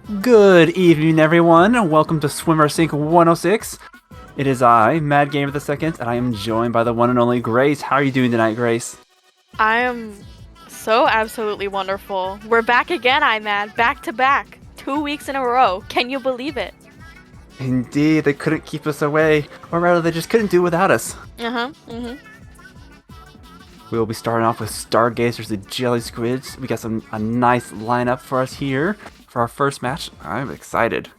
Good evening, everyone, and welcome to Swimmer Sync 106. It is I, Mad Gamer the Second, and I am joined by the one and only Grace. How are you doing tonight, Grace? I am so absolutely wonderful. We're back again, I'm back to back. 2 weeks in a row. Can you believe it? Indeed, they couldn't keep us away, or rather, they just couldn't do without us. We'll be starting off with Stargaze versus the Jelly Squids. We got a nice lineup for us here for our first match. I'm excited.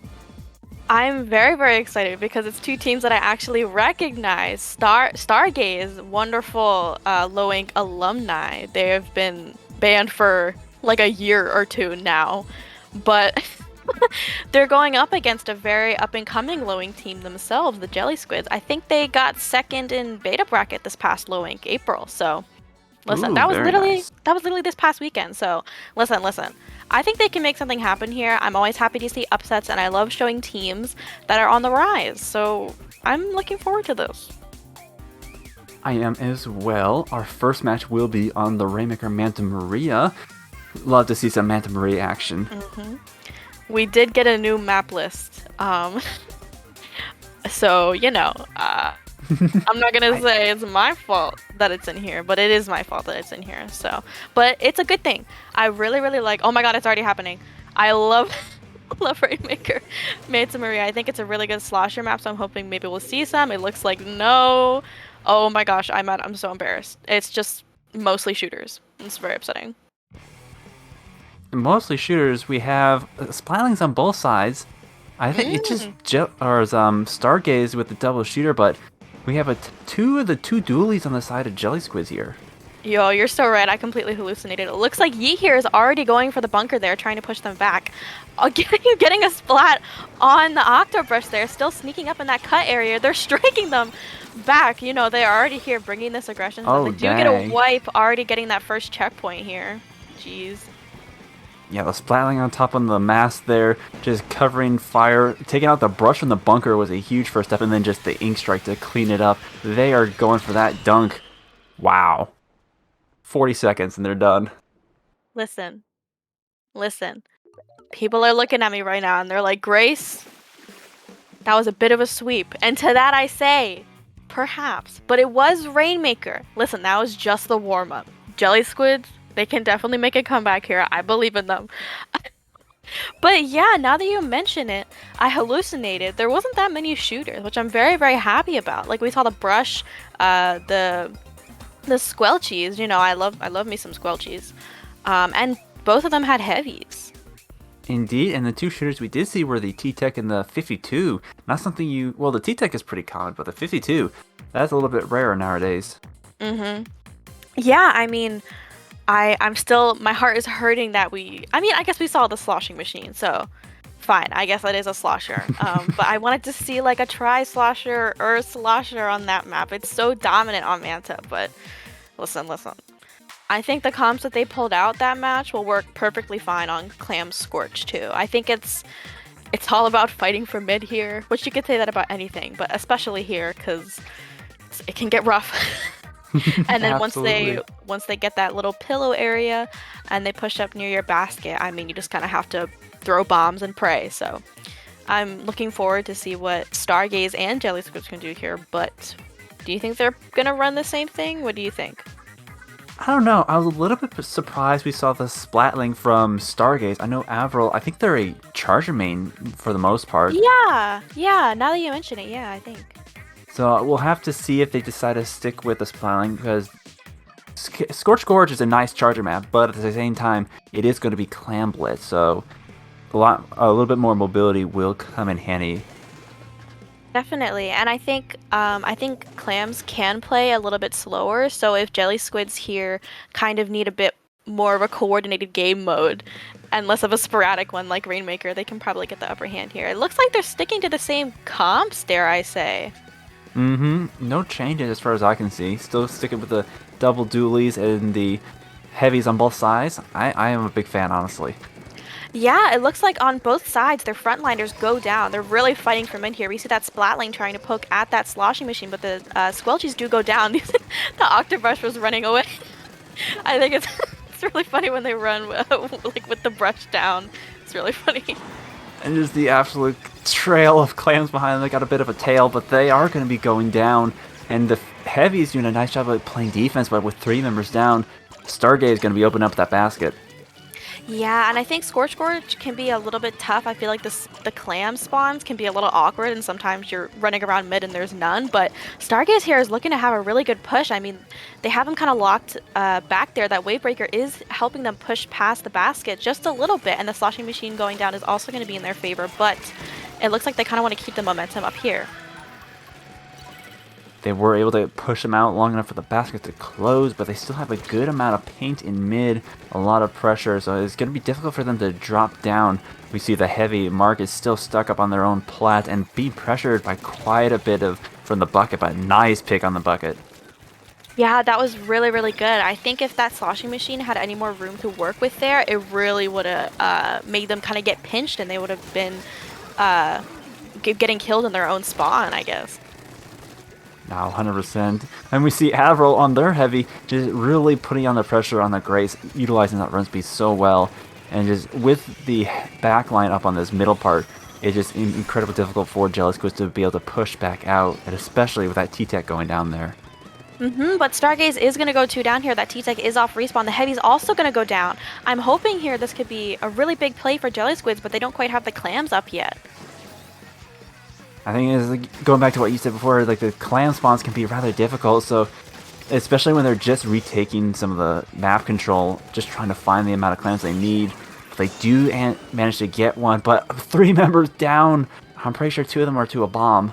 I'm very, very excited because it's two teams that I actually recognize. Stargaze, wonderful Low Ink alumni. They have been banned for like a year or two now, but they're going up against a very up-and-coming Low Ink team themselves, the Jelly Squids. I think they got second in beta bracket this past Low Ink April, so listen, Ooh, that was very literally nice. this past weekend. So listen. I think they can make something happen here. I'm always happy to see upsets, and I love showing teams that are on the rise. So I'm looking forward to this. I am as well. Our first match will be on the Rainmaker Manta Maria. Love to see some Manta Maria action. We did get a new map list. So I'm not gonna say it's my fault that it's in here, but it is my fault that it's in here. So, but it's a good thing. I really, really like. Oh my God, it's already happening. I love, love Rainmaker, Manta Maria. I think it's a really good slosher map. So I'm hoping maybe we'll see some. It looks like no. Oh my gosh, I'm so embarrassed. It's just mostly shooters. It's very upsetting. Mostly shooters. We have Splatlings on both sides. I think it just Stargaze with the double shooter, but we have two of the two dualies on the side of Jelly Squids here. Yo, you're so right. I completely hallucinated. It looks like Yi here is already going for the bunker there, trying to push them back. Getting a splat on the Octobrush there, still sneaking up in that cut area. They're striking them back. You know, they're already here bringing this aggression. So they do get a wipe, already getting that first checkpoint here. Jeez. Yeah, the Splatling on top on the mast there, just covering fire. Taking out the brush from the bunker was a huge first step, and then just the ink strike to clean it up. They are going for that dunk. Wow. 40 seconds and they're done. Listen. People are looking at me right now, and they're like, Grace, that was a bit of a sweep. And to that I say, perhaps. But it was Rainmaker. Listen, that was just the warm-up. Jelly Squids, they can definitely make a comeback here. I believe in them. But yeah, now that you mention it, I hallucinated. There wasn't that many shooters, which I'm very, very happy about. Like we saw the brush, the squelchies. You know, I love me some squelchies. And both of them had heavies. Indeed, and the two shooters we did see were the T-Tech and the 52. Not something well, the T-Tech is pretty common, but the 52, that's a little bit rarer nowadays. Yeah, I mean, I'm still, my heart is hurting that I guess we saw the sloshing machine, so fine, I guess that is a slosher. But I wanted to see like a tri-slosher or a slosher on that map. It's so dominant on Manta, but listen. I think the comps that they pulled out that match will work perfectly fine on Clam's Scorch too. I think it's all about fighting for mid here, which you could say that about anything, but especially here because it can get rough. And then once they get that little pillow area and they push up near your basket, I mean, you just kind of have to throw bombs and pray. So I'm looking forward to see what Stargaze and Jelly Squids can do here. But do you think they're gonna run the same thing? What do you think? I don't know. I was a little bit surprised we saw the Splatling from Stargaze. I know Avril, I think they're a Charger main for the most part. Yeah. Now that you mention it, yeah, I think. So we'll have to see if they decide to stick with the Splatling, because Scorch Gorge is a nice Charger map, but at the same time, it is going to be Clam Blitz, so a little bit more mobility will come in handy. Definitely, and I think clams can play a little bit slower. So if Jelly Squids here kind of need a bit more of a coordinated game mode and less of a sporadic one like Rainmaker, they can probably get the upper hand here. It looks like they're sticking to the same comps, dare I say. No changes as far as I can see. Still sticking with the double dualies and the heavies on both sides. I am a big fan, honestly. Yeah, it looks like on both sides, their frontliners go down. They're really fighting for mid here. We see that Splatling trying to poke at that sloshing machine, but the Squelchies do go down. The Octobrush was running away. I think it's really funny when they run like with the brush down. It's really funny. And just the absolute trail of clams behind them. They got a bit of a tail, but they are going to be going down. And the Heavy's doing a nice job of playing defense, but with 3 members down, Stargaze is going to be opening up that basket. Yeah, and I think Scorch can be a little bit tough. I feel like the clam spawns can be a little awkward, and sometimes you're running around mid and there's none. But Stargaze here is looking to have a really good push. I mean, they have him kind of locked back there. That Wavebreaker is helping them push past the basket just a little bit, and the sloshing machine going down is also going to be in their favor. But it looks like they kind of want to keep the momentum up here. They were able to push them out long enough for the basket to close, but they still have a good amount of paint in mid, a lot of pressure, so it's going to be difficult for them to drop down. We see the Heavy Mark is still stuck up on their own plat and being pressured by quite a bit from the bucket, but nice pick on the bucket. Yeah, that was really, really good. I think if that sloshing machine had any more room to work with there, it really would have made them kind of get pinched, and they would have been getting killed in their own spawn, I guess. Now, 100%. And we see Avril on their Heavy just really putting on the pressure on the Grace, utilizing that run speed so well. And just with the back line up on this middle part, it's just incredibly difficult for Squids to be able to push back out, and especially with that T-Tech going down there. But Stargaze is going to go 2 down here. That T-Tech is off respawn. The Heavy's also going to go down. I'm hoping here this could be a really big play for Squids, but they don't quite have the clams up yet. I think it's like, going back to what you said before, like the clam spawns can be rather difficult, so especially when they're just retaking some of the map control, just trying to find the amount of clams they need. They do manage to get one, but 3 members down. I'm pretty sure 2 of them are to a bomb.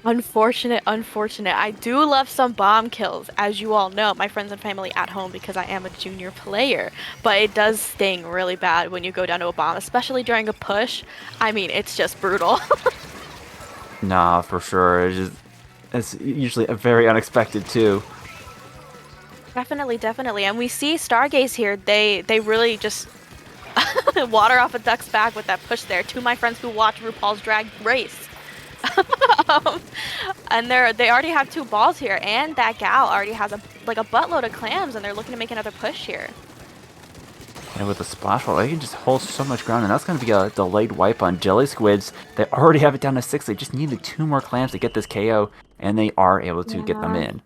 Unfortunate. I do love some bomb kills, as you all know, my friends and family at home, because I am a junior player. But it does sting really bad when you go down to a bomb, especially during a push. I mean, it's just brutal. Nah, for sure. It's usually a very unexpected too. Definitely. And we see Stargaze here. They really just water off a duck's back with that push there. 2 of my friends who watch RuPaul's Drag Race. And they already have 2 balls here, and that gal already has a buttload of clams, and they're looking to make another push here. And with the splash wall, they can just hold so much ground, and that's going to be a delayed wipe on Squids. They already have it down to 6. They just needed 2 more clams to get this KO, and they are able to get them in.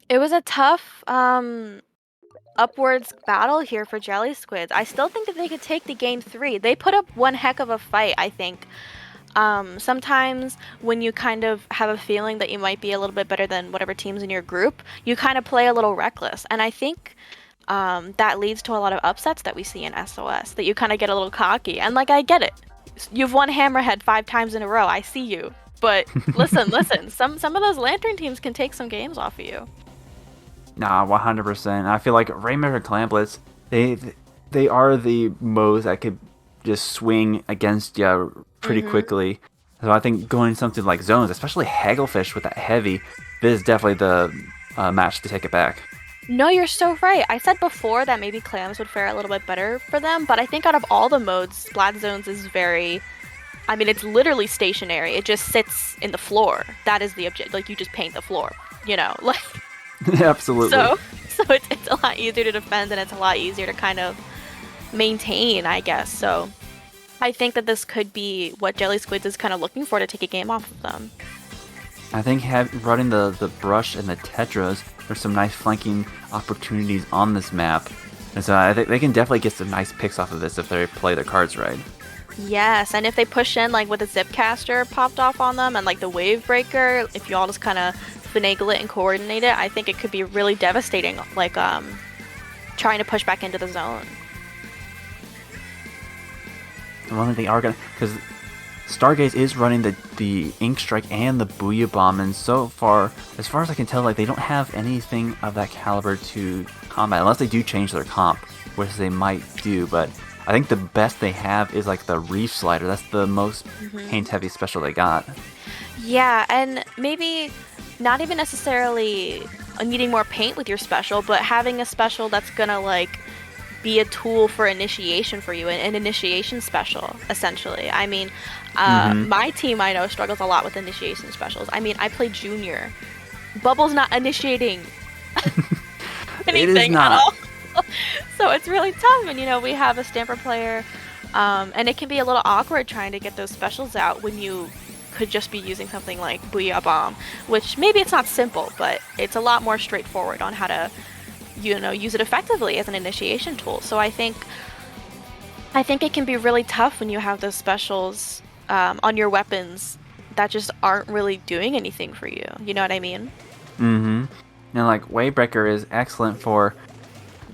It was a tough upwards battle here for Squids. I still think that they could take the game 3. They put up one heck of a fight, I think. Sometimes when you kind of have a feeling that you might be a little bit better than whatever team's in your group, you kind of play a little reckless, and I think that leads to a lot of upsets that we see in SOS, that you kind of get a little cocky. And like, I get it. You've won Hammerhead 5 times in a row. I see you. But listen, some of those Lantern teams can take some games off of you. Nah, 100%. I feel like Rainmaker and Clamblitz, they are the modes that could just swing against you pretty quickly. So I think going something like zones, especially Hagglefish with that Heavy, this is definitely the match to take it back. No, you're so right. I said before that maybe clams would fare a little bit better for them, but I think out of all the modes, Splat Zones is very... I mean, it's literally stationary. It just sits in the floor. That is the object. Like, you just paint the floor, you know? Like, absolutely. So it's a lot easier to defend, and it's a lot easier to kind of maintain, I guess. So I think that this could be what Squids is kind of looking for to take a game off of them. I think running the brush and the tetras, there's some nice flanking opportunities on this map. And so I think they can definitely get some nice picks off of this if they play their cards right. Yes, and if they push in like with the Zipcaster popped off on them and like the Wavebreaker, if you all just kind of finagle it and coordinate it, I think it could be really devastating, like trying to push back into the zone. One thing they are gonna, because Stargaze is running the Ink Strike and the Booyah Bomb, and so far as I can tell, like they don't have anything of that caliber to combat, unless they do change their comp, which they might do. But I think the best they have is like the Reef Slider. That's the most paint heavy special they got. Yeah, and maybe not even necessarily needing more paint with your special, but having a special that's gonna like be a tool for initiation for you, an initiation special, essentially. I mean, my team I know struggles a lot with initiation specials. I mean, I play junior. Bubble's not initiating anything at all. So it's really tough, and you know, we have a Stamper player And it can be a little awkward trying to get those specials out when you could just be using something like Booyah Bomb, which maybe it's not simple, but it's a lot more straightforward on how to, use it effectively as an initiation tool. So I think it can be really tough when you have those specials on your weapons that just aren't really doing anything for you. You know what I mean? Mm-hmm. And like Wavebreaker is excellent for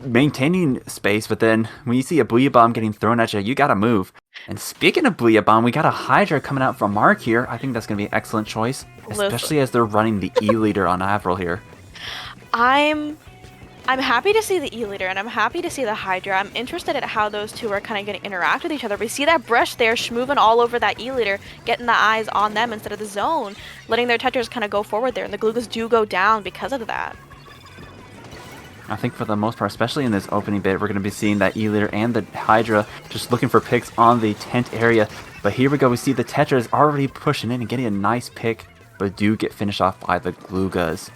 maintaining space, but then when you see a Booyah Bomb getting thrown at you, you gotta move. And speaking of Booyah Bomb, we got a Hydra coming out from Mark here. I think that's gonna be an excellent choice, especially as they're running the E-Leader on Avril here. I'm happy to see the E-Leader, and I'm happy to see the Hydra. I'm interested in how those two are kind of going to interact with each other. We see that brush there schmooving all over that E-Leader, getting the eyes on them instead of the zone, letting their Tetras kind of go forward there, and the Gloogas do go down because of that. I think for the most part, especially in this opening bit, we're going to be seeing that E-Leader and the Hydra just looking for picks on the tent area. But here we go, we see the Tetras already pushing in and getting a nice pick, but do get finished off by the Gloogas.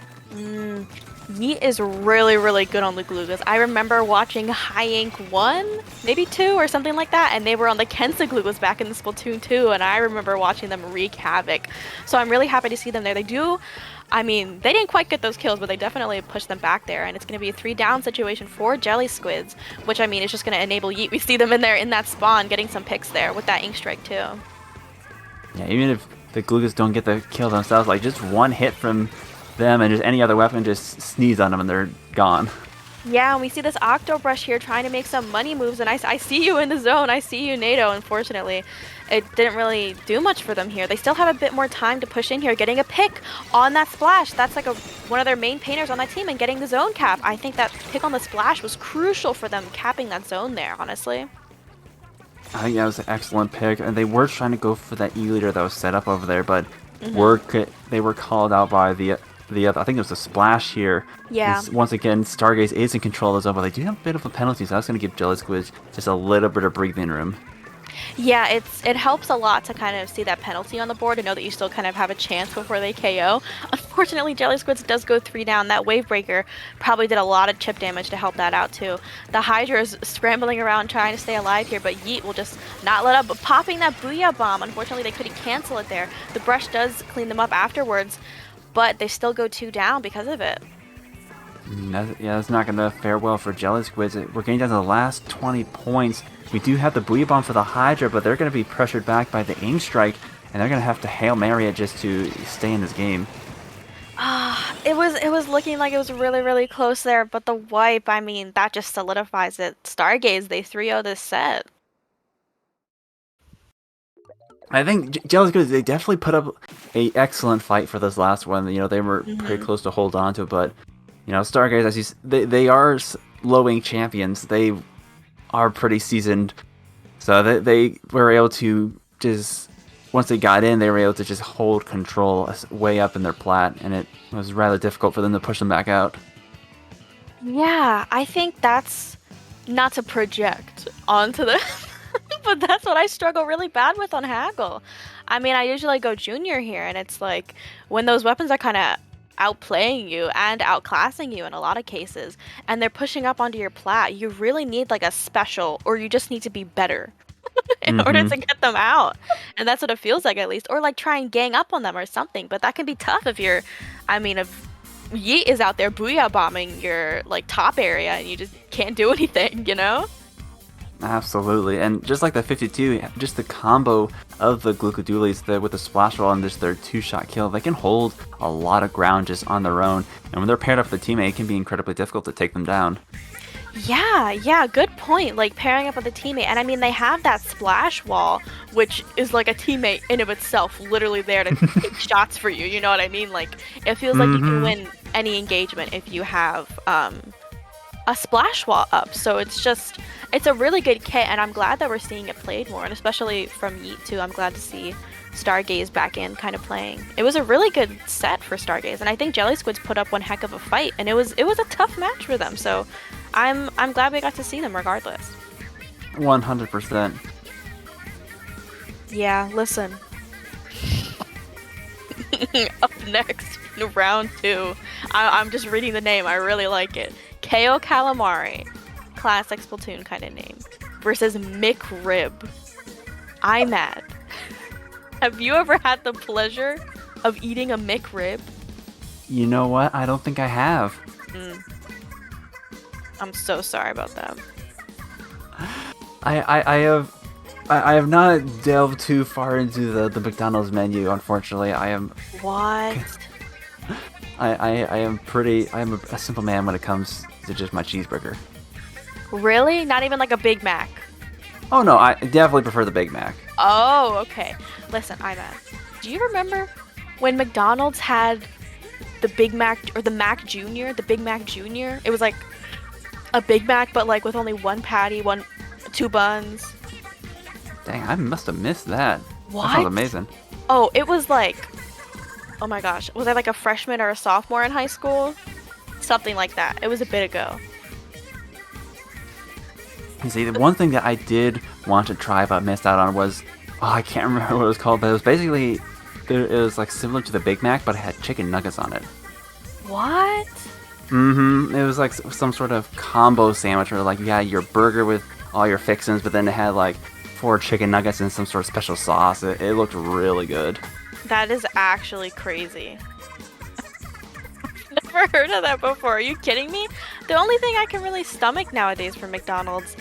Yeet is really, really good on the Gloogas. I remember watching High Ink 1, maybe 2 or something like that, and they were on the Kensa Gloogas back in the Splatoon 2, and I remember watching them wreak havoc. So I'm really happy to see them there. They didn't quite get those kills, but they definitely pushed them back there, and it's going to be a 3-down situation for Jelly Squids, which I mean is just going to enable Yeet. We see them in there in that spawn getting some picks there with that Ink Strike too. Yeah, even if the Gloogas don't get the kill themselves, like just one hit from them and just any other weapon just sneeze on them and they're gone. Yeah, and we see this Octobrush here trying to make some money moves, and I see you in the zone. I see you, NATO. Unfortunately, it didn't really do much for them here. They still have a bit more time to push in here, getting a pick on that splash. That's like one of their main painters on that team, and getting the zone cap. I think that pick on the splash was crucial for them capping that zone there, honestly. I think that was an excellent pick, and they were trying to go for that E-Leader that was set up over there, but they were called out by the other, I think it was a splash here. Yeah. Once again, Stargaze is in control of the zone, but they do have a bit of a penalty, so that's going to give Jelly Squids just a little bit of breathing room. Yeah, it helps a lot to kind of see that penalty on the board and know that you still kind of have a chance before they KO. Unfortunately, Jelly Squids does go 3 down. That Wave Breaker probably did a lot of chip damage to help that out too. The Hydra is scrambling around trying to stay alive here, but Yeet will just not let up. But popping that Booyah Bomb, unfortunately they couldn't cancel it there. The brush does clean them up afterwards, but they still go 2 down because of it. That's not going to fare well for Jelly Squids. We're getting down to the last 20 points. We do have the Booyah Bomb for the Hydra, but they're going to be pressured back by the Ink Strike, and they're going to have to Hail Mary it just to stay in this game. It was looking like it was really, really close there, but the wipe, I mean, that just solidifies it. Stargaze, they 3-0 this set. I think Jelly Squids, they definitely put up an excellent fight for this last one. They were pretty close to hold on to it, but Stargaze, as they are low ink champions. They are pretty seasoned, so they were able to just, once they got in, they were able to just hold control way up in their plat, and it was rather difficult for them to push them back out. Yeah, I think that's not to project onto them, but that's what I struggle really bad with on Haggle. I mean, I usually go junior here, and it's like when those weapons are kind of outplaying you and outclassing you in a lot of cases, and they're pushing up onto your plat, you really need like a special, or you just need to be better in order to get them out. And that's what it feels like, at least. Or like try and gang up on them or something, but that can be tough if if Yeet is out there Booyah bombing your like top area and you just can't do anything, Absolutely, and just like the 52, just the combo of the Glucodoolies with the splash roll and just their 2-shot kill, they can hold a lot of ground just on their own, and when they're paired up with a teammate, it can be incredibly difficult to take them down. Yeah, good point. Like pairing up with a teammate, and I mean they have that splash wall, which is like a teammate in of itself, literally there to take shots for you. You know what I mean? Like it feels like you can win any engagement if you have a splash wall up. So it's a really good kit, and I'm glad that we're seeing it played more, and especially from Yeet too. I'm glad to see Stargaze back in kind of playing. It was a really good set for Stargaze, and I think Jelly Squids put up one heck of a fight, and it was a tough match for them. So I'm glad we got to see them regardless. 100%. Yeah, listen. Up next, round 2. I'm just reading the name. I really like it. Kayo Calamari. Classic Splatoon kind of name. versus McRib. I'm mad. Have you ever had the pleasure of eating a McRib? You know what? I don't think I have. I'm so sorry about that. I have not delved too far into the McDonald's menu, unfortunately. What? I am a simple man when it comes to just my cheeseburger. Really? Not even like a Big Mac? Oh no, I definitely prefer the Big Mac. Oh, okay. Listen, do you remember when McDonald's had the Big Mac or the Mac Jr., the Big Mac Jr.? It was like a Big Mac, but like with only one patty, two buns. Dang, I must have missed that. What? That sounds amazing. Oh, it was like, oh my gosh, was I like a freshman or a sophomore in high school? Something like that. It was a bit ago. And see, the one thing that I did want to try but missed out on was, I can't remember what it was called, but it was basically, it was like similar to the Big Mac, but it had chicken nuggets on it. What? It was like some sort of combo sandwich where like you had your burger with all your fixings, but then it had like 4 chicken nuggets and some sort of special sauce. It looked really good. That is actually crazy. I've never heard of that before. Are you kidding me? The only thing I can really stomach nowadays from McDonald's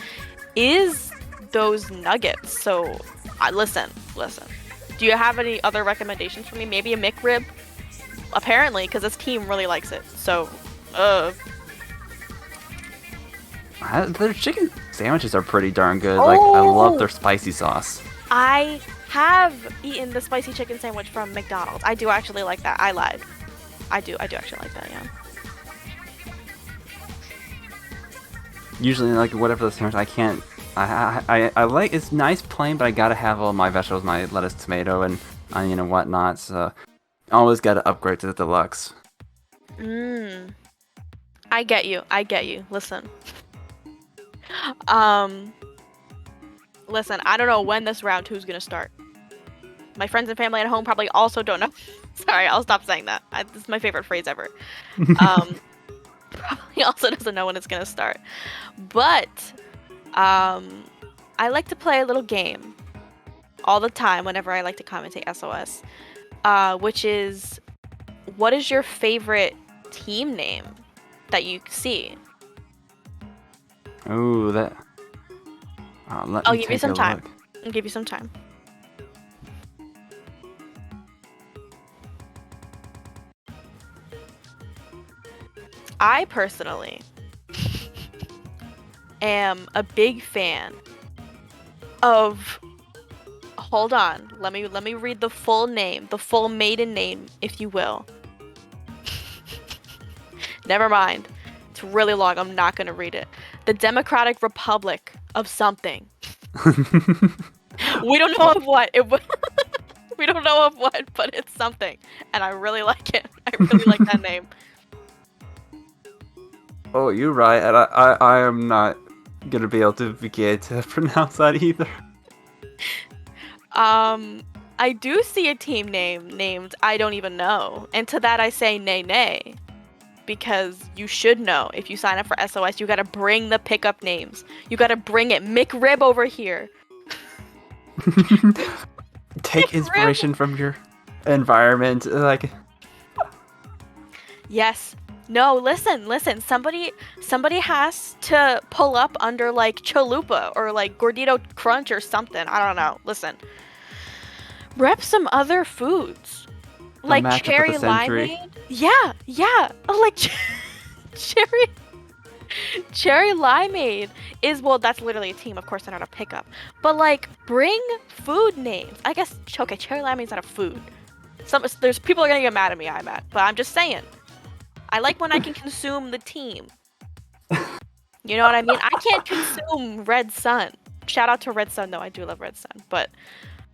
is those nuggets. So, listen. Do you have any other recommendations for me? Maybe a McRib? Apparently, because this team really likes it. So, Their chicken sandwiches are pretty darn good. Like, I love their spicy sauce. I have eaten the spicy chicken sandwich from McDonald's. I do actually like that. I lied. I do actually like that, yeah. Usually, like, whatever the sandwich, I can't... I like... It's nice plain, but I gotta have all my vegetables, my lettuce, tomato, and onion and whatnot, so... Always gotta upgrade to the deluxe. I get you. Listen. Listen, I don't know when this round 2 is gonna start. My friends and family at home probably also don't know. Sorry, I'll stop saying that. This is my favorite phrase ever. Probably also doesn't know when it's gonna start. But, I like to play a little game all the time whenever I like to commentate SOS. Which is, what is your favorite team name that you see? Ooh, that... I'll give you some time. I'll give you some time. I personally am a big fan of... Hold on. Let me read the full name, the full maiden name, if you will. Never mind. It's really long. I'm not going to read it. The Democratic Republic of something. We don't know of what. We don't know of what, but it's something. And I really like it. I really like that name. Oh, you're right. And I am not going to be able to begin to pronounce that either. I do see a team name named I don't even know. And to that I say nay. Because you should know. If you sign up for SOS, you gotta bring the pickup names. You gotta bring it. McRib over here. Take McRib. Inspiration from your environment. Like... Yes. No, listen. Somebody has to pull up under like Chalupa or like Gordito Crunch or something. I don't know. Listen. Rep some other foods. Like cherry limeade. Yeah. Oh, like cherry limeade is, well, that's literally a team. Of course, they're not a pickup. But like, bring food names. I guess, okay, cherry limeade's not a food. There's people are gonna get mad at me, but I'm just saying. I like when I can consume the team. You know what I mean? I can't consume Red Sun. Shout out to Red Sun, though. I do love Red Sun, but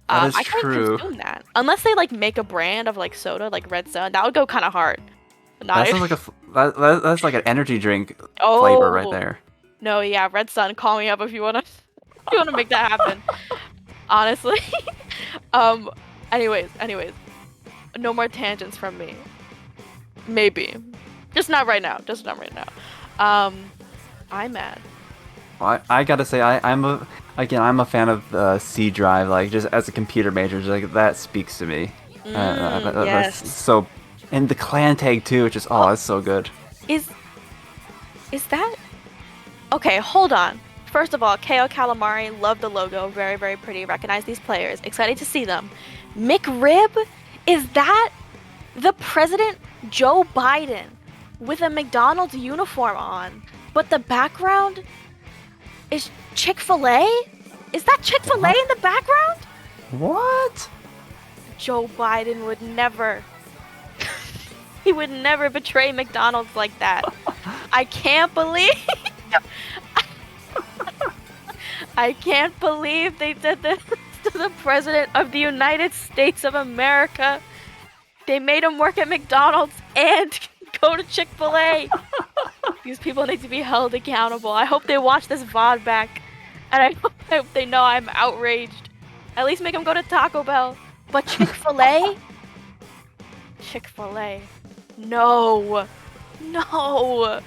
I can't consume that unless they like make a brand of like soda, like Red Sun. That would go kind of hard. That sounds like that's like an energy drink flavor right there. No, yeah, Red Sun. Call me up if you wanna make that happen. Honestly. Anyways, no more tangents from me. Maybe, just not right now. I'm mad. I gotta say, I'm a fan of C Drive. Like just as a computer major, just, like that speaks to me. That's Yes. so, and the clan tag too, which is that's so good. Is that okay? Hold on. First of all, Kayo Calamari, love the logo, very very pretty. Recognize these players. Excited to see them. McRib, is that the President Joe Biden with a McDonald's uniform on, but the background is Chick-fil-A? Is that Chick-fil-A in the background? What? Joe Biden would never. He would never betray McDonald's like that. I can't believe. I can't believe they did this to the President of the United States of America. They made him work at McDonald's and go to Chick-fil-A. These people need to be held accountable. I hope they watch this VOD back. And I hope they know I'm outraged. At least make them go to Taco Bell. But Chick-fil-A? Chick-fil-A. No. No.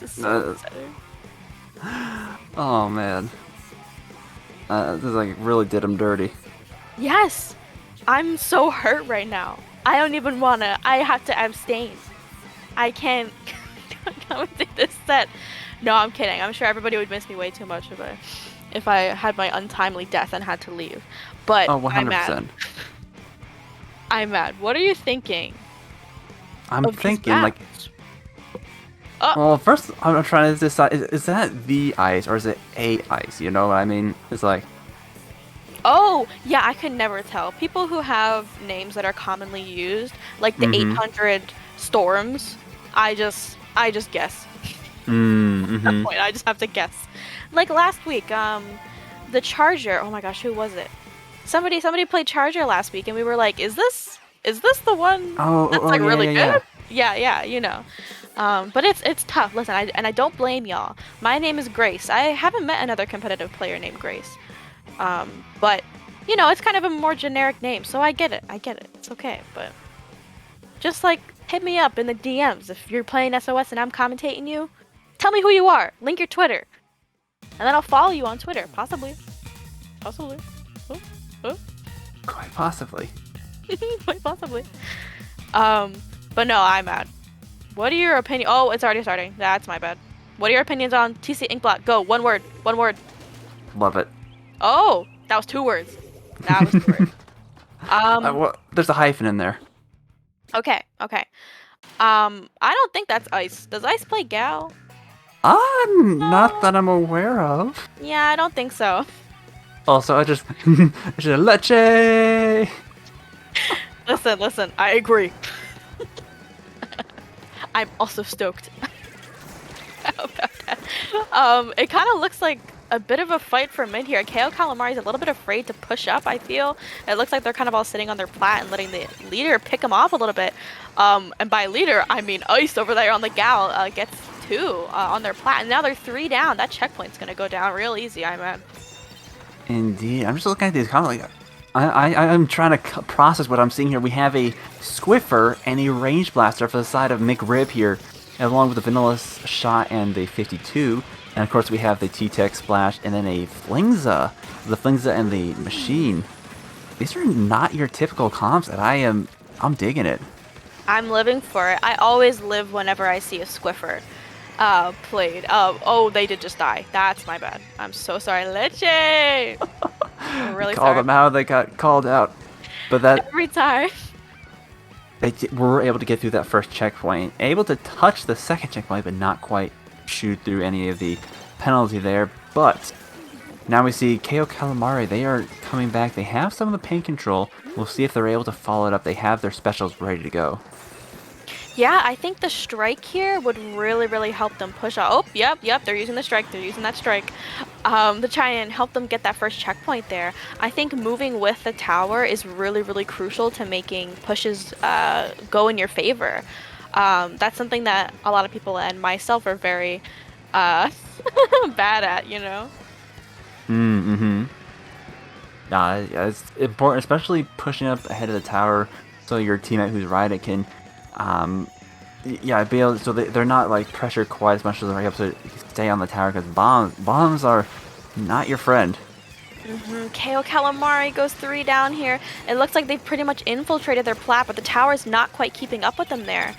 This is so upsetting. Oh man. This like really did him dirty. Yes. I'm so hurt right now. I don't even wanna. I have to abstain. I can't commentate this set. No, I'm kidding. I'm sure everybody would miss me way too much if I had my untimely death and had to leave. But 100%. I'm mad. I'm mad. What are you thinking? I'm of these thinking like. maps? Well, first I'm trying to decide: is that the ice or is it a ice? You know what I mean? It's like. Oh, yeah, I could never tell. People who have names that are commonly used, like the 800 storms, I just guess. At that point, I just have to guess. Like last week, the Charger. Oh my gosh, who was it? Somebody played Charger last week, and we were like, "Is this the one that's like really good?" Yeah, you know. But it's tough. Listen, I don't blame y'all. My name is Grace. I haven't met another competitive player named Grace. But you know, it's kind of a more generic name, so I get it. It's okay, but just like hit me up in the DMs if you're playing SOS and I'm commentating you. Tell me who you are. Link your Twitter, and then I'll follow you on Twitter. Possibly. Quite possibly. Quite possibly. But no, I'm mad. What are your opinions? Oh, it's already starting. That's my bad. What are your opinions on TC Inkblock? Go. One word. Love it. Oh, that was 2 words. That was 2 words. There's a hyphen in there. Okay. I don't think that's Ice. Does Ice play Gal? Not that I'm aware of. Yeah, I don't think so. Also, I just leche. Listen, I agree. I'm also stoked about that. It kind of looks like a bit of a fight for mid here. Kayo Calamari is a little bit afraid to push up, I feel. It looks like they're kind of all sitting on their plat and letting the leader pick them off a little bit. And by leader, I mean Ice over there on the Gal gets 2 on their plat. And now they're 3 down. That checkpoint's going to go down real easy, I'm at. Indeed. I'm just looking at these comments. Like, I'm trying to process what I'm seeing here. We have a Squiffer and a Range Blaster for the side of McRib here, along with the Vanilla Shot and the 52. And of course we have the T-Tech Splash and then a Flingza. The Flingza and the Machine. These are not your typical comps, and I'm digging it. I'm living for it. I always live whenever I see a Squiffer played. Oh, they did just die. That's my bad. I'm so sorry. Leche! I'm really Call sorry. them out, they got called out. But that Every time. they were able to get through that first checkpoint. Able to touch the second checkpoint, but not quite shoot through any of the penalty there. But now we see Kayo Calamari. They are coming back. They have some of the paint control. We'll see if they're able to follow it up. They have their specials ready to go. Yeah, I think the strike here would really, really help them push out. Oh, yep, they're using the strike. They're using that strike to try and help them get that first checkpoint there. I think moving with the tower is really, really crucial to making pushes go in your favor. That's something that a lot of people and myself are very bad at, you know? Yeah, it's important, especially pushing up ahead of the tower so your teammate who's riding can be able, so they're not like pressured quite as much as they're able to stay on the tower because bombs are not your friend. Kayo Calamari goes 3 down here. It looks like they've pretty much infiltrated their plat, but the tower's not quite keeping up with them there.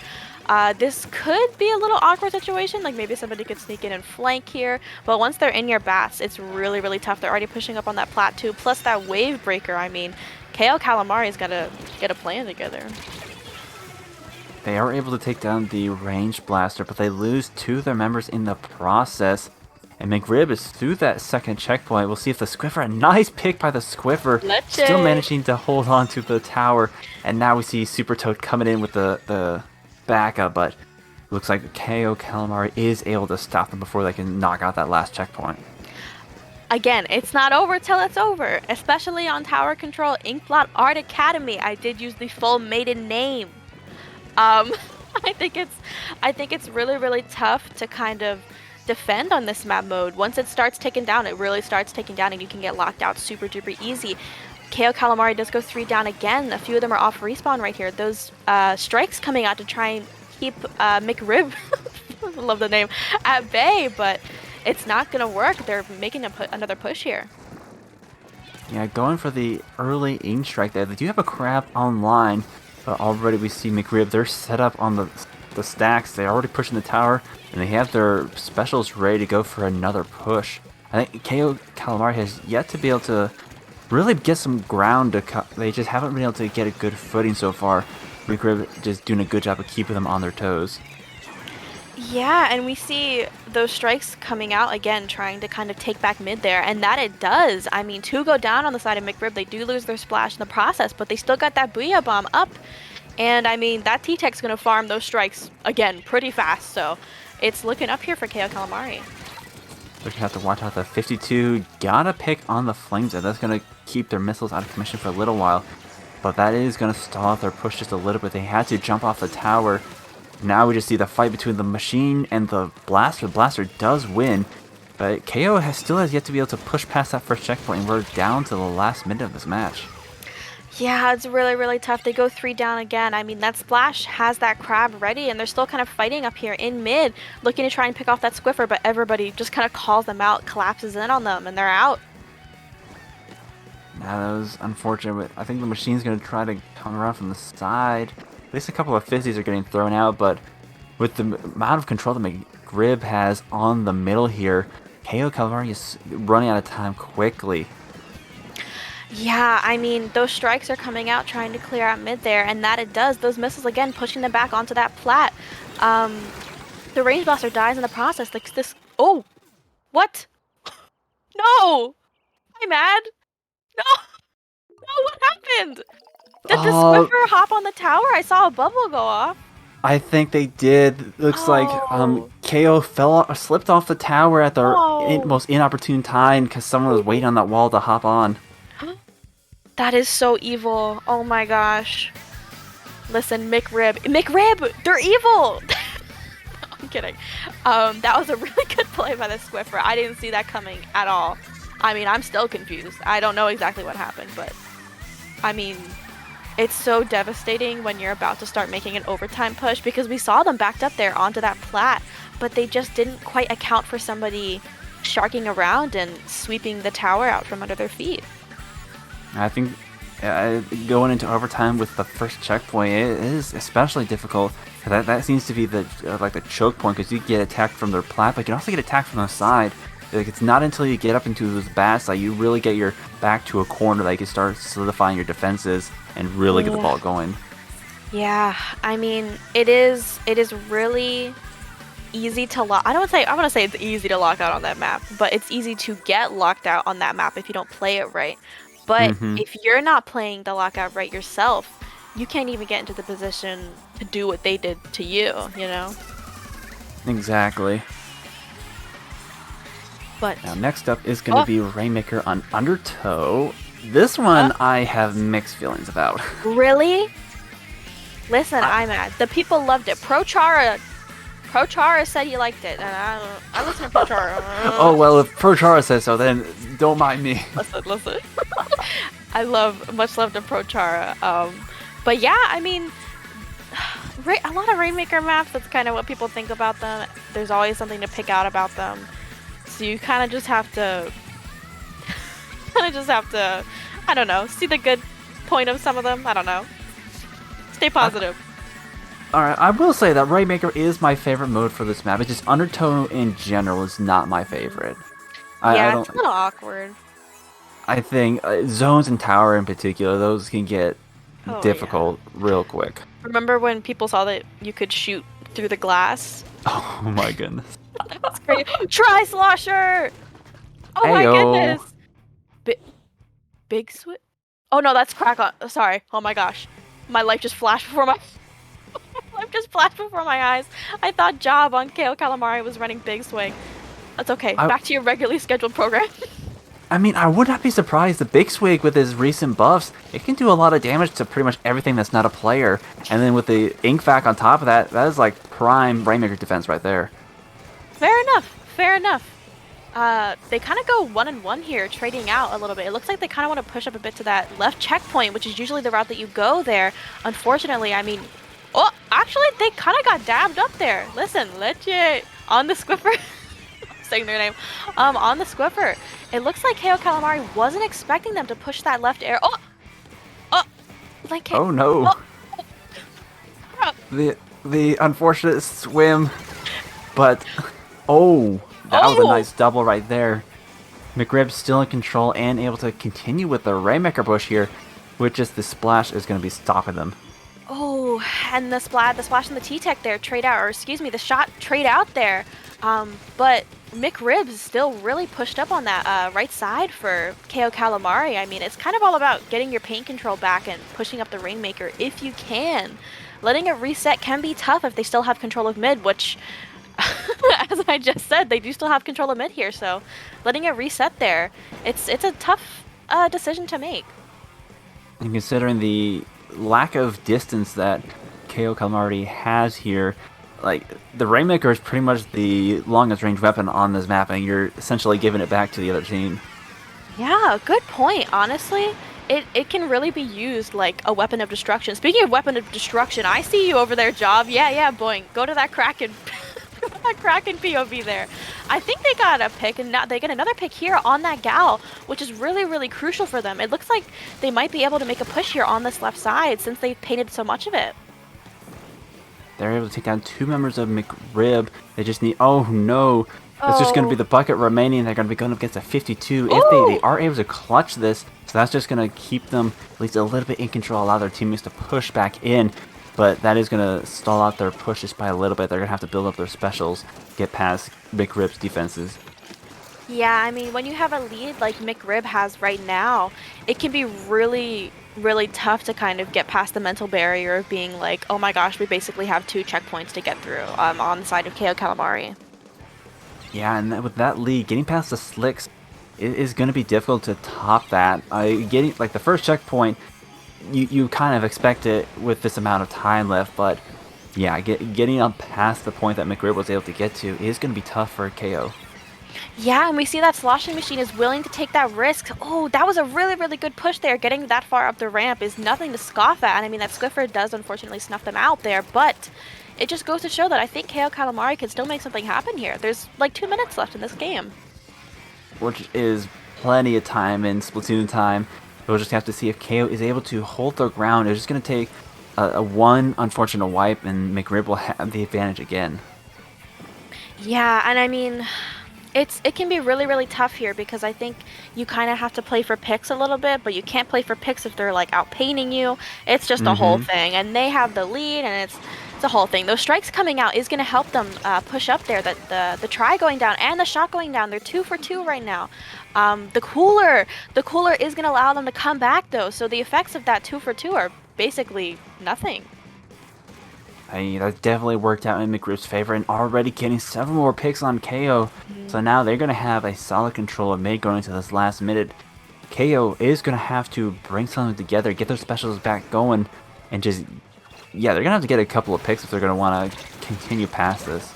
This could be a little awkward situation, like maybe somebody could sneak in and flank here, but once they're in your bats, it's really, really tough. They're already pushing up on that plat too, plus that wave breaker. I mean, Kayo Calamari's gotta get a plan together. They are able to take down the ranged blaster, but they lose 2 of their members in the process. And McRib is through that second checkpoint. We'll see if the Squiffer, a nice pick by the Squiffer, still managing to hold on to the tower. And now we see Super Toad coming in with the backup, but looks like Kayo Calamari is able to stop them before they can knock out that last checkpoint. Again, it's not over till it's over, especially on tower control. Inkblot Art Academy. I did use the full maiden name. I think it's really, really tough to kind of defend on this map mode. Once it starts taking down, it really starts taking down, and you can get locked out super duper easy. Kayo Calamari does go 3 down again. A few of them are off respawn right here. Those strikes coming out to try and keep McRib, love the name, at bay, but it's not gonna work. They're making another push here. Yeah, going for the early ink strike there. They do have a crab online, but already we see McRib. They're set up on the stacks. They're already pushing the tower, and they have their specials ready to go for another push. I think Kayo Calamari has yet to be able to really get some ground to they just haven't been able to get a good footing so far. McRib just doing a good job of keeping them on their toes. Yeah, and we see those strikes coming out again, trying to kind of take back mid there, and that it does. I mean, 2 go down on the side of McRib. They do lose their splash in the process, but they still got that Booyah Bomb up. And I mean, that T-Tech's going to farm those strikes again pretty fast, so it's looking up here for Kayo Calamari. They're going to have to watch out the 52. Gotta pick on the flames, and that's going to keep their missiles out of commission for a little while. But that is going to stall out their push just a little bit. They had to jump off the tower. Now we just see the fight between the machine and the blaster. The blaster does win, but Kayo still has yet to be able to push past that first checkpoint, and we're down to the last minute of this match. Yeah, it's really, really tough. They go 3 down again. I mean, that Splash has that crab ready, and they're still kind of fighting up here in mid, looking to try and pick off that Squiffer, but everybody just kind of calls them out, collapses in on them, and they're out. Now that was unfortunate. I think the machine's going to try to come around from the side. At least a couple of fizzies are getting thrown out, but with the amount of control that McRib has on the middle here, Kayo Calamari is running out of time quickly. Yeah, I mean, those strikes are coming out trying to clear out mid there, and that it does. Those missiles, again, pushing them back onto that plat. The range blaster dies in the process. Like this... Oh! What? No! I'm mad! No! No, what happened? Did the Squiffer hop on the tower? I saw a bubble go off. I think they did. Looks like Kayo slipped off the tower at the most inopportune time because someone was waiting on that wall to hop on. That is so evil. Oh my gosh. Listen, McRib, they're evil. I'm kidding. That was a really good play by the Squiffer. I didn't see that coming at all. I mean, I'm still confused. I don't know exactly what happened, but I mean, it's so devastating when you're about to start making an overtime push because we saw them backed up there onto that plat, but they just didn't quite account for somebody sharking around and sweeping the tower out from under their feet. I think going into overtime with the first checkpoint, it is especially difficult. That seems to be the the choke point because you get attacked from their plat, but you can also get attacked from the side. Like, it's not until you get up into those bats that you really get your back to a corner that you can start solidifying your defenses and really get the ball going. Yeah, I mean, it is really easy to lock. I want to say it's easy to lock out on that map, but it's easy to get locked out on that map if you don't play it right. But if you're not playing the lockout right yourself, you can't even get into the position to do what they did to you, you know? Exactly. But now next up is going to be Rainmaker on Undertow. This one I have mixed feelings about. Really? Listen, I'm mad. The people loved it. Prochara said he liked it, and I listen to Prochara. Oh well, if Prochara says so, then don't mind me. Listen. I much love to Prochara. But yeah, I mean, A lot of Rainmaker maps, that's kind of what people think about them. There's always something to pick out about them. So you kind of just have to, I don't know, see the good point of some of them. I don't know. Stay positive. Alright, I will say that Rainmaker is my favorite mode for this map. It's just Undertow in general is not my favorite. Yeah, it's a little awkward. I think zones and tower in particular, those can get difficult real quick. Remember when people saw that you could shoot through the glass? Oh my goodness. That's great. Try Slosher! Oh my Ayo. goodness! Big switch? Oh no, that's crack on. Sorry. Oh my gosh. My life just flashed before my eyes. I thought Job on Kayo Calamari was running Big Swing. That's okay. Back to your regularly scheduled program. I mean, I would not be surprised. The Big Swig with his recent buffs, it can do a lot of damage to pretty much everything that's not a player. And then with the Ink Vac on top of that, that is like prime Rainmaker defense right there. Fair enough. Fair enough. They kind of go 1-1 here, trading out a little bit. It looks like they kind of want to push up a bit to that left checkpoint, which is usually the route that you go there. Unfortunately, I mean... Oh, actually, they kind of got dabbed up there. Listen, legit. On the Squiffer. Saying their name. On the Squiffer. It looks like Kayo Calamari wasn't expecting them to push that left air. Oh! Oh! Like, oh no. Oh. The unfortunate swim. But, oh, that was a nice double right there. McRib still in control and able to continue with the Rainmaker push here, which is the splash is going to be stopping them. Oh, and the splash and the T-Tech there trade out, or excuse me, the shot trade out there. But McRib is still really pushed up on that right side for Kayo Calamari. I mean, it's kind of all about getting your paint control back and pushing up the Rainmaker if you can. Letting it reset can be tough if they still have control of mid, which, as I just said, they do still have control of mid here. So letting it reset there, it's a tough decision to make. And considering the lack of distance that Kayo Calamari has here, like, the Rainmaker is pretty much the longest range weapon on this map, and you're essentially giving it back to the other team. Yeah, good point. Honestly, it can really be used like a weapon of destruction. Speaking of weapon of destruction, I see you over there, Job. Yeah, boing. Go to that Kraken. That Kraken POV there. I think they got a pick, and now they get another pick here on that Gal, which is really, really crucial for them. It looks like they might be able to make a push here on this left side since they've painted so much of it. They're able to take down two members of McRib. They just need... Oh, no. It's just going to be the bucket remaining. They're going to be going up against a 52. If they are able to clutch this, so that's just going to keep them at least a little bit in control, allow their teammates to push back in. But that is going to stall out their pushes by a little bit. They're going to have to build up their specials, get past McRib's defenses. Yeah, I mean, when you have a lead like McRib has right now, it can be really, really tough to kind of get past the mental barrier of being like, oh my gosh, we basically have 2 checkpoints to get through on the side of Kayo Calamari. Yeah, and with that lead, getting past the slicks, it is going to be difficult to top that. Getting like the first checkpoint, you kind of expect it with this amount of time left, but yeah, getting up past the point that McRib was able to get to is going to be tough for KO. Yeah, and we see that Sloshing Machine is willing to take that risk. Oh, that was a really, really good push there. Getting that far up the ramp is nothing to scoff at. And I mean, that Squiffer does unfortunately snuff them out there, but it just goes to show that I think Kayo Calamari can still make something happen here. There's like 2 minutes left in this game. Which is plenty of time in Splatoon time. We'll just have to see if KO is able to hold their ground. It's just going to take a one unfortunate wipe, and McRib will have the advantage again. Yeah, and I mean, it can be really, really tough here because I think you kind of have to play for picks a little bit, but you can't play for picks if they're like outpainting you. It's just a whole thing, and they have the lead, and it's a whole thing. Those strikes coming out is going to help them push up there. That the try going down and the shot going down. They're 2 for 2 right now. The cooler is going to allow them to come back though. So the effects of that 2 for 2 are basically nothing. I mean, that definitely worked out in McRib's favor, and already getting several more picks on KO. So now they're going to have a solid control of mid going into this last minute. KO is going to have to bring something together, get their specials back going, and just, yeah, they're going to have to get a couple of picks if they're going to want to continue past this.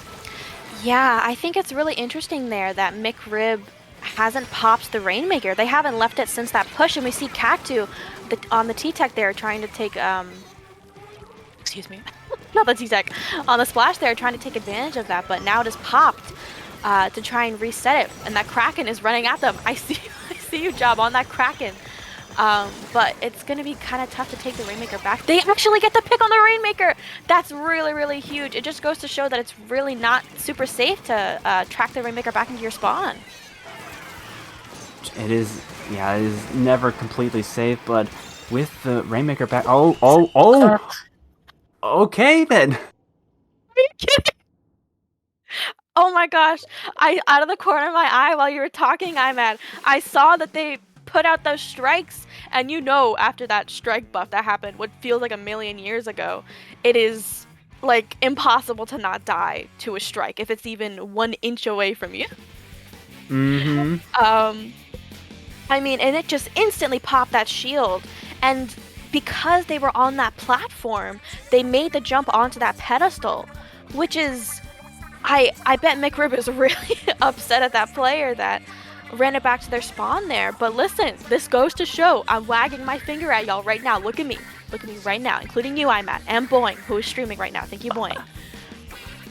Yeah, I think it's really interesting there that McRib hasn't popped the Rainmaker. They haven't left it since that push, and we see Cactu on the T-Tech there trying to take, excuse me, not the T-Tech, on the splash there, trying to take advantage of that, but now it has popped to try and reset it, and that Kraken is running at them. I see you, Job, on that Kraken. But it's going to be kind of tough to take the Rainmaker back. They actually get the pick on the Rainmaker! That's really, really huge. It just goes to show that it's really not super safe to track the Rainmaker back into your spawn. It is, yeah, it is never completely safe, but with the Rainmaker back... Okay, then. Are you kidding? Oh my gosh. Out of the corner of my eye while you were talking, I saw that they put out those strikes, and you know, after that strike buff that happened, what feels like a million years ago, it is like impossible to not die to a strike if it's even 1 inch away from you. I mean, and it just instantly popped that shield, and because they were on that platform, they made the jump onto that pedestal, which is, I bet McRib is really upset at that player that ran it back to their spawn there. But listen, this goes to show, I'm wagging my finger at y'all right now. Look at me right now, including you, Imat, and Boing, who is streaming right now. Thank you, Boing.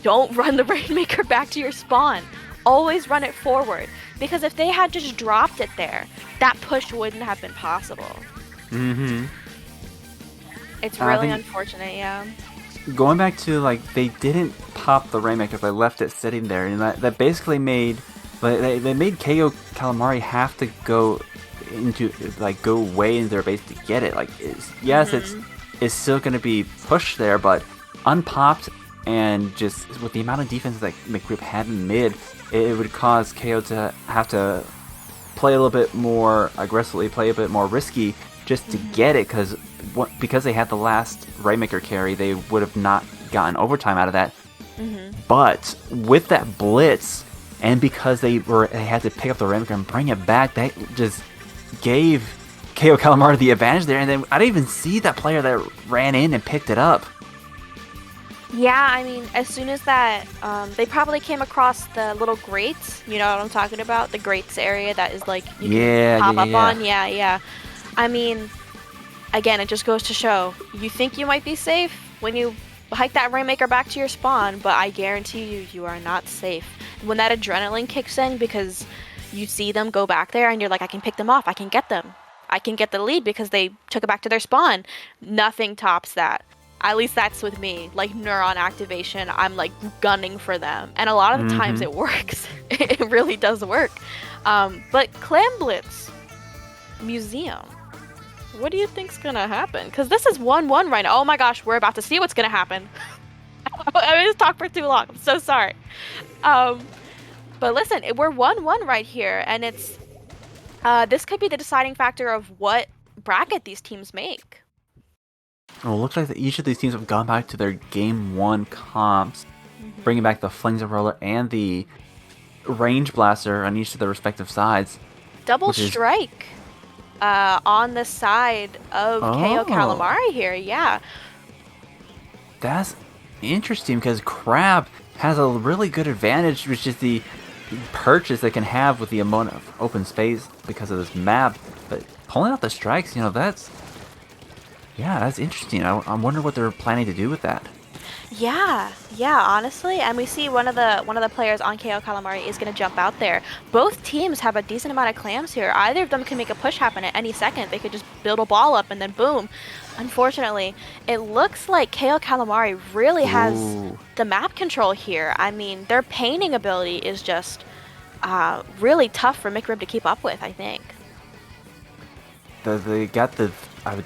Don't run the Rainmaker back to your spawn. Always run it forward, because if they had just dropped it there, that push wouldn't have been possible. It's really unfortunate, yeah. Going back to, like, they didn't pop the Rainmaker, they left it sitting there, and that basically made, they made Kayo Calamari have to go into, like, go way into their base to get it. Like, yes, it's still going to be pushed there, but unpopped, and just with the amount of defense that McRib had in mid, it would cause Kayo to have to play a little bit more aggressively, play a bit more risky just to get it, because they had the last Rainmaker carry, they would have not gotten overtime out of that. But with that blitz, and because they had to pick up the Rainmaker and bring it back, that just gave Kayo Calamari the advantage there. And then I didn't even see that player that ran in and picked it up. Yeah, I mean, as soon as that, they probably came across the little grates. You know what I'm talking about? The grates area that is like, you can pop up on. Yeah. I mean, again, it just goes to show, you think you might be safe when you hike that Rainmaker back to your spawn, but I guarantee you, you are not safe. When that adrenaline kicks in, because you see them go back there and you're like, I can pick them off, I can get them. I can get the lead because they took it back to their spawn. Nothing tops that. At least that's with me. Like, neuron activation, I'm like gunning for them. And a lot of the times it works. It really does work. But Clam Blitz Museum, what do you think's gonna happen? Because this is 1-1 right now. Oh my gosh, we're about to see what's gonna happen. I just talked for too long. I'm so sorry. But listen, we're 1-1 right here, and it's this could be the deciding factor of what bracket these teams make. Well, it looks like each of these teams have gone back to their Game 1 comps, bringing back the Flings of Roller and the Range Blaster on each of their respective sides. Double strike on the side of Kayo Calamari here, yeah. That's interesting, because Crab has a really good advantage, which is the purchase they can have with the amount of open space because of this map. But pulling out the strikes, you know, that's interesting. I wonder what they're planning to do with that. Yeah, honestly, and we see one of the players on Kayo Calamari is going to jump out there. Both teams have a decent amount of clams here. Either of them can make a push happen at any second. They could just build a ball up and then boom. Unfortunately, it looks like Kayo Calamari really has the map control here. I mean, their painting ability is just really tough for McRib to keep up with, I think. They got the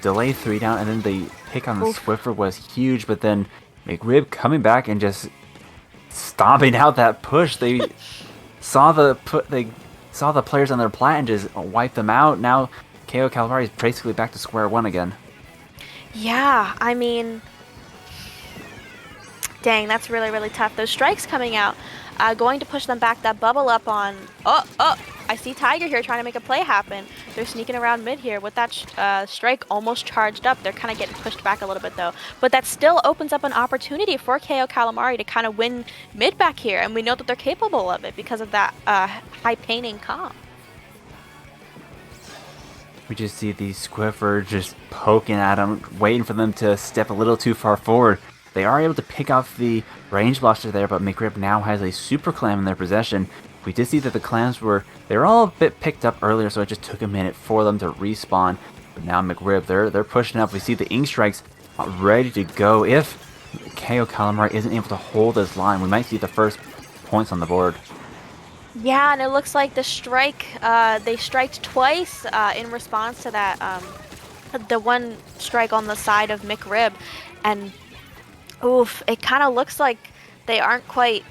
delay 3 down, and then the pick on the Swiffer was huge, but then McRib coming back and just stomping out that push. They saw the players on their plat and just wiped them out. Now Kayo Calamari is basically back to square one again. Yeah, I mean, dang, that's really, really tough. Those strikes coming out, going to push them back. That bubble up on, I see Tiger here trying to make a play happen. They're sneaking around mid here with that strike almost charged up. They're kind of getting pushed back a little bit though. But that still opens up an opportunity for Kayo Calamari to kind of win mid back here. And we know that they're capable of it because of that high painting comp. We just see the Squiffer just poking at them, waiting for them to step a little too far forward. They are able to pick off the range blaster there, but McRib now has a super clam in their possession. We did see that the clams they were all a bit picked up earlier, so it just took a minute for them to respawn. But now McRib, they're pushing up. We see the ink strikes ready to go. If Kayo Calamari isn't able to hold this line, we might see the first points on the board. Yeah, and it looks like the strike, they striked twice in response to that, the one strike on the side of McRib. And, oof, it kind of looks like they aren't quite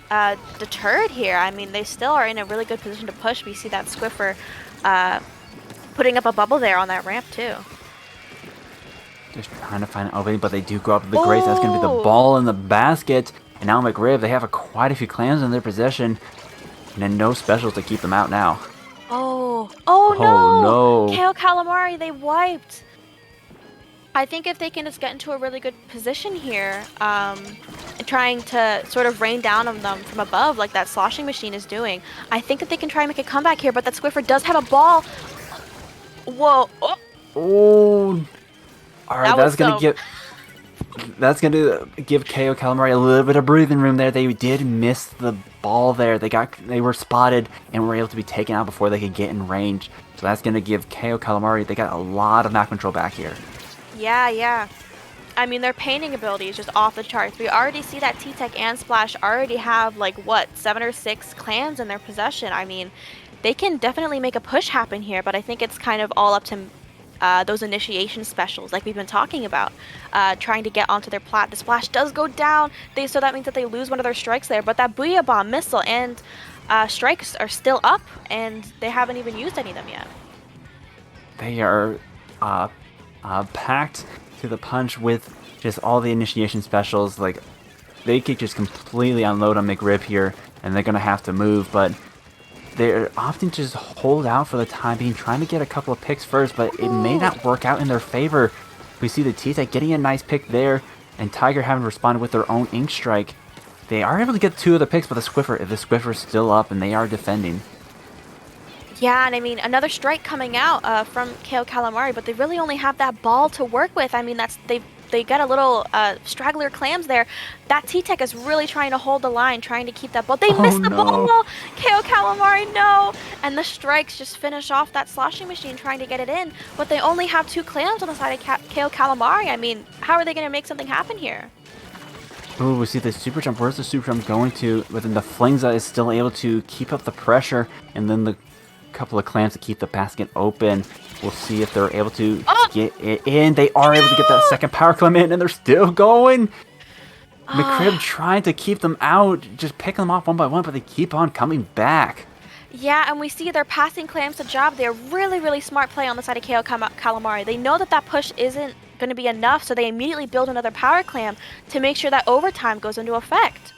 deterred here. I mean, they still are in a really good position to push. We see that Squiffer putting up a bubble there on that ramp, too. Just trying to find an opening, but they do go up to the Grace. That's going to be the ball in the basket. And now McRib, they have quite a few clams in their possession. And then no specials to keep them out now. Oh no! Kayo Calamari, they wiped. I think if they can just get into a really good position here, and trying to sort of rain down on them from above like that sloshing machine is doing, I think that they can try and make a comeback here, but that Squiffer does have a ball. Whoa. Oh. Alright, that's gonna give Kayo Calamari a little bit of breathing room there. They did miss the ball there. They were spotted and were able to be taken out before they could get in range. So that's gonna give Kayo Calamari, they got a lot of map control back here. Yeah. I mean, their painting ability is just off the charts. We already see that T-Tech and Splash already have, like, what, 7 or 6 clans in their possession. I mean, they can definitely make a push happen here, but I think it's kind of all up to those initiation specials like we've been talking about, trying to get onto their plat. The Splash does go down, so that means that they lose one of their strikes there, but that Booyah Bomb missile and strikes are still up, and they haven't even used any of them yet. They are packed to the punch with just all the initiation specials. Like, they could just completely unload on McRib here, and they're going to have to move, but they often just hold out for the time being, trying to get a couple of picks first, but it may not work out in their favor. We see the T-Tech getting a nice pick there, and Tiger having responded with their own Ink Strike. They are able to get 2 of the picks, but the Squiffer's still up, and they are defending. Yeah, and I mean, another strike coming out from Kayo Calamari, but they really only have that ball to work with. I mean, they got a little straggler clams there. That T-Tech is really trying to hold the line, trying to keep that ball. They missed the ball! Kayo Calamari, no! And the strikes just finish off that sloshing machine trying to get it in, but they only have 2 clams on the side of Kayo Calamari. I mean, how are they going to make something happen here? Ooh, we see the super jump. Where's the super jump going to? But then the Flingza is still able to keep up the pressure, and then the couple of clams to keep the basket open. We'll see if they're able to get it in. They are able to get that second power clam in, and they're still going. McRib trying to keep them out, just picking them off one by one, but they keep on coming back. Yeah, and we see they're passing clams to job. They're really smart play on the side of Kayo Calamari. They know that that push isn't going to be enough, so they immediately build another power clam to make sure that overtime goes into effect.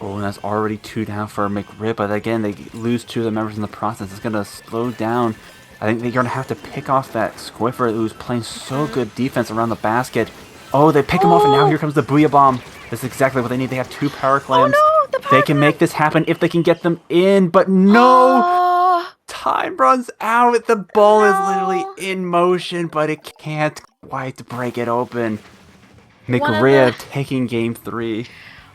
Oh, and that's already 2 down for McRib, but again, they lose 2 of the members in the process. It's going to slow down. I think they're going to have to pick off that Squiffer who's playing so good defense around the basket. Oh, they pick him off, and now here comes the Booyah Bomb. This is exactly what they need. They have 2 power clams. Oh, no, they can make this happen if they can get them in, but no! Time runs out. The ball is literally in motion, but it can't quite break it open. McRib taking game 3.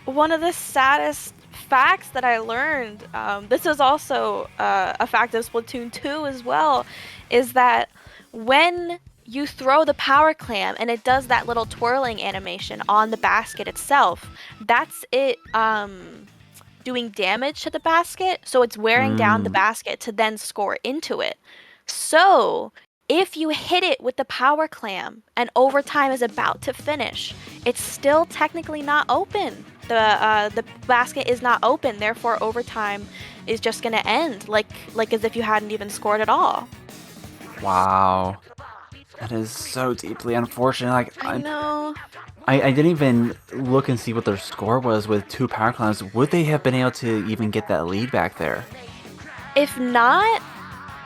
One of the saddest facts that I learned, this is also a fact of Splatoon 2 as well, is that when you throw the power clam and it does that little twirling animation on the basket itself, that's it doing damage to the basket, so it's wearing down the basket to then score into it. So if you hit it with the power clam and overtime is about to finish, it's still technically not open. The basket is not open, therefore overtime is just going to end like as if you hadn't even scored at all. Wow. That is so deeply unfortunate. Like, I know. I didn't even look and see what their score was with 2 power clams. Would they have been able to even get that lead back there? If not,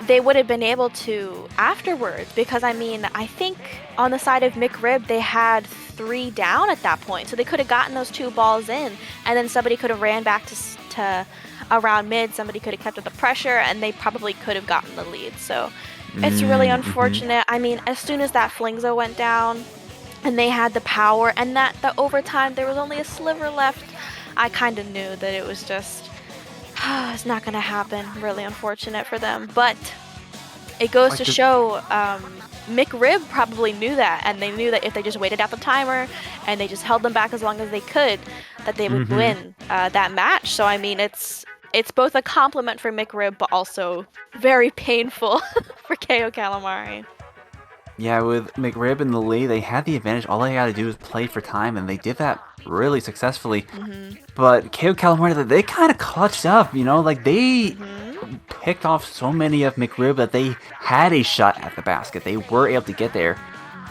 they would have been able to afterwards, because I mean, I think on the side of McRib they had 3 down at that point, so they could have gotten those 2 balls in, and then somebody could have ran back to around mid, somebody could have kept up the pressure, and they probably could have gotten the lead. So It's really Mm-hmm. unfortunate. I mean, as soon as that Flingzo went down and they had the power and that the overtime there was only a sliver left, I kind of knew that it was just it's not gonna happen. Really unfortunate for them, but it goes Like to the. show McRib probably knew that, and they knew that if they just waited out the timer and they just held them back as long as they could, that they would Mm-hmm. win that match. So I mean, it's both a compliment for McRib, but also very painful for Kayo Calamari. Yeah, with McRib in the lead, they had the advantage. All they had to do was play for time, and they did that really successfully. Mhm. But KO Calamari, they kind of clutched up, like they Mhm. picked off so many of McRib that they had a shot at the basket. They were able to get there.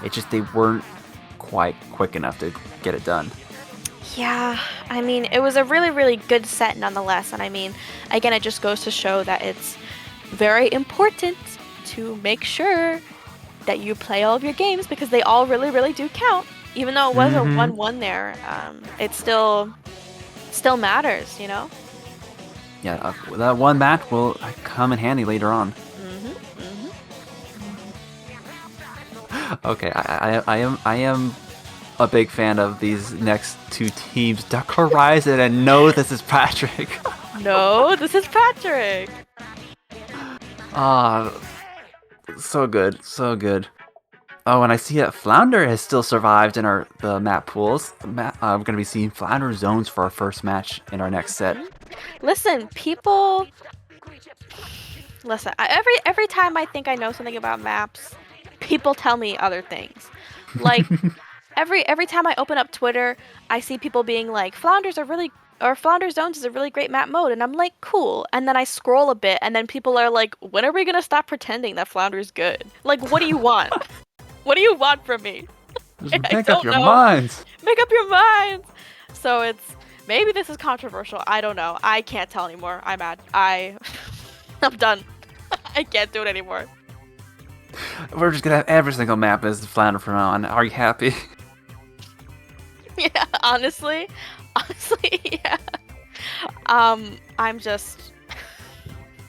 It's just they weren't quite quick enough to get it done. Yeah, I mean, it was a really, really good set nonetheless. And I mean, again, it just goes to show that it's very important to make sure that you play all of your games because they all really, really do count. Even though it was a Mm-hmm. 1-1 there, it still matters, you know? Yeah, that one match will come in handy later on. Mhm. Mhm. Okay, I am a big fan of these next two teams, Duck Horizon, and no, this is Patrick. No, this is Patrick. Ah, so good, so good. Oh, and I see that Flounder has still survived in the map pools. We're gonna be seeing Flounder zones for our first match in our next set. Mhm. Listen, people. Listen. Every time I think I know something about maps, people tell me other things. Like every time I open up Twitter, I see people being like, "Flounders are really." Or Flounder Zones is a really great map mode, and I'm like, cool. And then I scroll a bit, and then people are like, when are we gonna stop pretending that Flounder's good? Like, what do you want? What do you want from me? Just I make up don't your know. minds. Make up your minds. So it's maybe this is controversial. I don't know. I can't tell anymore. I'm mad. I'm done. I can't do it anymore. We're just gonna have every single map as Flounder from now on. Are you happy? Yeah, honestly, yeah. I'm just.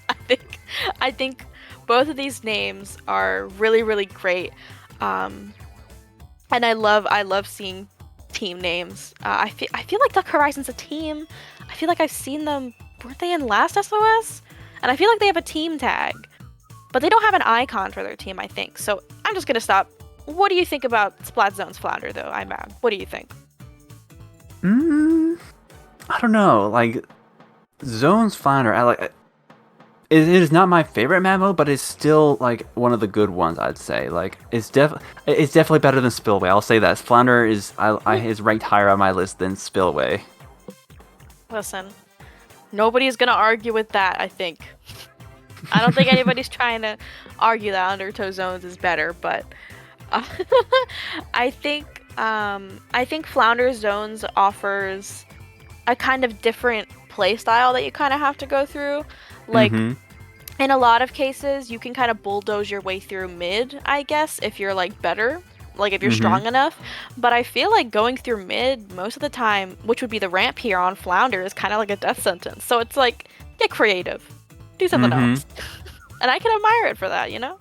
I think, I think both of these names are really, really great. Um, and I love seeing team names. I feel like Duck Horizon's a team. I feel like I've seen them. Weren't they in last SOS? And I feel like they have a team tag, but they don't have an icon for their team. I think so. I'm just gonna stop. What do you think about Splat Zone's Flounder, though? I'm mad. What do you think? Mm, I don't know. Like Zones Flounder, I like. It is not my favorite map mode, but it's still like one of the good ones. I'd say like it's definitely better than Spillway. I'll say that Flounder is ranked higher on my list than Spillway. Listen, nobody's gonna argue with that. I think. I don't think anybody's trying to argue that Undertow Zones is better, but uh, I think Flounder Zones offers a kind of different play style that you kind of have to go through. Like Mm-hmm. in a lot of cases, you can kind of bulldoze your way through mid, I guess, if you're like better, like if you're Mm-hmm. strong enough. But I feel like going through mid most of the time, which would be the ramp here on Flounder, is kind of like a death sentence. So it's like, get creative, do something Mm-hmm. else. And I can admire it for that, you know?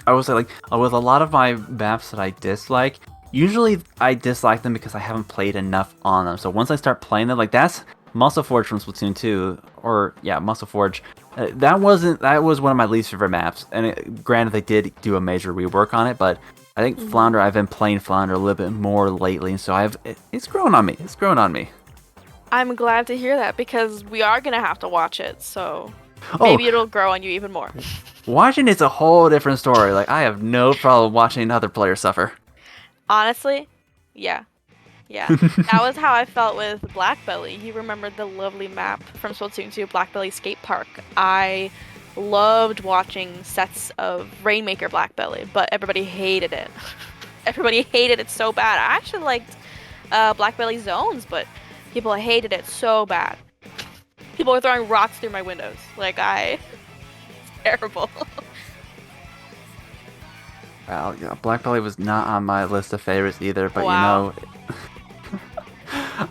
I would say like with a lot of my maps that I dislike, usually I dislike them because I haven't played enough on them. So once I start playing them, like that's Muscle Forge from Splatoon 2, or yeah, Muscle Forge. That was one of my least favorite maps. And granted, they did do a major rework on it, but I think Hmm. Flounder. I've been playing Flounder a little bit more lately, and so it's grown on me. It's grown on me. I'm glad to hear that because we are gonna have to watch it, so Oh, maybe it'll grow on you even more. watching it's a whole different story. Like I have no problem watching other players suffer. Honestly, yeah. Yeah, that was how I felt with Blackbelly. You remember the lovely map from Splatoon 2, Blackbelly Skate Park. I loved watching sets of Rainmaker Blackbelly, but everybody hated it. Everybody hated it so bad. I actually liked Blackbelly Zones, but people hated it so bad. People were throwing rocks through my windows. Like, terrible. Well, yeah, Black Belly was not on my list of favorites either, but Wow.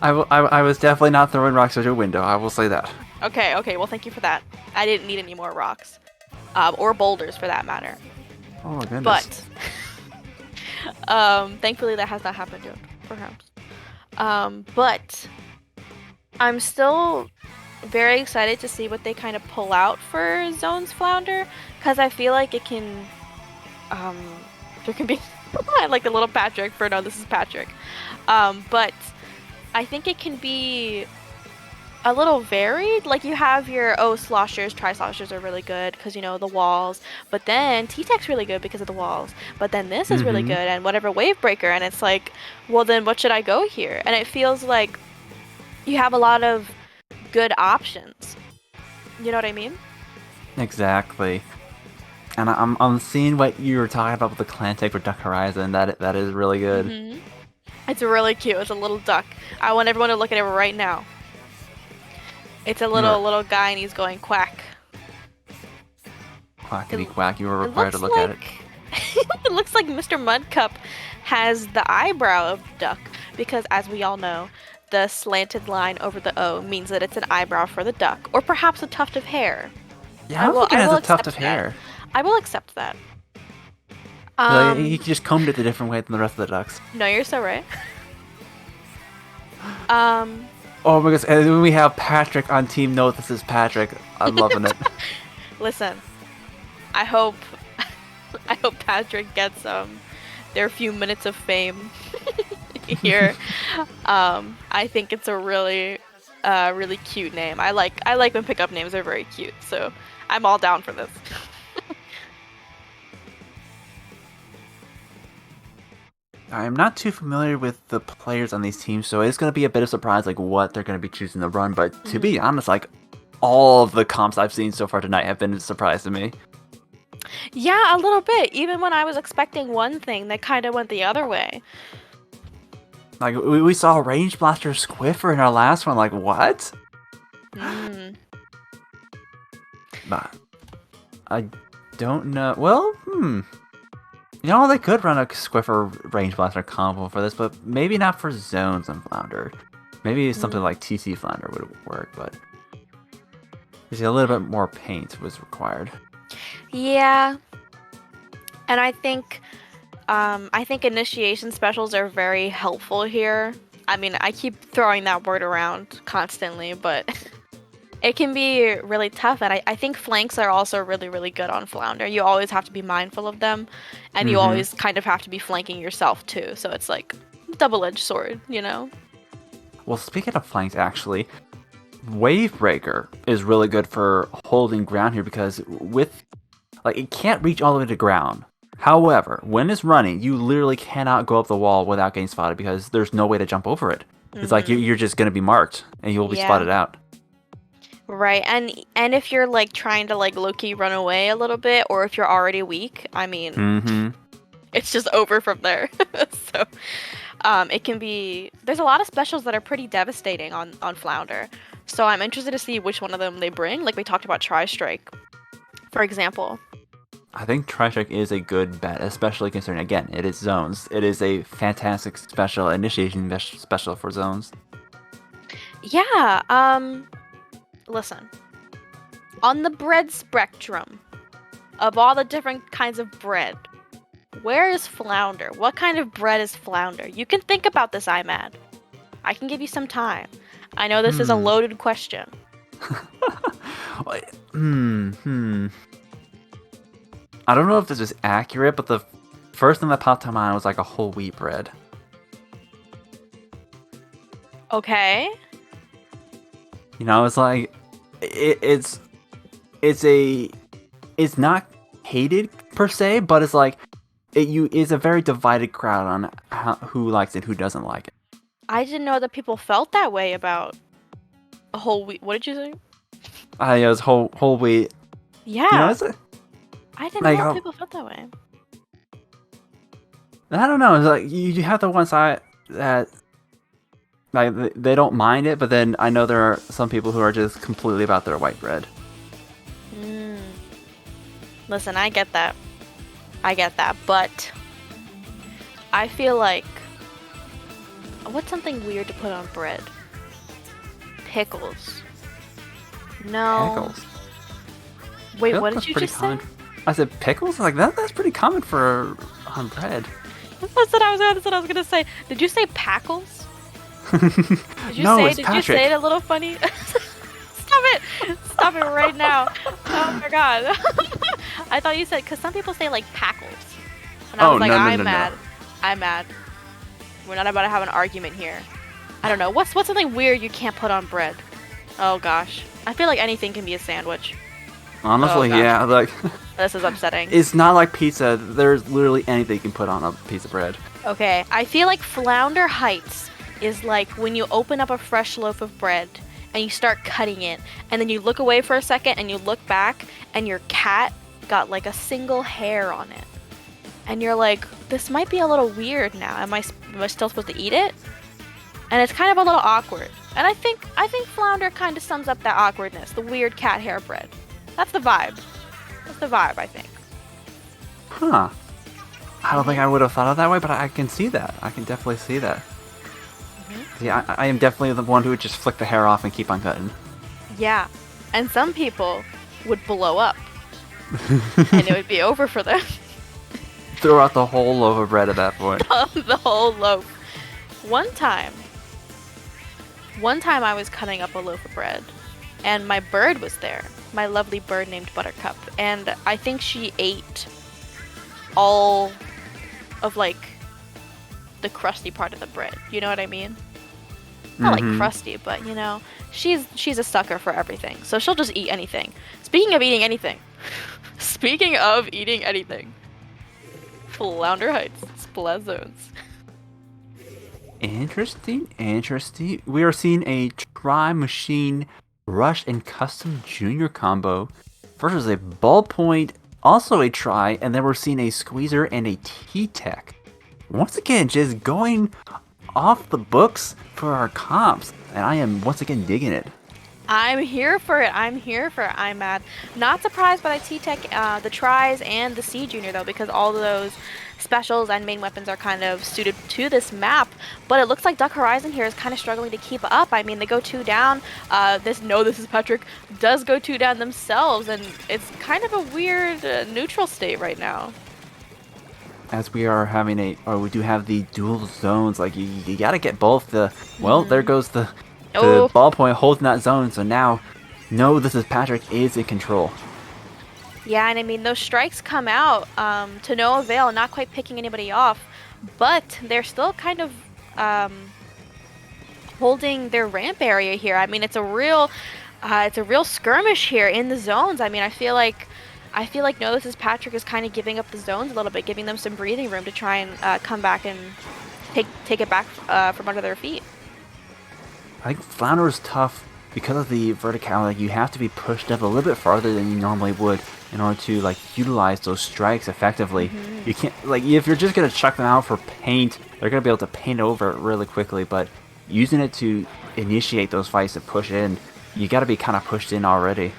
I was definitely not throwing rocks at your window. I will say that. Okay, well, thank you for that. I didn't need any more rocks. or boulders for that matter. Oh my goodness. But thankfully that has not happened yet, perhaps. But I'm still very excited to see what they kind of pull out for Zones Flounder, because I feel like it can, there can be, I like the little Patrick, for no, this is Patrick. But I think it can be a little varied. Like you have your, sloshers, tri-sloshers are really good because, you know, the walls. But then T-Tech's really good because of the walls. But then this is really good and whatever Wave Breaker. And it's like, well, then what should I go here? And it feels like you have a lot of good options. You know what I mean? Exactly. And I'm seeing what you were talking about with the clan tag for Duck Horizon. That is really good. It's really cute. It's a little duck. I want everyone to look at it right now. It's a little guy and he's going quack. Quackity quack. You were required to look at it. It looks like Mr. Mudcup has the eyebrow of the duck because, as we all know, the slanted line over the O means that it's an eyebrow for the duck, or perhaps a tuft of hair. Yeah, I was looking at a tuft of hair. I will accept that. He just combed it a different way than the rest of the ducks. No, you're so right. Oh my goodness, and then we have Patrick on Team Note. This is Patrick. I'm loving it. Listen, I hope Patrick gets their few minutes of fame here. I think it's a really cute name. I like when pickup names are very cute, so I'm all down for this. I'm not too familiar with the players on these teams, so it's going to be a bit of surprise, like what they're going to be choosing to run. But to be honest, like all of the comps I've seen so far tonight have been a surprise to me. Yeah, a little bit. Even when I was expecting one thing, they kind of went the other way. Like we saw Range Blaster Squiffer in our last one. Like what? But I don't know. Well, You know, they could run a Squiffer Range Blaster combo for this, but maybe not for Zones and Flounder. Maybe something like TC Flounder would work, but there's a little bit more paint was required. Yeah, and I think initiation specials are very helpful here. I mean, I keep throwing that word around constantly, but it can be really tough, and I think flanks are also really, really good on Flounder. You always have to be mindful of them, and you always kind of have to be flanking yourself too, so it's like double-edged sword, you know? Well, speaking of flanks, actually, Wave Breaker is really good for holding ground here because it can't reach all the way to ground. However, when it's running, you literally cannot go up the wall without getting spotted because there's no way to jump over it. It's like you're just going to be marked, and you'll be spotted out. Right, and if you're like trying to like low-key run away a little bit, or if you're already weak, I mean, it's just over from there. So, it can be. There's a lot of specials that are pretty devastating on Flounder. So I'm interested to see which one of them they bring. Like we talked about Tri-Strike, for example. I think Tri-Strike is a good bet, especially considering, again, it is Zones. It is a fantastic special, initiation special for Zones. Yeah, listen. On the bread spectrum, of all the different kinds of bread, where is Flounder? What kind of bread is Flounder? You can think about this, IMAD. I can give you some time. I know this is a loaded question. I don't know if this is accurate, but the first thing that popped to mind was like a whole wheat bread. Okay. You know, it's like it's not hated per se, but it's like it's a very divided crowd on who likes it, who doesn't like it. I didn't know that people felt that way about a whole wheat. What did you say? Yeah, it was whole wheat. Yeah. You know, I didn't know people felt that way. I don't know. It's like you have the one side that like they don't mind it, but then I know there are some people who are just completely about their white bread. Listen, I get that, but I feel like what's something weird to put on bread? Pickles. No. Pickles. Wait, what Pickles did you pretty just common. say? I said pickles? Like that's pretty common for on bread. That's what I was gonna say. Did you say packles? No, it's Did you Patrick. say it a little funny? Stop it! Stop it right now! Oh my god! I thought you said because some people say like packles, and I was like, no, I'm no, mad. no. I'm mad. We're not about to have an argument here. I don't know. What's something weird you can't put on bread? Oh gosh, I feel like anything can be a sandwich. Honestly, gosh. yeah, like This is upsetting. it's not like pizza. There's literally anything you can put on a piece of bread. Okay, I feel like Flounder Heights is like when you open up a fresh loaf of bread and you start cutting it, and then you look away for a second and you look back and your cat got like a single hair on it. And you're like, this might be a little weird now. Am I still supposed to eat it? And it's kind of a little awkward. And I think Flounder kind of sums up that awkwardness, the weird cat hair bread. That's the vibe. That's the vibe, I think. Huh. I don't think I would have thought of it that way, but I can see that. I can definitely see that. Yeah, I am definitely the one who would just flick the hair off and keep on cutting. Yeah. And some people would blow up. And it would be over for them. Throw out the whole loaf of bread at that point. The whole loaf. One time I was cutting up a loaf of bread, and my bird was there. My lovely bird named Buttercup. And I think she ate all of, like, the crusty part of the bread. You know what I mean? Not like crusty, but, you know, she's a sucker for everything. So she'll just eat anything. Speaking of eating anything. Flounder Heights, Splat Zones. Interesting. We are seeing a Tri-Machine Rush and Custom Junior combo versus a Ballpoint, also a Tri, and then we're seeing a Squeezer and a T-Tech. Once again, just going off the books for our comps, and I am once again digging it. I'm here for it. I'm mad. Not surprised by the T-Tech, the Tries, and the C Junior, though, because all of those specials and main weapons are kind of suited to this map. But it looks like Duck Horizon here is kind of struggling to keep up. I mean, they go 2 down. This is Patrick, does go 2 down themselves, and it's kind of a weird neutral state right now. As we are having we do have the dual zones, like you gotta get both the, well, there goes the Ballpoint holding that zone, so now, This Is Patrick is in control. Yeah, and I mean, those strikes come out to no avail, not quite picking anybody off, but they're still kind of holding their ramp area here. I mean, it's a real skirmish here in the zones. I mean, I feel like This Is Patrick is kind of giving up the zones a little bit, giving them some breathing room to try and come back and take it back from under their feet. I think Flounder is tough because of the verticality. You have to be pushed up a little bit farther than you normally would in order to utilize those strikes effectively. You can't, if you're just gonna chuck them out for paint, they're gonna be able to paint over it really quickly. But using it to initiate those fights to push in, you got to be kind of pushed in already.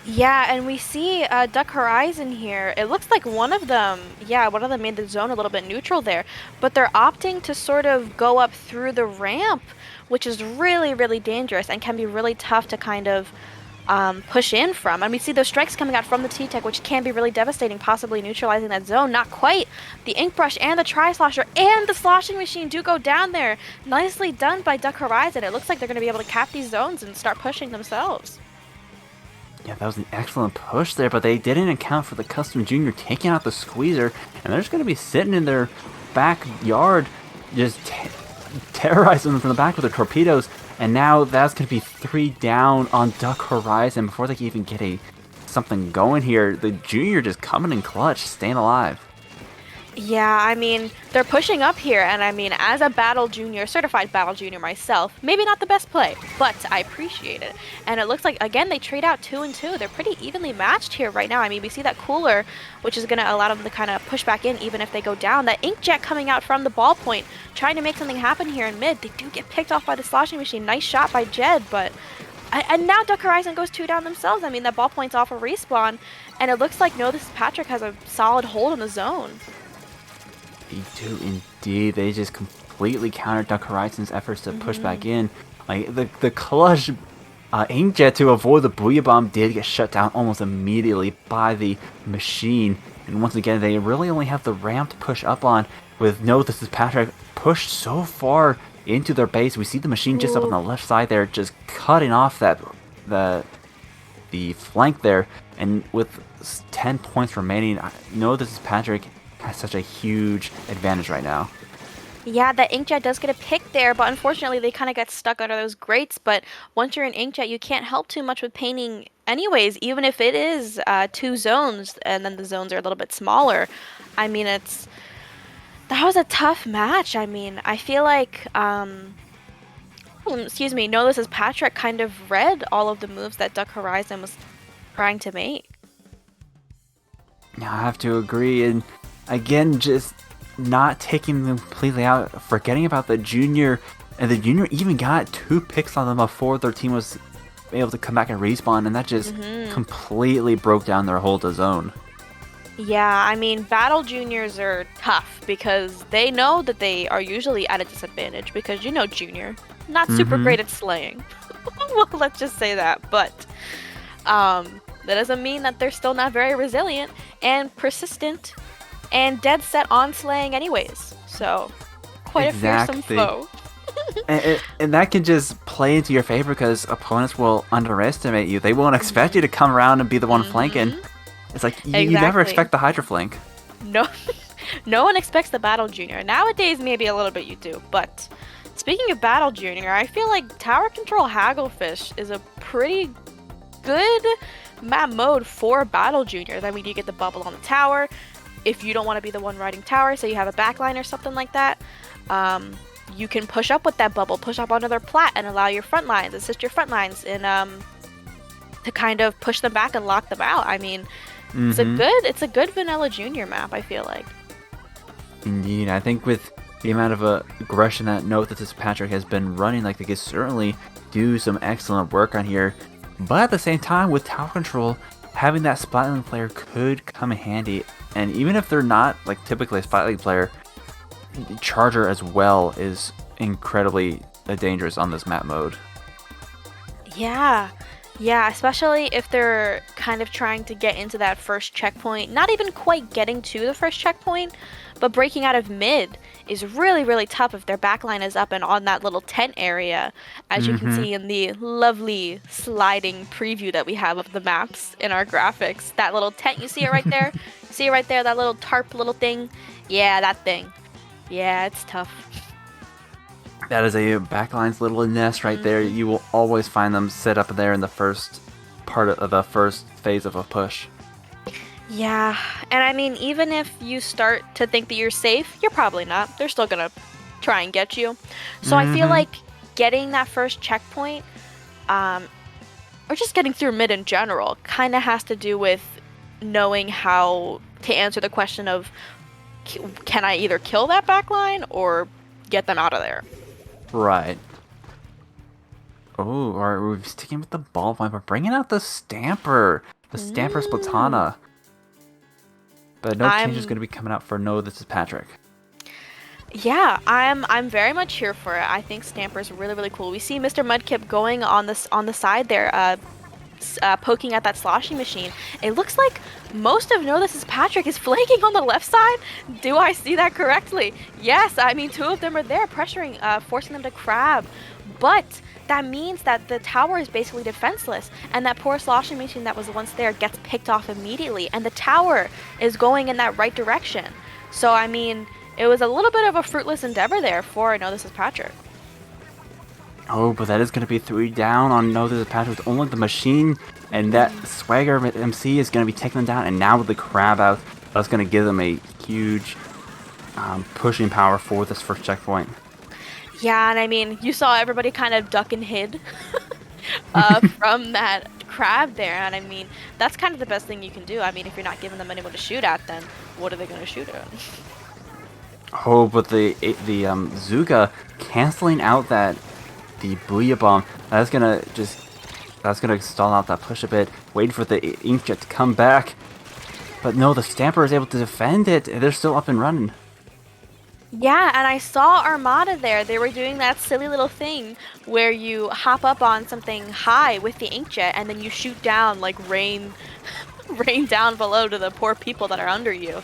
Yeah, and we see Duck Horizon here. It looks like one of them made the zone a little bit neutral there, but they're opting to sort of go up through the ramp, which is really, really dangerous and can be really tough to kind of push in from. And we see those strikes coming out from the T-Tech, which can be really devastating, possibly neutralizing that zone. Not quite. The Ink Brush and the Tri-Slosher and the Sloshing Machine do go down there. Nicely done by Duck Horizon. It looks like they're going to be able to cap these zones and start pushing themselves. Yeah, that was an excellent push there, but they didn't account for the Custom Junior taking out the Squeezer, and they're just going to be sitting in their backyard, just terrorizing them from the back with the torpedoes, and now that's going to be 3 down on Duck Horizon before they can even get something going here. The Junior just coming in clutch, staying alive. Yeah, I mean, they're pushing up here, and I mean, as a certified Battle Junior myself, maybe not the best play, but I appreciate it. And it looks like, again, they trade out 2 and 2. They're pretty evenly matched here right now. I mean, we see that cooler, which is going to allow them to kind of push back in even if they go down. That Inkjet coming out from the Ballpoint, trying to make something happen here in mid. They do get picked off by the Sloshing Machine. Nice shot by Jed, but... And now Duck Horizon goes 2 down themselves. I mean, that Ballpoint's off a respawn, and it looks like This Is Patrick has a solid hold on the zone. They do indeed. They just completely countered Duck Horizon's efforts to push back in. Like the clutch Inkjet, to avoid the Booyah Bomb, did get shut down almost immediately by the machine. And once again, they really only have the ramp to push up on with No, This Is Patrick pushed so far into their base. We see the machine just up on the left side there, just cutting off the flank there. And with 10 points remaining, No, This Is Patrick has such a huge advantage right now. Yeah, that inkjet does get a pick there, but unfortunately they kind of get stuck under those grates. But once you're an inkjet, you can't help too much with painting anyways, even if it is 2 zones and then the zones are a little bit smaller. I mean, that was a tough match. I mean, I feel like, excuse me, No, This Is Patrick kind of read all of the moves that Duck Horizon was trying to make. Yeah, I have to agree, and again, just not taking them completely out, forgetting about the junior, and the junior even got 2 picks on them before their team was able to come back and respawn, and that just completely broke down their whole zone. Yeah, I mean, battle juniors are tough because they know that they are usually at a disadvantage because, you know, junior, not super great at slaying. Well, let's just say that, but that doesn't mean that they're still not very resilient and persistent and dead set on slaying anyways. So, quite a fearsome foe. and that can just play into your favor because opponents will underestimate you. They won't expect you to come around and be the one flanking. It's like, you never expect the Hydra flank. No, no one expects the battle junior. Nowadays, maybe a little bit you do, but speaking of battle junior, I feel like tower control Hagglefish is a pretty good map mode for battle juniors. I mean, you get the bubble on the tower. If you don't want to be the one riding tower, so you have a backline or something like that, you can push up with that bubble, push up onto their plat, and allow your front lines, assist your front lines in to kind of push them back and lock them out. I mean, it's a good vanilla junior map, I feel like. Indeed, I think with the amount of aggression that No, This Is Patrick has been running, like, they could certainly do some excellent work on here. But at the same time, with tower control, having that Splatling player could come in handy. And even if they're not, like, typically a Splatling player, Charger as well is incredibly dangerous on this map mode. Yeah, especially if they're kind of trying to get into that first checkpoint, not even quite getting to the first checkpoint, but breaking out of mid is really, really tough if their backline is up and on that little tent area, as you can see in the lovely sliding preview that we have of the maps in our graphics. That little tent, you see it right there? See it right there, that little tarp little thing? Yeah, that thing. Yeah, it's tough. That is a backline's little nest right there. You will always find them set up there in the first part of the first phase of a push. Yeah, and I mean, even if you start to think that you're safe, you're probably not. They're still gonna try and get you. So I feel like getting that first checkpoint, or just getting through mid in general, kind of has to do with knowing how to answer the question of, can I either kill that backline or get them out of there? Right. Oh, we're sticking with the ball point, but bringing out the Stamper. The Stamper Splatana. But no change is going to be coming out for No, This Is Patrick. Yeah, I'm very much here for it. I think Stamper's really, really cool. We see Mr. Mudkip going on the side there, poking at that sloshing machine. It looks like most of No, This Is Patrick is flanking on the left side. Do I see that correctly? Yes, I mean, 2 of them are there pressuring, forcing them to crab. But that means that the tower is basically defenseless, and that poor sloshing machine that was once there gets picked off immediately, and the tower is going in that right direction. So, I mean, it was a little bit of a fruitless endeavor there for No, This Is Patrick. Oh, but that is going to be 3 down on No, This Is Patrick with only the machine, and that Swagger MC is going to be taking them down, and now with the crab out, that's going to give them a huge pushing power for this first checkpoint. Yeah, and I mean, you saw everybody kind of duck and hid from that crab there, and I mean, that's kind of the best thing you can do. I mean, if you're not giving them anyone to shoot at, then what are they going to shoot at? Oh, but the Zuga canceling out the Booyah Bomb, that's gonna stall out that push a bit, waiting for the Inkjet to come back. But no, the Stamper is able to defend it. They're still up and running. Yeah, and I saw Armada there. They were doing that silly little thing where you hop up on something high with the inkjet and then you shoot down like rain rain down below to the poor people that are under you.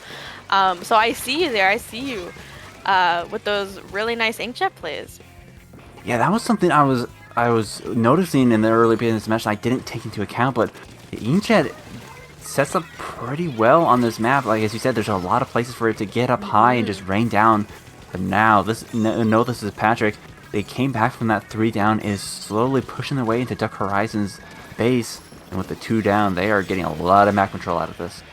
So I see you there. I see you with those really nice inkjet plays. Yeah, that was something I was noticing in the early beginning of this match. And I didn't take into account, but the inkjet sets up pretty well on this map. Like as you said, there's a lot of places for it to get up high and just rain down. But now this is Patrick. They came back from that 3 down, is slowly pushing their way into Duck Horizon's base, and with the 2 down, they are getting a lot of map control out of this.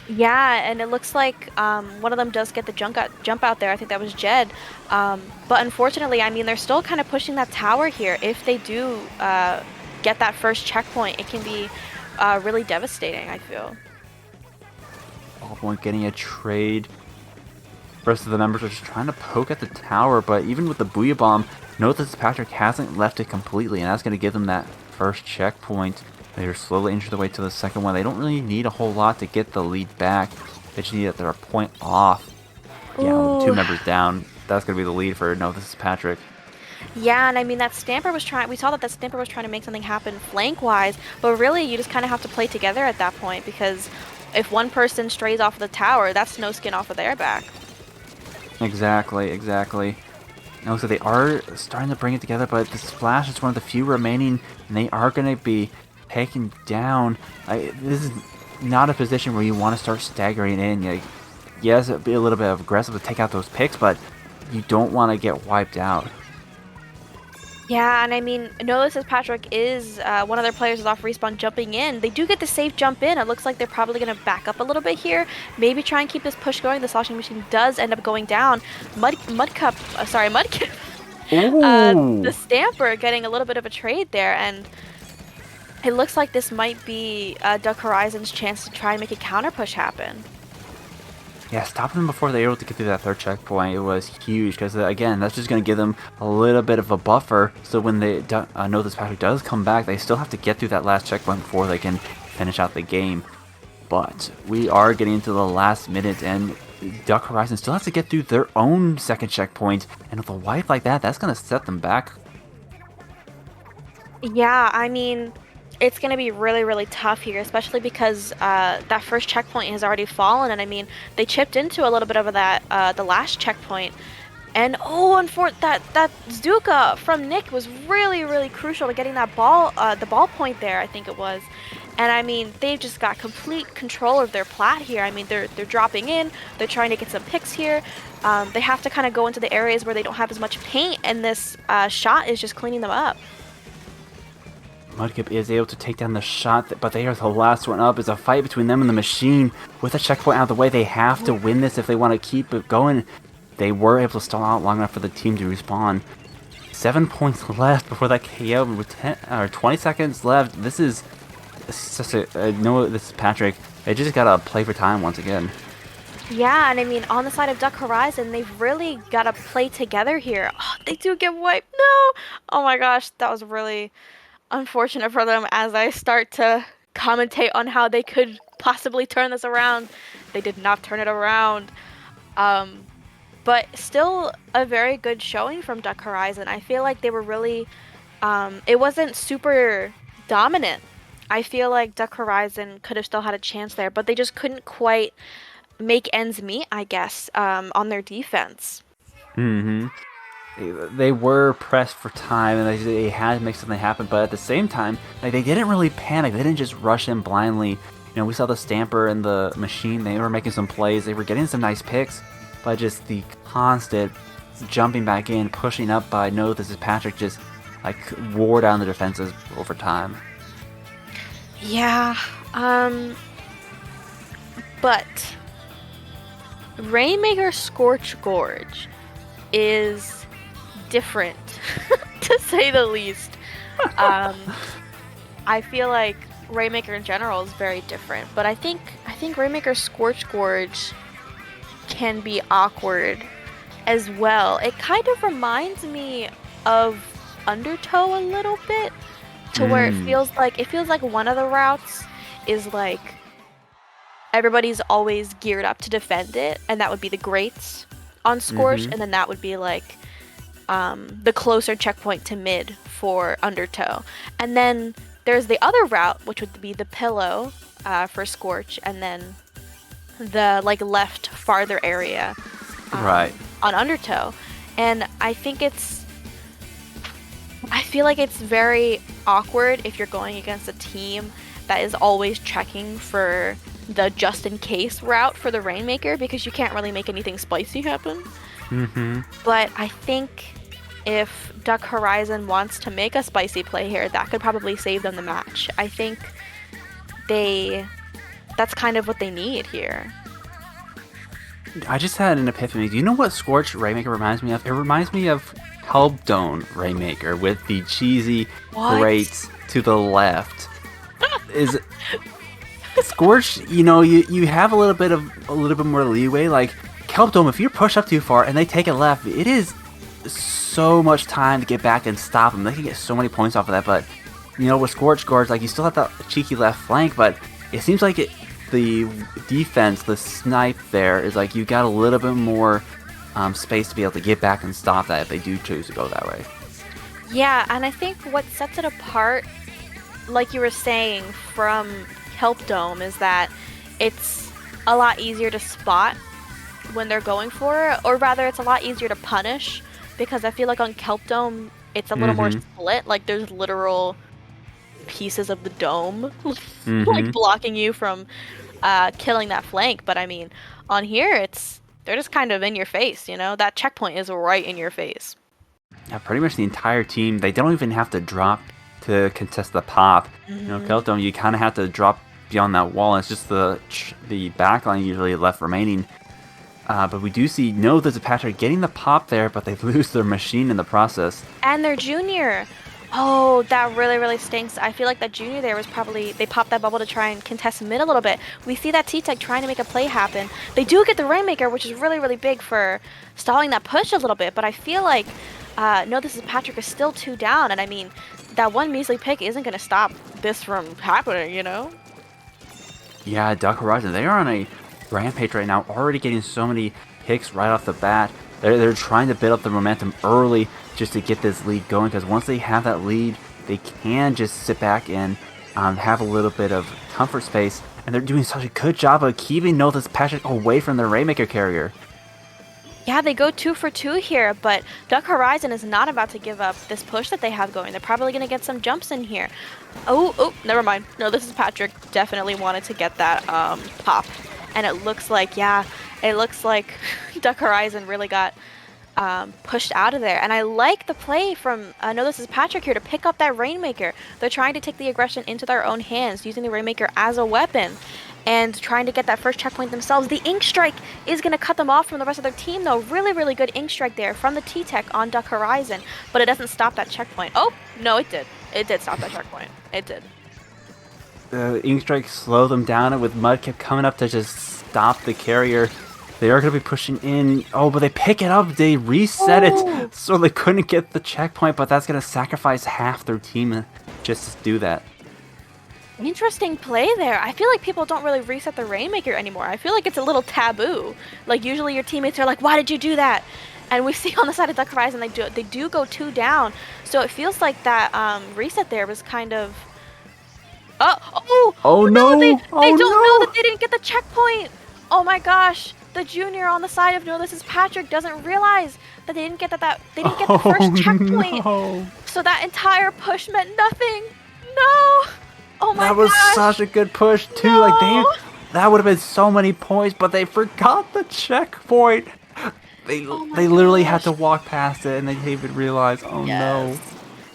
Yeah, and it looks like one of them does get the jump out there. I think that was Jed. But unfortunately, I mean, they're still kind of pushing that tower here. If they do get that first checkpoint, it can be really devastating, I feel. Ballpoint getting a trade. The rest of the members are just trying to poke at the tower, but even with the Booyah Bomb, note that Patrick hasn't left it completely, and that's going to give them that first checkpoint. They're slowly inching their way to the second one. They don't really need a whole lot to get the lead back. They just need that they're a point off. Yeah, with 2 Ooh. members down, that's going to be the lead for No, This Is Patrick. Yeah, and I mean that Stamper was trying. We saw that Stamper was trying to make something happen flank-wise, but really you just kind of have to play together at that point because if one person strays off of the tower, that's no skin off of their back. Exactly, exactly. No, so they are starting to bring it together, but the Splash is one of the few remaining, and they are going to be taken down. This is not a position where you want to start staggering in. Like, yes, it'd be a little bit of aggressive to take out those picks, but you don't want to get wiped out. Yeah, and I mean, No, This Is Patrick is one of their players is off respawn jumping in. They do get the safe jump in. It looks like they're probably going to back up a little bit here. Maybe try and keep this push going. The sloshing machine does end up going down. Mudkip. The Ooh! Stamper getting a little bit of a trade there, and it looks like this might be Duck Horizon's chance to try and make a counter push happen. Yeah, stopping them before they were able to get through that third checkpoint, it was huge, because again, that's just going to give them a little bit of a buffer, so when they know this Patrick does come back, they still have to get through that last checkpoint before they can finish out the game. But we are getting into the last minute, and Duck Horizon still has to get through their own second checkpoint, and with a wipe like that, that's going to set them back. Yeah, I mean, it's going to be really, really tough here, especially because that first checkpoint has already fallen. And I mean, they chipped into a little bit of that, the last checkpoint. And oh, that Zuka from Nick was really, really crucial to getting that ball, the ball point there, I think it was. And I mean, they've just got complete control of their plat here. I mean, they're dropping in, they're trying to get some picks here. They have to kind of go into the areas where they don't have as much paint, and this shot is just cleaning them up. Mudkip is able to take down the shot, but they are the last one up. It's a fight between them and the machine. With a checkpoint out of the way, they have to win this if they want to keep it going. They were able to stall out long enough for the team to respawn. 7 points left before that KO with 20 seconds left. This is just this is Patrick. They just gotta play for time once again. Yeah, and I mean, on the side of Duck Horizon, they've really got to play together here. Oh, they do get wiped. No! Oh my gosh, that was really unfortunate for them as I start to commentate on how they could possibly turn this around. They did not turn it around. But still a very good showing from Duck Horizon. I feel like they were really, it wasn't super dominant. I feel like Duck Horizon could have still had a chance there, but they just couldn't quite make ends meet, I guess, on their defense. Mm-hmm. They were pressed for time, and they had to make something happen. But at the same time, like, they didn't really panic. They didn't just rush in blindly. You know, we saw the Stamper and the Machine. They were making some plays. They were getting some nice picks, but just the constant jumping back in, pushing up by No, This Is Patrick, just like wore down the defenses over time. Yeah, but Rainmaker Scorch Gorge is different, to say the least. I feel like Rainmaker in general is very different, but I think Rainmaker Scorch Gorge can be awkward as well. It kind of reminds me of Undertow a little bit, to where it feels like one of the routes is like everybody's always geared up to defend it, and that would be the Greats. on Scorch, and then that would be like the closer checkpoint to mid for Undertow. And then there's the other route, which would be the pillow for Scorch, and then the like left farther area Right. on Undertow. And I feel like it's very awkward if you're going against a team that is always checking for the just in case route for the Rainmaker, because you can't really make anything spicy happen. But I think if Duck Horizon wants to make a spicy play here, that could probably save them the match. I think that's kind of what they need here. I just had an epiphany. Do you know what Scorch Rainmaker reminds me of? It reminds me of Hehdhdud Rainmaker with the cheesy grates to the left. Is Scorch, you have a little bit more leeway. Like Hehdhdud, if you push up too far and they take it left, it is so much time to get back and stop them. They can get so many points off of that. But with Scorch guards, like you still have that cheeky left flank, but it seems like the defense, the snipe there is like you got a little bit more space to be able to get back and stop that if they do choose to go that way. Yeah, and I think what sets it apart, like you were saying, from Hehdhdud is that it's a lot easier to spot when they're going for it, or rather it's a lot easier to punish, because I feel like on Hehdhdud it's a little more split, like there's literal pieces of the dome like blocking you from killing that flank. But I mean, on here they're just kind of in your face, that checkpoint is right in your face. Yeah, pretty much the entire team, they don't even have to drop to contest the pop. Hehdhdud, you kind of have to drop beyond that wall, and it's just the backline usually left remaining. But we do see there's a Patrick getting the pop there, but they lose their machine in the process. And their junior. Oh, that really, really stinks. I feel like that junior there was probably, they popped that bubble to try and contest mid a little bit. We see that T-Tech trying to make a play happen. They do get the Rainmaker, which is really, really big for stalling that push a little bit, but I feel like This Is Patrick is still 2 down, and I mean, that one measly pick isn't going to stop this from happening, Yeah, Duck Horizon, they are on a rampage right now, already getting so many picks right off the bat. They're trying to build up the momentum early just to get this lead going, because once they have that lead, they can just sit back and have a little bit of comfort space, and they're doing such a good job of keeping This Is Patrick away from their Rainmaker carrier. Yeah, they go 2 for 2 here, but Duck Horizon is not about to give up this push that they have going. They're probably going to get some jumps in here. Oh, never mind. No, This Is Patrick definitely wanted to get that pop. And it looks like Duck Horizon really got pushed out of there. And I like the play from This Is Patrick here to pick up that Rainmaker. They're trying to take the aggression into their own hands, using the Rainmaker as a weapon, and trying to get that first checkpoint themselves. The Ink Strike is going to cut them off from the rest of their team, though. Really, really good Ink Strike there from the T-Tech on Duck Horizon, but it doesn't stop that checkpoint. Oh, no, it did. It did stop that checkpoint. It did. The Ink Strike slowed them down, and with Mud kept coming up to just stop the carrier. They are going to be pushing in. Oh, but they pick it up. They reset it, so they couldn't get the checkpoint, but that's going to sacrifice half their team just to do that. Interesting play there. I feel like people don't really reset the Rainmaker anymore. I feel like it's a little taboo. Like, usually your teammates are like, why did you do that? And we see on the side of Duck Horizon, they do go 2 down. So it feels like that reset there was kind of... Oh no! They don't know that they didn't get the checkpoint! Oh my gosh! The junior on the side of This Is Patrick doesn't realize that they didn't get they didn't get the first checkpoint. No. So that entire push meant nothing. No! Oh my gosh! That was such a good push too. No. Like that would have been so many points, but they forgot the checkpoint. They literally had to walk past it, and they didn't even realize. Oh no!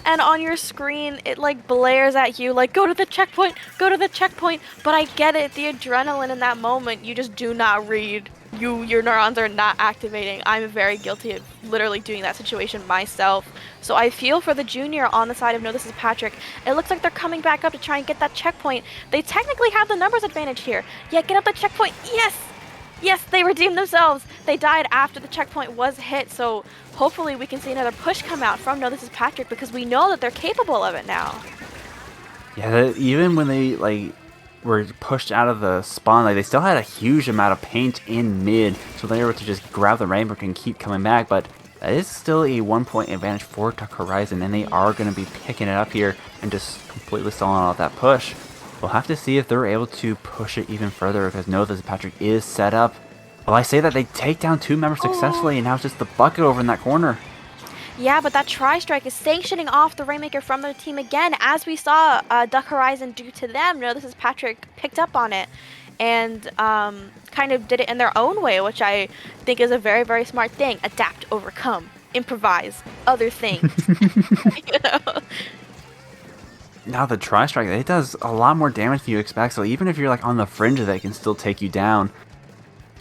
And on your screen, it like blares at you like, go to the checkpoint, go to the checkpoint. But I get it, the adrenaline in that moment, you just do not read. Your neurons are not activating. I'm very guilty of literally doing that situation myself. So I feel for the junior on the side of This Is Patrick. It looks like they're coming back up to try and get that checkpoint. They technically have the numbers advantage here. Yeah, get up the checkpoint. Yes! Yes, they redeemed themselves. They died after the checkpoint was hit, so hopefully we can see another push come out from This Is Patrick, because we know that they're capable of it now. Yeah, even when they were pushed out of the spawn. Like, they still had a huge amount of paint in mid, so they were able to just grab the Rainbow and keep coming back. But that is still a 1-point advantage for Duck Horizon, and they are going to be picking it up here and just completely stalling out that push. We'll have to see if they're able to push it even further, because know that Patrick is set up. Well, I say that they take down 2 members successfully, and now it's just the bucket over in that corner. Yeah, but that tri-strike is sanctioning off the Rainmaker from their team again, as we saw Duck Horizon do to them. No, this is Patrick picked up on it and kind of did it in their own way, which I think is a very, very smart thing. Adapt, overcome, improvise, other things. You know? Now the tri-strike, it does a lot more damage than you expect, so even if you're like on the fringe of it, it can still take you down.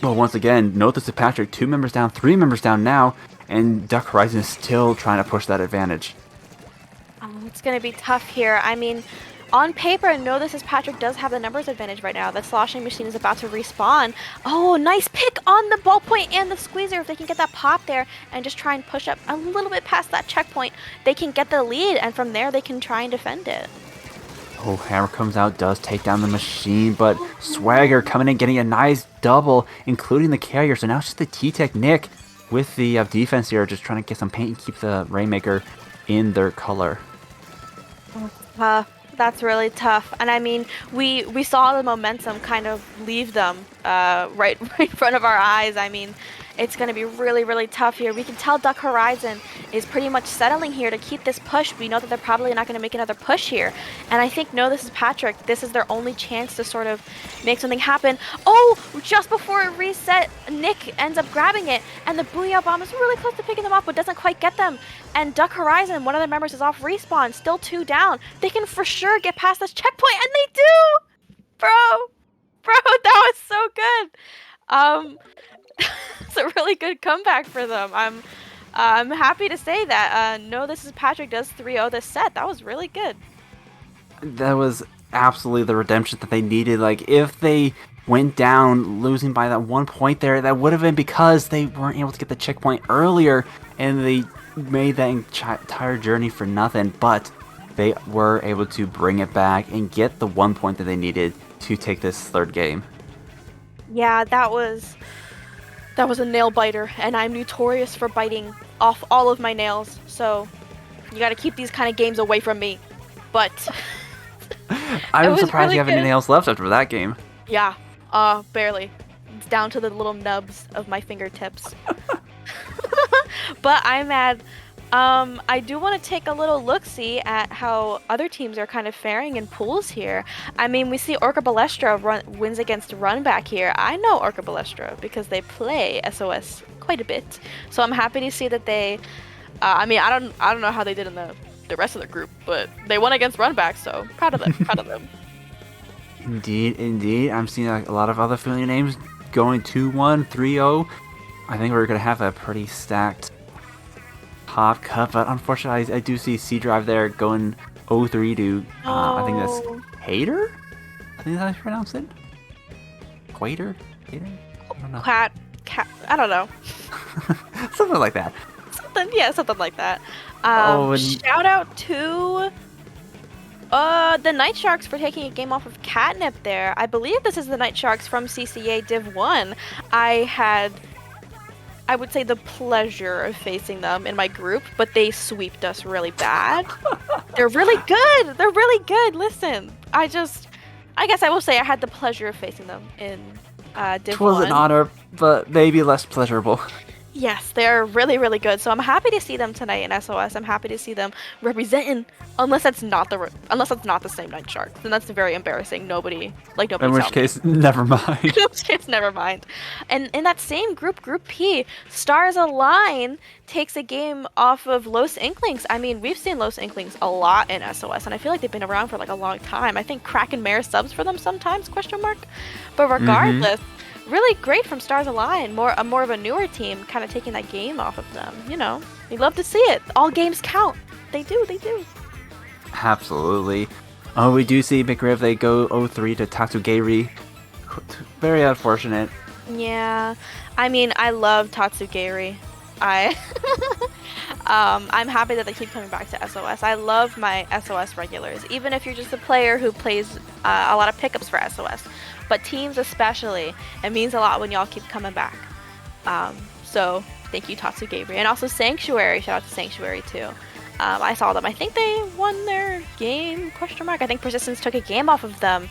Well, once again, note this is Patrick, 2 members down, 3 members down now, and Duck Horizon is still trying to push that advantage. It's going to be tough here. I mean, on paper, know this is Patrick does have the numbers advantage right now. The sloshing machine is about to respawn. Oh, nice pick on the ballpoint and the squeezer. If they can get that pop there and just try and push up a little bit past that checkpoint, they can get the lead, and from there they can try and defend it. Oh, Hammer comes out, does take down the machine, but Swagger coming in, getting a nice double, including the carrier. So now it's just the T-Tech Nick with the defense here, just trying to get some paint and keep the Rainmaker in their color. That's really tough. And I mean, we saw the momentum kind of leave them right in front of our eyes. I mean, it's going to be really, really tough here. We can tell Duck Horizon is pretty much settling here to keep this push. We know that they're probably not going to make another push here. And I think, no, this is Patrick. This is their only chance to sort of make something happen. Oh, just before it reset, Nick ends up grabbing it. And the Booyah Bomb is really close to picking them up, but doesn't quite get them. And Duck Horizon, one of their members is off respawn, still 2 down. They can for sure get past this checkpoint, and they do! Bro, that was so good. It's a really good comeback for them. I'm happy to say that. No, this is Patrick does 3-0 this set. That was really good. That was absolutely the redemption that they needed. Like, if they went down losing by that 1 point there, that would have been because they weren't able to get the checkpoint earlier, and they made that entire journey for nothing. But they were able to bring it back and get the 1 point that they needed to take this third game. Yeah, that was a nail biter, and I'm notorious for biting off all of my nails, so you gotta keep these kind of games away from me. But I'm surprised you have any nails left after that game. Yeah, barely. It's down to the little nubs of my fingertips. But I'm mad. I do want to take a little look-see at how other teams are kind of faring in pools here. I mean, we see Orca Balestra wins against Runback here. I know Orca Balestra because they play SOS quite a bit. So I'm happy to see that they... I mean, I don't know how they did in the rest of the group, but they won against Runback, so proud of them. Proud of them. Indeed. I'm seeing a lot of other familiar names going 2-1, 3-0. I think we're going to have a pretty stacked top cut, but unfortunately I do see C-Drive there going 0-3 to, I think that's Hater? I think that's how you pronounce it? Quater? Hater? I don't know. Cat, I don't know. Something like that. Something like that. And shout out to the Night Sharks for taking a game off of Catnip there. I believe this is the Night Sharks from CCA Div 1. I would say the pleasure of facing them in my group, but they sweeped us really bad. They're really good. They're really good. Listen, I guess I will say I had the pleasure of facing them in Div 1. It was an honor, but maybe less pleasurable. Yes, they're really, really good. So I'm happy to see them tonight in SOS. I'm happy to see them representing, unless that's not the same Night Shark. Then that's very embarrassing. Nobody. In which case, never mind. In which case, never mind. And in that same group, Group P, Stars Align takes a game off of Los Inklings. I mean, we've seen Los Inklings a lot in SOS, and I feel like they've been around for like a long time. I think Kraken Mare subs for them sometimes? ? But regardless. Really great from Stars Align, more of a newer team, kind of taking that game off of them. You know, we love to see it. All games count. They do. Absolutely. Oh, we do see McRib. They go 0-3 to TatsuGAYri. Very unfortunate. Yeah, I mean, I love TatsuGAYri. I I'm happy that they keep coming back to SOS. I love my SOS regulars, even if you're just a player who plays a lot of pickups for SOS. But teams especially, it means a lot when y'all keep coming back. So thank you, TatsuGAYri. And also Sanctuary, shout out to Sanctuary too. I saw them. I think they won their game, question mark. I think Persistence took a game off of them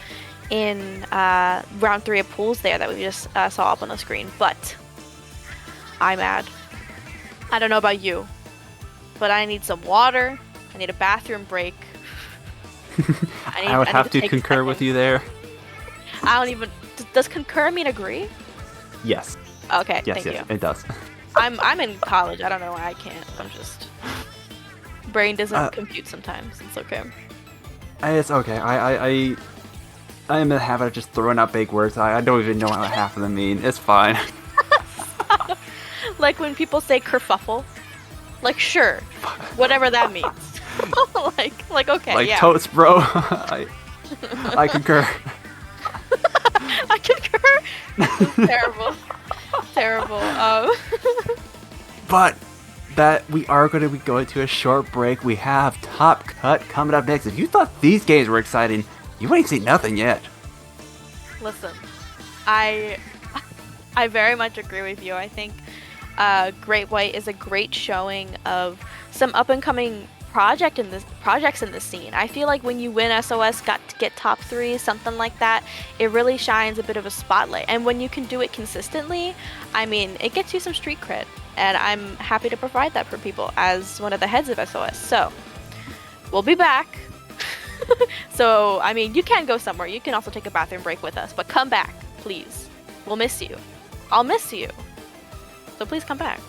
in round 3 of pools there that we just saw up on the screen. But I'm mad. I don't know about you, but I need some water. I need a bathroom break. I would have to concur with you there. I don't even... Does concur mean agree? Yes. Okay, yes, thank you. It does. I'm in college. I don't know why I can't. I'm just... Brain doesn't compute sometimes. It's okay. It's okay. I am in the habit of just throwing out big words. I don't even know what half of them mean. It's fine. Like when people say kerfuffle. Like, sure. Whatever that means. like okay, like yeah. totes, bro. I concur. I concur. Terrible. Terrible. But that we are going to be going to a short break. We have Top Cut coming up next. If you thought these games were exciting, you ain't seen nothing yet. Listen, I very much agree with you. I think Great White is a great showing of some up and coming projects in the scene. I feel like when you win SOS, got to get top 3, something like that, it really shines a bit of a spotlight. And when you can do it consistently, I mean, it gets you some street cred. And I'm happy to provide that for people as one of the heads of SOS. So, we'll be back. So, I mean, you can go somewhere. You can also take a bathroom break with us. But come back, please. We'll miss you. I'll miss you. So please come back.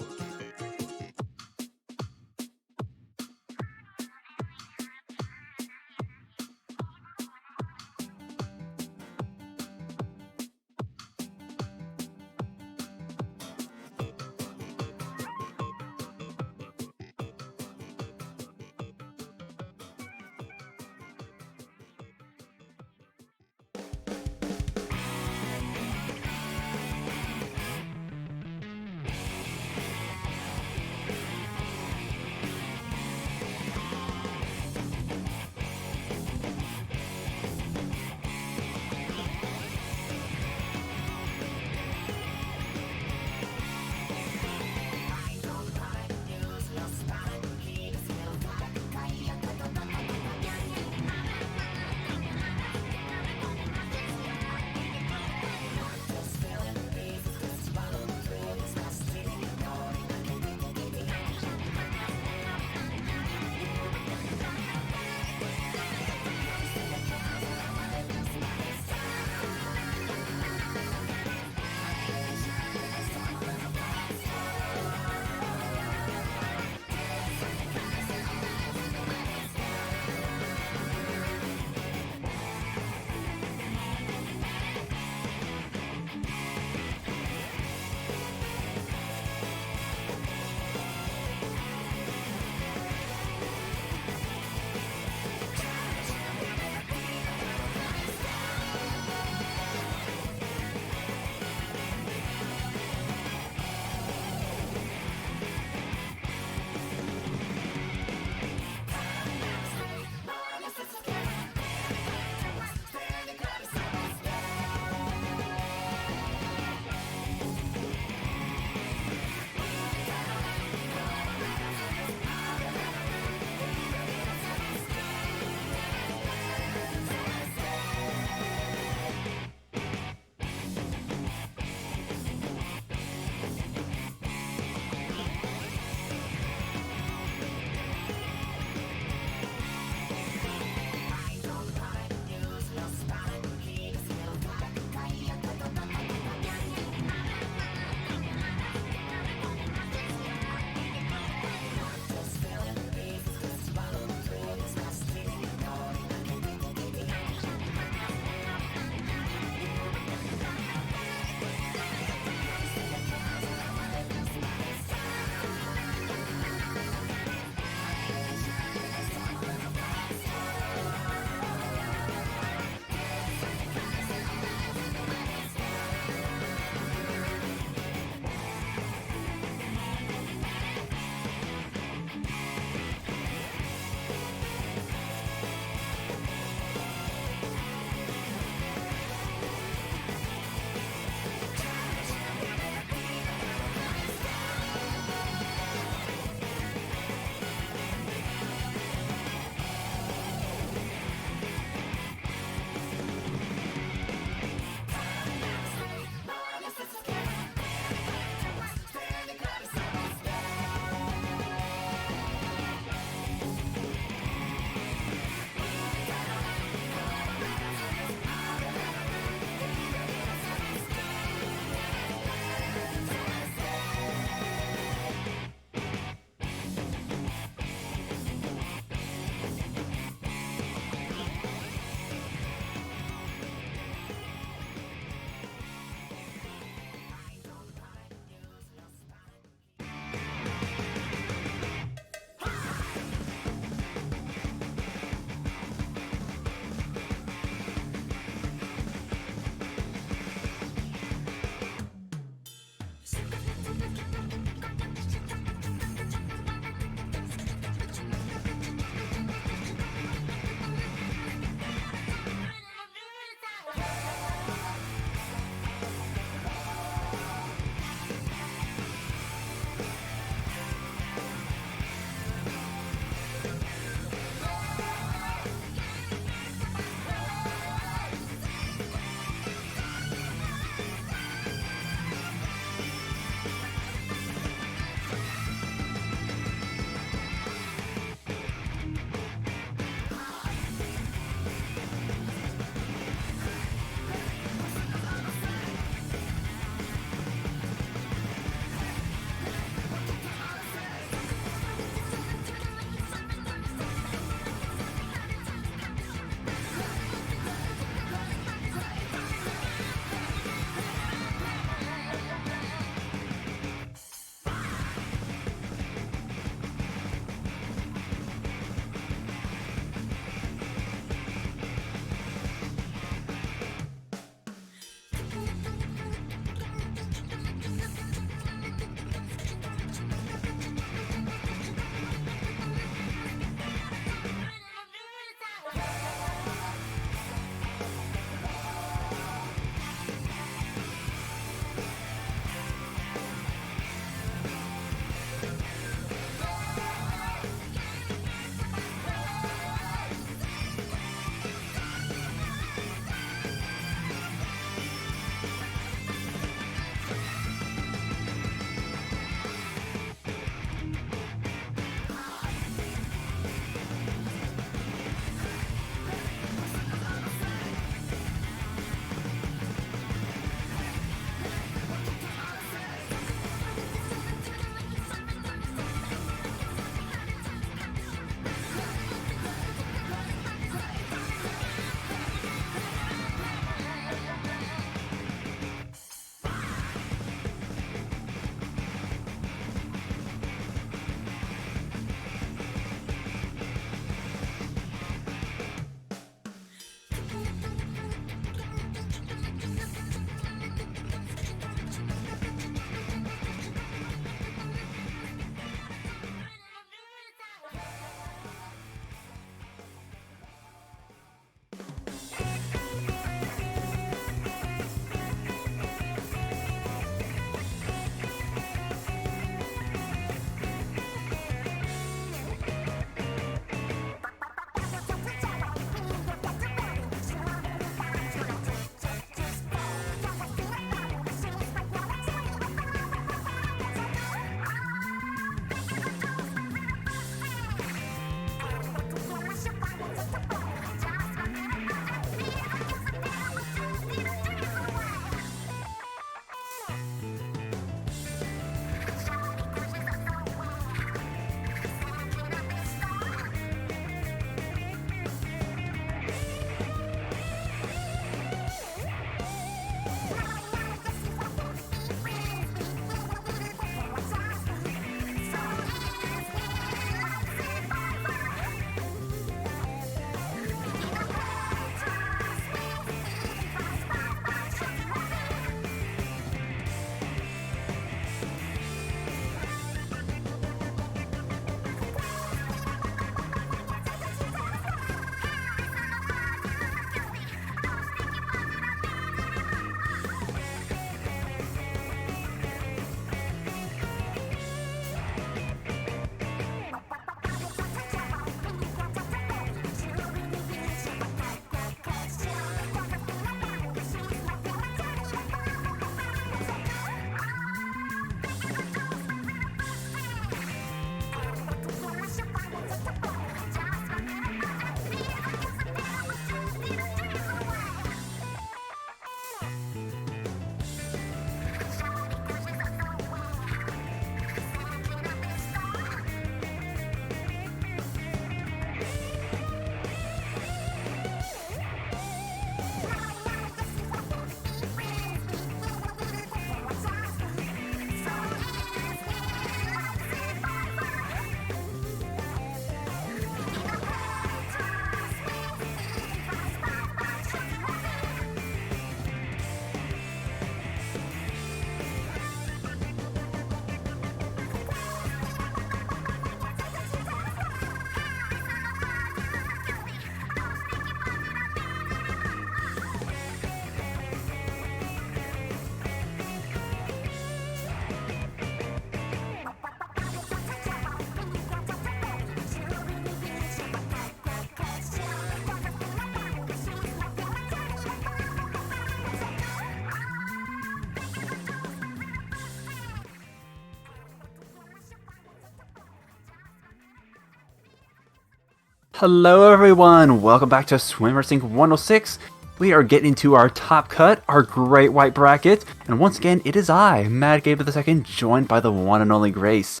Hello everyone, welcome back to Swimmer Sync 106. We are getting to our top cut, our great white bracket, and once again it is I, Mad Gabe II, joined by the one and only Grace.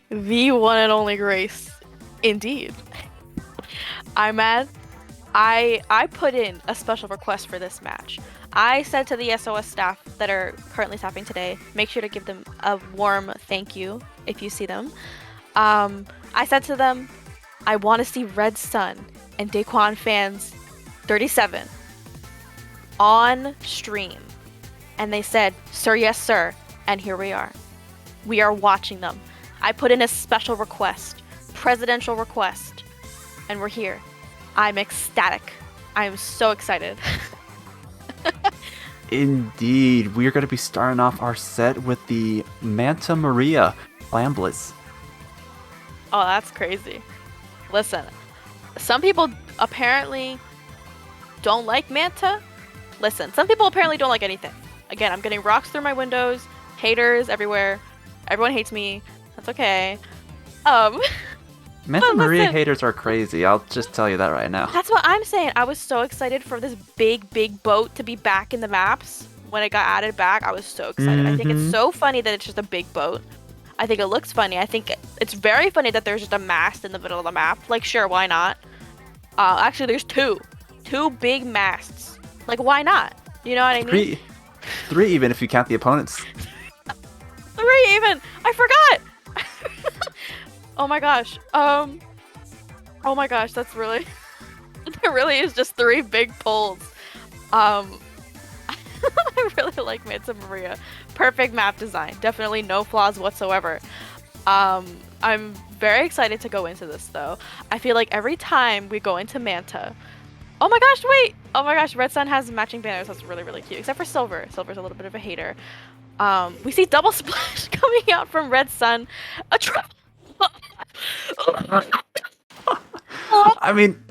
The one and only Grace. Indeed. I'm mad. I put in a special request for this match. I said to the SOS staff that are currently staffing today, make sure to give them a warm thank you if you see them. I said to them, I want to see Red Sun and Daquan fans 37 on stream. And they said, sir, yes, sir. And here we are. We are watching them. I put in a special request, presidential request, and we're here. I'm ecstatic. I am so excited. Indeed, we are going to be starting off our set with the Manta Maria Flambless. Oh, that's crazy. Listen, some people apparently don't like Manta. Listen, some people apparently don't like anything. Again, I'm getting rocks through my windows, haters everywhere. Everyone hates me. That's okay. Manta Maria haters are crazy, I'll just tell you that right now. That's what I'm saying. I was so excited for this big boat to be back in the maps. When it got added back, I was so excited. I think it's so funny that it's just a big boat. I think it looks funny. I think it's very funny that there's just a mast in the middle of the map. Like, sure, why not? Actually, there's two big masts. Like, why not? You know what I mean? Three even if you count the opponents. 3 even. I forgot. Oh my gosh. Oh my gosh. That's really. There really is just 3 big poles. I really like Manta Maria. Perfect map design. Definitely no flaws whatsoever. I'm very excited to go into this though. I feel like every time we go into Manta. Oh my gosh, wait! Oh my gosh, Red Sun has matching banners. That's really, really cute. Except for Silver. Silver's a little bit of a hater. We see double splash coming out from Red Sun. A trap. I mean,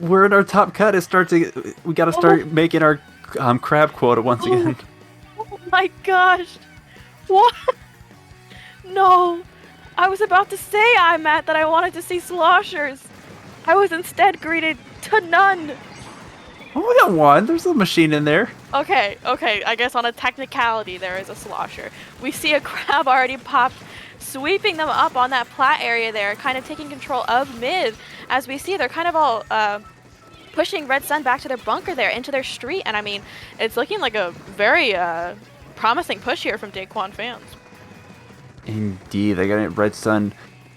we're in our top cut. We gotta start making our crab quota once again. Oh my gosh. What? No. I was about to say, that I wanted to see sloshers. I was instead greeted to none. Oh, we got one. There's a machine in there. Okay. I guess on a technicality, there is a slosher. We see a crab already popped, sweeping them up on that plat area there, kind of taking control of mid. As we see, they're kind of all pushing Red Sun back to their bunker there, into their street. And I mean, it's looking like a very promising push here from Daquan fans. Indeed, they got it. Red Sun.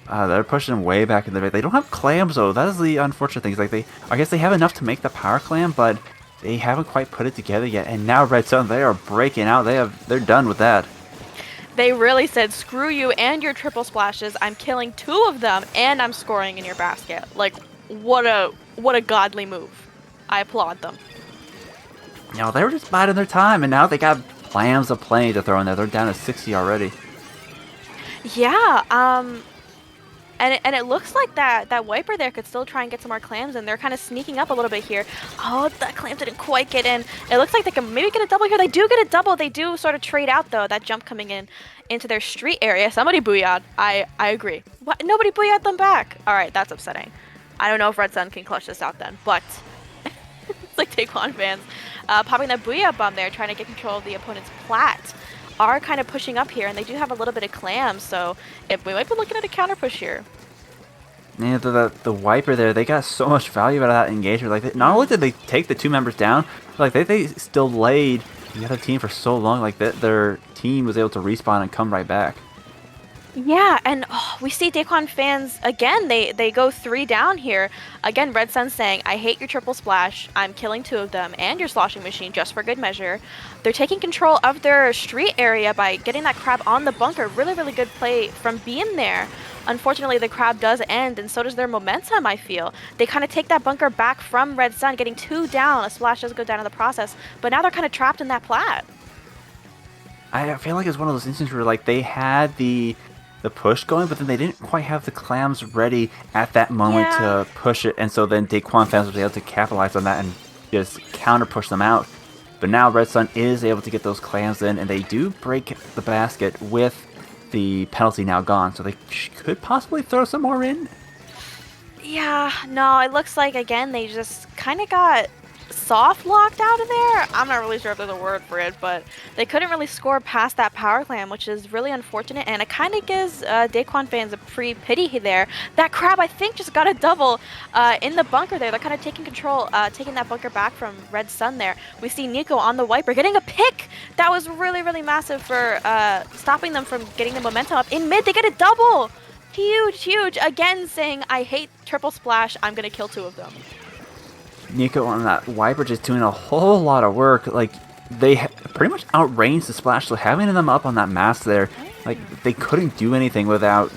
They're pushing way back in the base. They don't have clams though. That is the unfortunate thing. Like I guess they have enough to make the power clam, but they haven't quite put it together yet. And now Red Sun, they are breaking out. They're done with that. They really said, screw you and your triple splashes. I'm killing 2 of them and I'm scoring in your basket. Like, what a godly move. I applaud them. You know, they were just biding their time, and now they got clams aplenty to throw in there. They're down to 60 already. Yeah, and it looks like that wiper there could still try and get some more clams, and they're kind of sneaking up a little bit here. Oh, that clam didn't quite get in. It looks like they can maybe get a double here. They do get a double. They do sort of trade out though. That jump coming in into their street area. Somebody booyah'd. I agree. What? Nobody booyah'd them back. All right, that's upsetting. I don't know if Red Sun can clutch this out then, but it's like Daquan fans popping that booyah bomb there, trying to get control of the opponent's plat. Are kind of pushing up here, and they do have a little bit of clams, so if we might be looking at a counter push here. Yeah, the wiper there, they got so much value out of that engagement. Like, not only did they take the 2 members down, but like they still laid the other team for so long. Like their team was able to respawn and come right back. Yeah, and we see Daquan fans again. They go 3 down here. Again, Red Sun saying, I hate your triple splash. I'm killing 2 of them and your sloshing machine just for good measure. They're taking control of their street area by getting that crab on the bunker. Really, really good play from being there. Unfortunately, the crab does end, and so does their momentum, I feel. They kind of take that bunker back from Red Sun, getting 2 down. A splash does go down in the process, but now they're kind of trapped in that plat. I feel like it's one of those instances where like they had the push going, but then they didn't quite have the clams ready at that moment to push it, and so then Daquan fans was able to capitalize on that and just counter push them out. But now Red Sun is able to get those clams in, and they do break the basket with the penalty now gone, so they could possibly throw some more in. Yeah, no, it looks like again they just kind of got soft locked out of there. I'm not really sure if there's a word for it, but they couldn't really score past that power clam, which is really unfortunate. And it kind of gives Daquan fans a free pity there. That crab, I think, just got a double in the bunker there. They're kind of taking control, taking that bunker back from Red Sun there. We see Nico on the Wiper getting a pick. That was really, really massive for stopping them from getting the momentum up. In mid, they get a double. Huge, huge. Again, saying, I hate triple splash. I'm going to kill 2 of them. Nico on that Wiper just doing a whole lot of work. Like, they pretty much outranged the splash, so having them up on that mass there, like, they couldn't do anything without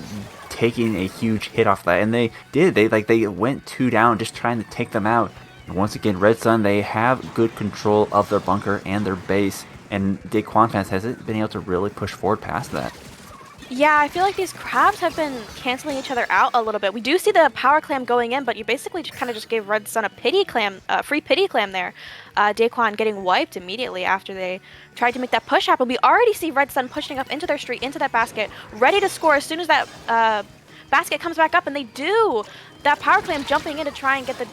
taking a huge hit off that. And they did. They went 2 down just trying to take them out. And once again, Red Sun, they have good control of their bunker and their base. And Daquan fans hasn't been able to really push forward past that. Yeah, I feel like these crabs have been canceling each other out a little bit. We do see the power clam going in, but you basically just kind of just gave Red Sun a pity clam, free pity clam there. Daquan getting wiped immediately after they tried to make that push happen. We already see Red Sun pushing up into their street, into that basket, ready to score as soon as that basket comes back up, and they do. That power clam jumping in to try and get the...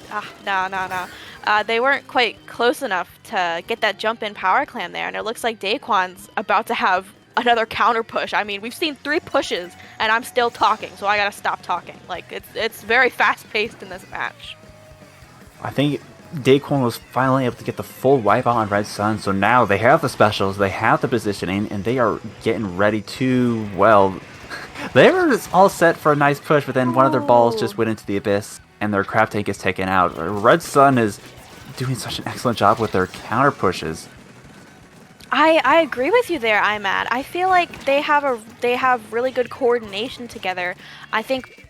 no. They weren't quite close enough to get that jump in power clam there, and it looks like Daquan's about to have another counter push. I mean, we've seen 3 pushes, and I'm still talking, so I gotta stop talking. Like, it's very fast-paced in this match. I think Daquan was finally able to get the full wipeout on Red Sun, so now they have the specials, they have the positioning, and they are getting ready to, well, they were all set for a nice push, but then one of their balls just went into the abyss, and their crab tank is taken out. Red Sun is doing such an excellent job with their counter pushes. I agree with you there, Imad. I feel like they have really good coordination together. I think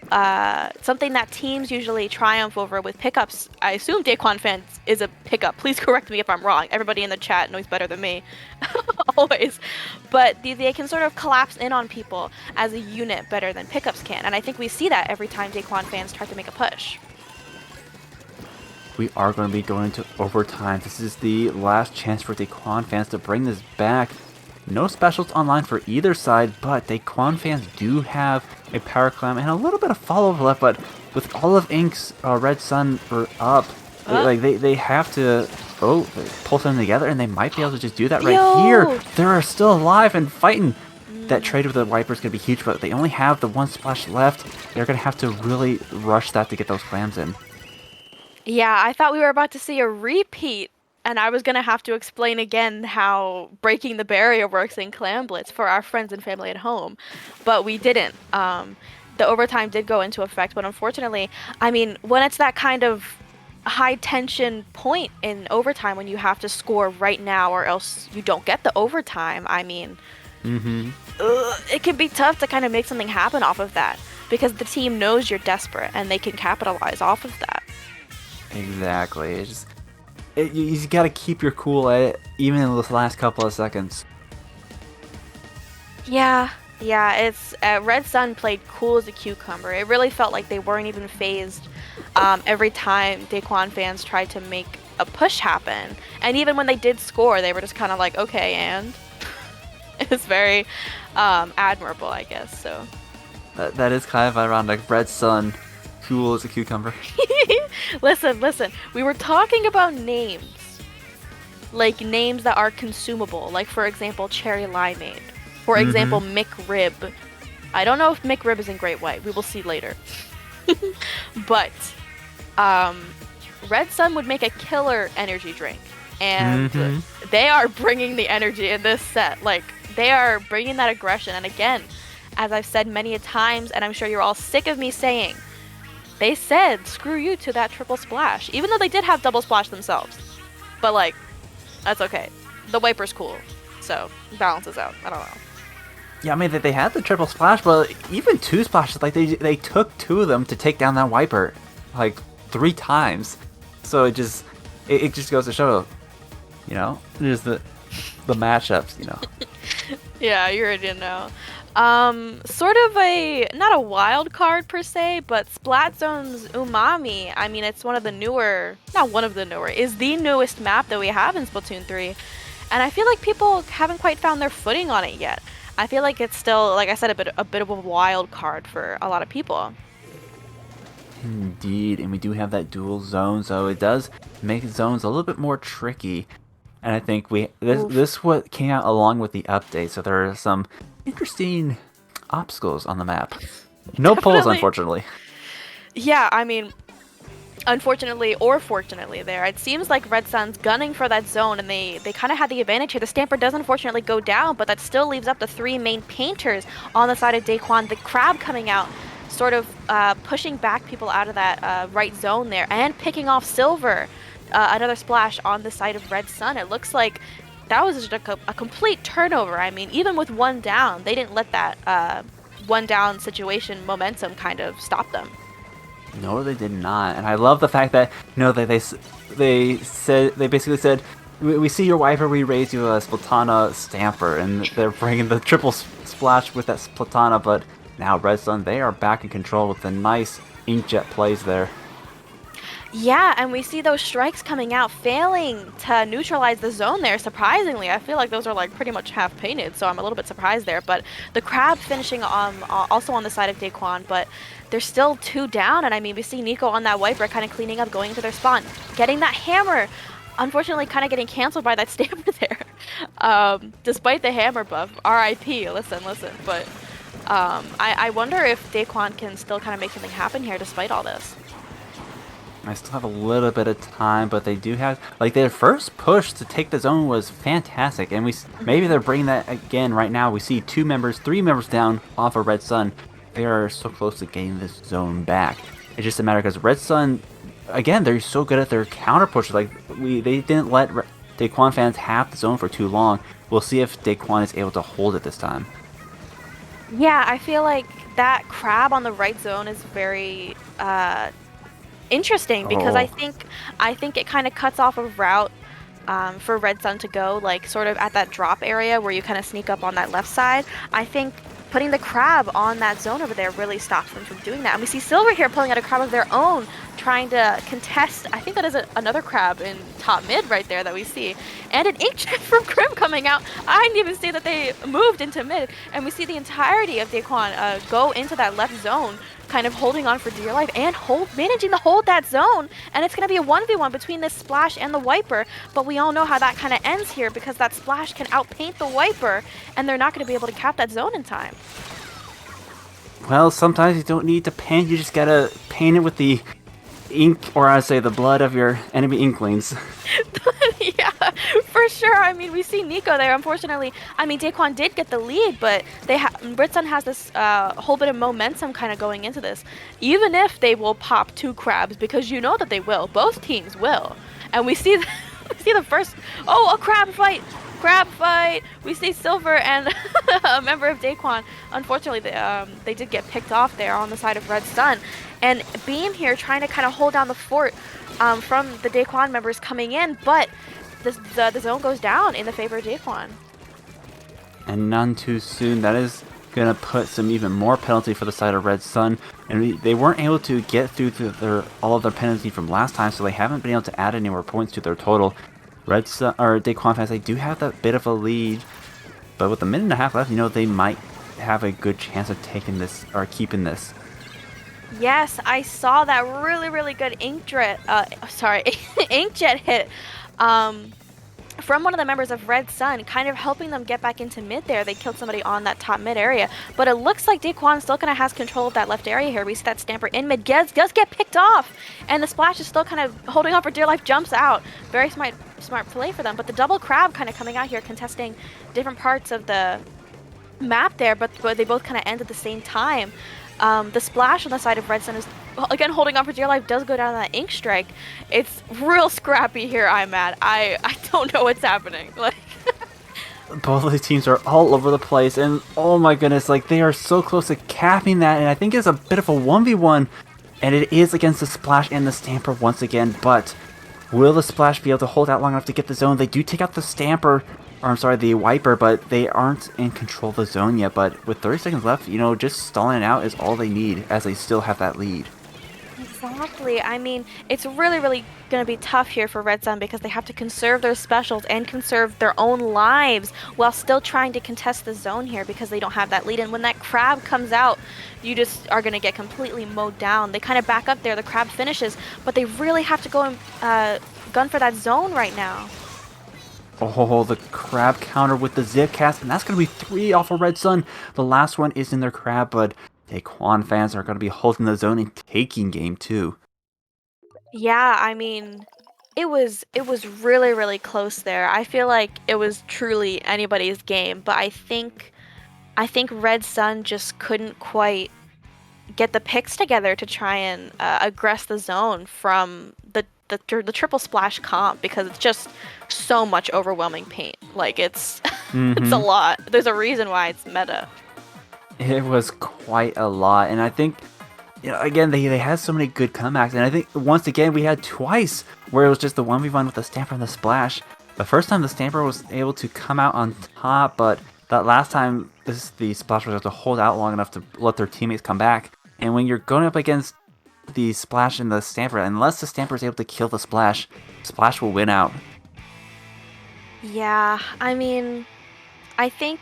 something that teams usually triumph over with pickups. I assume Daquan fans is a pickup. Please correct me if I'm wrong. Everybody in the chat knows better than me, always. But they can sort of collapse in on people as a unit better than pickups can, and I think we see that every time Daquan fans try to make a push. We are going to be going to overtime. This is the last chance for Daquan fans to bring this back. No specials online for either side, but Daquan fans do have a power clam and a little bit of follow-up left, but with all of Ink's Red Sun up, they have to pull them together, and they might be able to just do that right here. They're still alive and fighting. That trade with the Wiper is going to be huge, but they only have the 1 splash left. They're going to have to really rush that to get those clams in. Yeah, I thought we were about to see a repeat, and I was going to have to explain again how breaking the barrier works in Clam Blitz for our friends and family at home, but we didn't. The overtime did go into effect, but unfortunately, I mean, when it's that kind of high-tension point in overtime when you have to score right now or else you don't get the overtime, I mean, it can be tough to kind of make something happen off of that because the team knows you're desperate and they can capitalize off of that. Exactly. You got to keep your cool at it, even in the last couple of seconds. Yeah. It's Red Sun played cool as a cucumber. It really felt like they weren't even phased every time Daquan fans tried to make a push happen, and even when they did score, they were just kind of like, okay, and it was very admirable, I guess. So that is kind of ironic. Red Sun. Cool as a cucumber. Listen. We were talking about names. Like names that are consumable. Like, for example, Cherry Limeade. For example, McRib. I don't know if McRib is in Great White. We will see later. But Red Sun would make a killer energy drink. And they are bringing the energy in this set. Like, they are bringing that aggression. And again, as I've said many a times, and I'm sure you're all sick of me saying, they said, screw you to that triple splash. Even though they did have double splash themselves. But, like, that's okay. The Wiper's cool. So, balances out. I don't know. Yeah, I mean, they had the triple splash, but even 2 splashes, like, they took 2 of them to take down that Wiper, like, 3 times. So it just goes to show, you know, there's the matchups, you know. Yeah, you already know. Sort of not a wild card per se, but Splat Zone's Umami, I mean, it's is the newest map that we have in Splatoon 3. And I feel like people haven't quite found their footing on it yet. I feel like it's still, like I said, a bit of a wild card for a lot of people. Indeed, and we do have that dual zone, so it does make zones a little bit more tricky. And I think this what came out along with the update, so there are some interesting obstacles on the map. No poles, unfortunately. Yeah, I mean, unfortunately or fortunately there, it seems like Red Sun's gunning for that zone, and they kind of had the advantage here. The Stamper does unfortunately go down, but that still leaves up the 3 main painters on the side of Daquan. The Crab coming out, sort of pushing back people out of that right zone there, and picking off Silver. Another splash on the side of Red Sun. It looks like that was just a complete turnover. I mean, even with 1 down, they didn't let that 1 down situation momentum kind of stop them. No, they did not. And I love the fact that they basically said, we see your Wiper, we raise you a Splatana Stamper, and they're bringing the triple splash with that Splatana. But now Red Sun, they are back in control with the nice inkjet plays there. Yeah, and we see those strikes coming out, failing to neutralize the zone there, surprisingly. I feel like those are like pretty much half painted, so I'm a little bit surprised there. But the Crab finishing also on the side of Daquan, but they're still 2 down, and I mean, we see Nico on that Wiper kind of cleaning up, going into their spawn, getting that hammer. Unfortunately, kind of getting canceled by that Stamper there. Despite the hammer buff, RIP, listen. But I wonder if Daquan can still kind of make something happen here despite all this. I still have a little bit of time, but they do have, like, their first push to take the zone was fantastic, and maybe they're bringing that again right now. We see 3 members down off of Red Sun. They are so close to getting this zone back. It's just a matter because Red Sun, again, they're so good at their counter pushes. Like, they didn't let Daquan fans have the zone for too long. We'll see if Daquan is able to hold it this time. Yeah, I feel like that Crab on the right zone is very interesting, because I think it kind of cuts off a route for Red Sun to go, like, sort of at that drop area where you kind of sneak up on that left side. I think putting the Crab on that zone over there really stops them from doing that. And we see Silver here pulling out a Crab of their own, trying to contest. I think that is another Crab in top mid right there that we see. And an Inkjet from Crim coming out. I didn't even see that they moved into mid. And we see the entirety of Daquan go into that left zone, kind of holding on for dear life and managing to hold that zone. And it's going to be a 1v1 between this Splash and the Wiper, but we all know how that kind of ends here, because that Splash can outpaint the Wiper, and they're not going to be able to cap that zone in time. Well, sometimes you don't need to paint, you just gotta paint it with the ink, or I say the blood of your enemy Inklings. Yeah, for sure. I mean, we see Nico there. Unfortunately, I mean, Daquan did get the lead, but Red Sun has this whole bit of momentum kind of going into this. Even if they will pop 2 Crabs, because you know that they will. Both teams will. And we see the first, a Crab fight. We see Silver and a member of Daquan. Unfortunately, they did get picked off there on the side of Red Sun. And Beam here trying to kind of hold down the fort from the Daquan members coming in, but the zone goes down in the favor of Daquan. And none too soon. That is going to put some even more penalty for the side of Red Sun. And they weren't able to get through all of their penalty from last time, so they haven't been able to add any more points to their total. Red Sun, or Daquan fans, they do have that bit of a lead, but with a minute and a half left, they might have a good chance of taking this or keeping this. Yes, I saw that really good inkjet hit from one of the members of Red Sun, kind of helping them get back into mid there. They killed somebody on that top mid area, but it looks like Daquan still kind of has control of that left area here. We see that Stamper in mid does get picked off, and the Splash is still kind of holding on for dear life, jumps out. Very smart play for them, but the double Crab kind of coming out here, contesting different parts of the map there, but they both kind of end at the same time. The Splash on the side of Red Sun is, again, holding on for dear life, does go down on that Ink Strike. It's real scrappy here, I'm at. I don't know what's happening. Like, both of the teams are all over the place, and oh my goodness, like, they are so close to capping that, and I think it's a bit of a 1v1, and it is against the Splash and the Stamper once again, but will the Splash be able to hold out long enough to get the zone? They do take out the Stamper, or I'm sorry, the Wiper, but they aren't in control of the zone yet. But with 30 seconds left, just stalling it out is all they need, as they still have that lead. Exactly. I mean, it's really, really going to be tough here for Red Sun because they have to conserve their specials and conserve their own lives while still trying to contest the zone here because they don't have that lead. And when that crab comes out, you just are going to get completely mowed down. They kind of back up there, the crab finishes, but they really have to go and gun for that zone right now. Oh, the crab counter with the zip cast, and that's going to be 3 off of Red Sun. The last one is in their crab, but Daquan fans are going to be holding the zone and taking game 2. Yeah, I mean, it was really, really close there. I feel like it was truly anybody's game, but I think Red Sun just couldn't quite get the picks together to try and aggress the zone from the triple splash comp because it's just so much overwhelming paint. Like it's it's a lot. There's a reason why it's meta. It was quite a lot, and I think, again, they had so many good comebacks, and I think once again we had twice where it was just the 1v1 with the Stamper and the Splash. The first time the Stamper was able to come out on top, but that last time the Splash was able to hold out long enough to let their teammates come back. And when you're going up against the Splash and the Stamper, unless the Stamper is able to kill the Splash, Splash will win out. Yeah, I mean, I think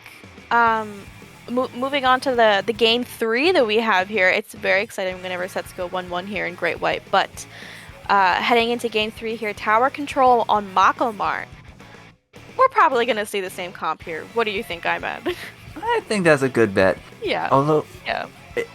moving on to the game 3 that we have here, it's very exciting whenever sets go 1-1 here in Great White. But heading into game 3 here, tower control on Makomart. We're probably going to see the same comp here. What do you think, Imad? I think that's a good bet. Yeah. Although, Yeah.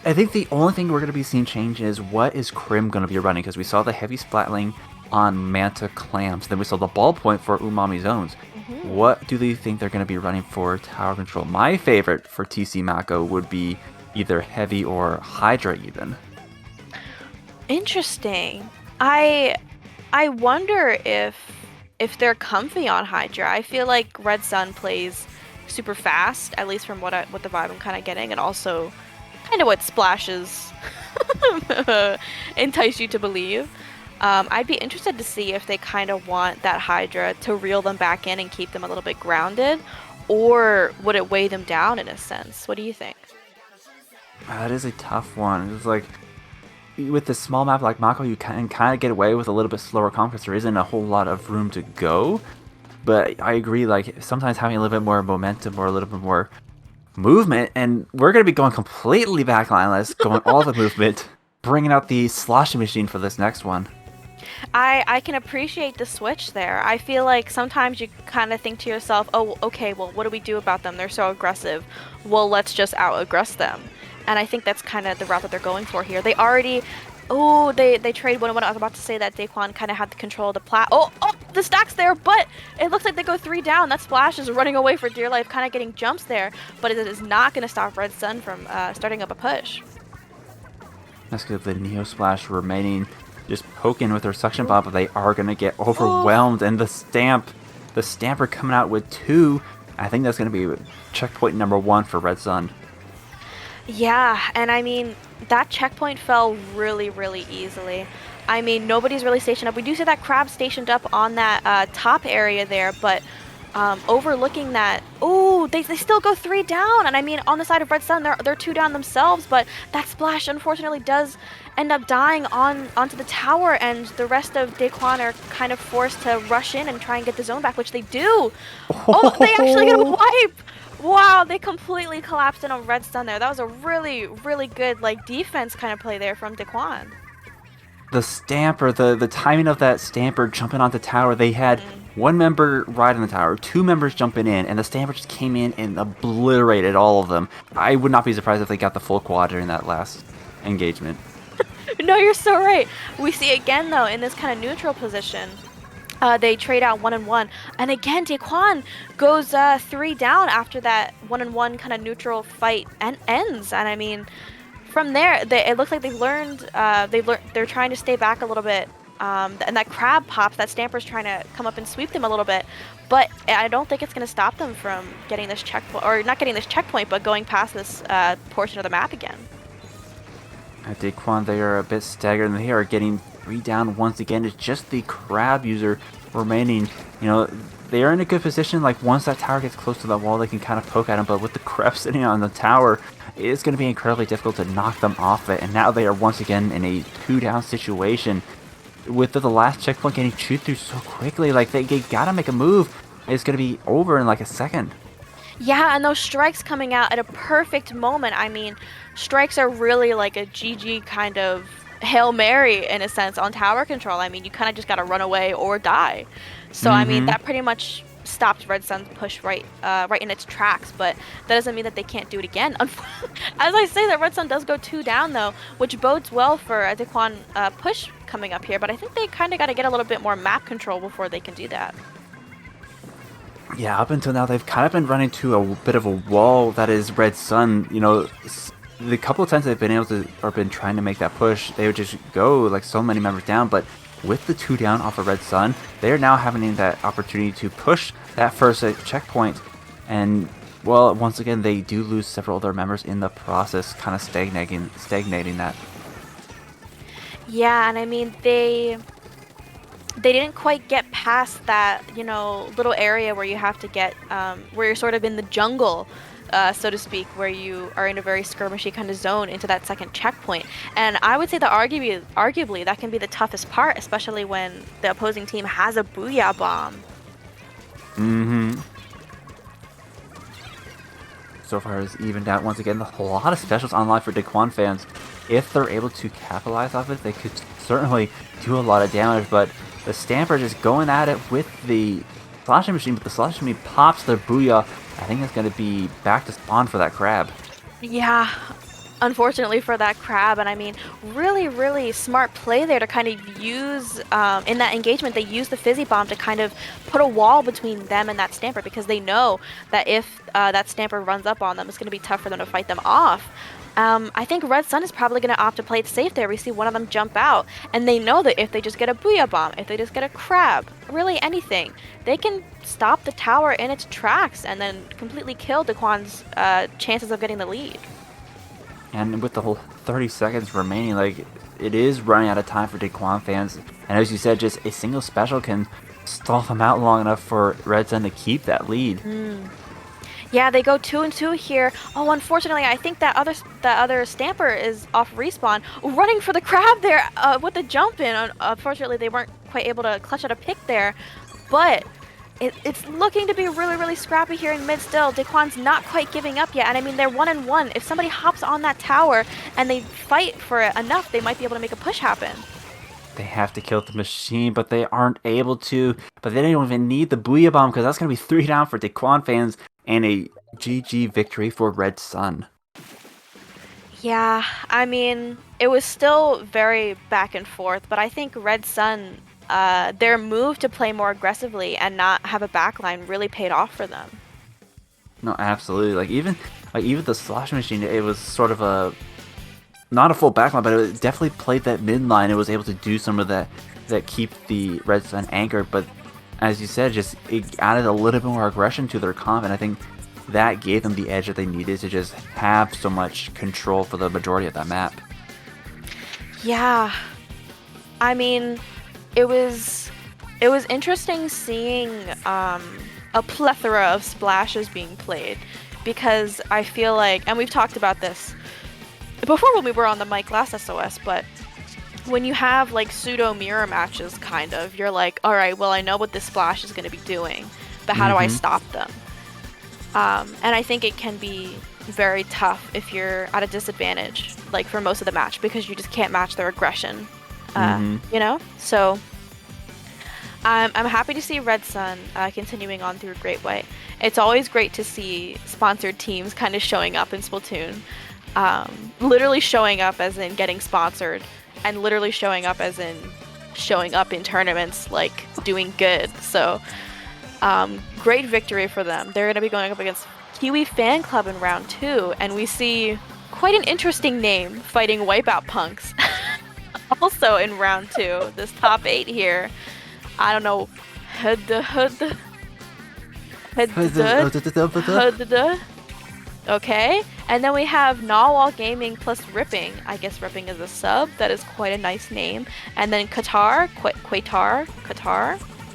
I think the only thing we're going to be seeing change is what is Crim going to be running, because we saw the heavy splatling on Manta Clams, then we saw the ballpoint for Umami Zones. What do they think they're going to be running for tower control? My favorite for TC Mako would be either heavy or Hydra even. Interesting. I wonder if they're comfy on Hydra. I feel like Red Sun plays super fast, at least from what the vibe I'm kind of getting, and also kind of what splashes entice you to believe. I'd be interested to see if they kind of want that Hydra to reel them back in and keep them a little bit grounded, or would it weigh them down in a sense? What do you think? That is a tough one. It's like, with the small map like Mako, you can kind of get away with a little bit slower comp because there isn't a whole lot of room to go. But I agree, like, sometimes having a little bit more momentum or a little bit more movement, and we're going to be going completely backlineless, going all the movement, bringing out the sloshing machine for this next one. I can appreciate the switch there. I feel like sometimes you kind of think to yourself, oh, okay, well, what do we do about them? They're so aggressive. Well, let's just out-aggress them. And I think that's kind of the route that they're going for here. They already... Oh, they trade 1-1. I was about to say that Daquan kind of had the control of the plat. Oh, the stack's there, but it looks like they go 3 down. That Splash is running away for dear life, kind of getting jumps there. But it is not going to stop Red Sun from starting up a push. That's good. The Neo Splash remaining, just poking with their suction bomb, but they are going to get overwhelmed. And the Stamper coming out with 2. I think that's going to be checkpoint number 1 for Red Sun. Yeah, and I mean, that checkpoint fell really, really easily. I mean, nobody's really stationed up. We do see that crab stationed up on that top area there, but overlooking that, oh, they still go 3 down. And I mean, on the side of Red Sun, they're 2 down themselves, but that Splash unfortunately does end up dying onto the tower, and the rest of Daquan are kind of forced to rush in and try and get the zone back, which they do. Oh, they actually get a wipe! Wow, they completely collapsed in on Red Sun there. That was a really, really good like defense kind of play there from Daquan. The Stamper, the timing of that Stamper jumping onto the tower, they had one member ride on the tower, 2 members jumping in, and the Stamper just came in and obliterated all of them. I would not be surprised if they got the full quad during that last engagement. No, you're so right. We see again though in this kind of neutral position. They trade out 1-1, and again Daquan goes 3 down after that 1-1 kind of neutral fight ends. And I mean, from there, it looks like they've learned. They're trying to stay back a little bit, and that crab pops. That Stamper's trying to come up and sweep them a little bit, but I don't think it's going to stop them from getting this checkpoint, or not getting this checkpoint, but going past this portion of the map again. At Daquan, they are a bit staggered, and they are getting 3 down once again. It's just the crab user remaining. You know, they are in a good position. Like, once that tower gets close to the wall, they can kind of poke at them. But with the Crep sitting on the tower, it's going to be incredibly difficult to knock them off it. And now they are once again in a 2-down situation. With the last checkpoint getting chewed through so quickly, like, they gotta make a move. It's going to be over in like a second. Yeah, and those strikes coming out at a perfect moment. I mean, strikes are really like a GG kind of Hail Mary in a sense on tower control. I mean, you kind of just gotta run away or die. So I mean, that pretty much stopped Red Sun's push right in its tracks, but that doesn't mean that they can't do it again. As I say, that Red Sun does go 2 down though, which bodes well for a Daquan push coming up here, but I think they kind of got to get a little bit more map control before they can do that. Yeah, up until now, they've kind of been running to a bit of a wall that is Red Sun. You know, the couple of times they've been able to, or been trying to make that push, they would just go like so many members down. But with the 2 down off of Red Sun, they are now having that opportunity to push that first checkpoint. And, well, once again, they do lose several other members in the process, kind of stagnating that. Yeah, and I mean, they didn't quite get past that, you know, little area where you have to get, where you're sort of in the jungle, so to speak, where you are in a very skirmishy kind of zone into that second checkpoint. And I would say that arguably that can be the toughest part, especially when the opposing team has a Booyah Bomb. So far as evened out once again. A lot of specials online for Daquan fans. If they're able to capitalize off it, they could certainly do a lot of damage, but the Stamper just going at it with the slashing machine, but the slashing machine pops their Booyah. I think it's going to be back to spawn for that crab. Yeah, unfortunately for that crab. And I mean, really, really smart play there to kind of use, in that engagement, they use the Fizzy Bomb to kind of put a wall between them and that Stamper, because they know that if that Stamper runs up on them, it's going to be tough for them to fight them off. I think Red Sun is probably going to opt to play it safe there. We see one of them jump out, and they know that if they just get a Booyah Bomb, if they just get a crab, really anything, they can stop the tower in its tracks and then completely kill Daquan's chances of getting the lead. And with the whole 30 seconds remaining, like, it is running out of time for Daquan fans. And as you said, just a single special can stall them out long enough for Red Sun to keep that lead. Yeah, they go 2-2 here. Oh, unfortunately, I think that other Stamper is off respawn, running for the crab there with the jump in. Unfortunately, they weren't quite able to clutch out a pick there, but it's looking to be really, really scrappy here in mid still. Daquan's not quite giving up yet, and I mean, they're 1-1. If somebody hops on that tower and they fight for it enough, they might be able to make a push happen. They have to kill the machine, but they aren't able to. But they don't even need the Booyah Bomb, because that's going to be 3 down for Daquan fans and a GG victory for Red Sun. Yeah, I mean, it was still very back and forth, but I think Red Sun, their move to play more aggressively and not have a backline really paid off for them. No, absolutely. Like even the Slash Machine, it was sort of a not a full backline, but it definitely played that midline. It was able to do some of that keep the Red Sun anchored, but as you said, just it added a little bit more aggression to their comp, and I think that gave them the edge that they needed to just have so much control for the majority of that map. Yeah, I mean, it was interesting seeing a plethora of splashes being played, because I feel like, and we've talked about this before when we were on the mic last SOS, but when you have like pseudo mirror matches, kind of, you're like, all right, well, I know what this splash is going to be doing, but how do I stop them? And I think it can be very tough if you're at a disadvantage, like for most of the match, because you just can't match their aggression, you know? So I'm happy to see Red Sun continuing on through a great way. It's always great to see sponsored teams kind of showing up in Splatoon, literally showing up as in getting sponsored, and literally showing up as in showing up in tournaments, like doing good. So great victory for them. They're going to be going up against Kiwi Fan Club in round 2, and we see quite an interesting name fighting Wipeout Punks also in round 2. This top 8 here, I don't know, Hehdhdud. Okay, and then we have Narwhal Gaming plus Ripping. I guess Ripping is a sub. That is quite a nice name. And then Qatar.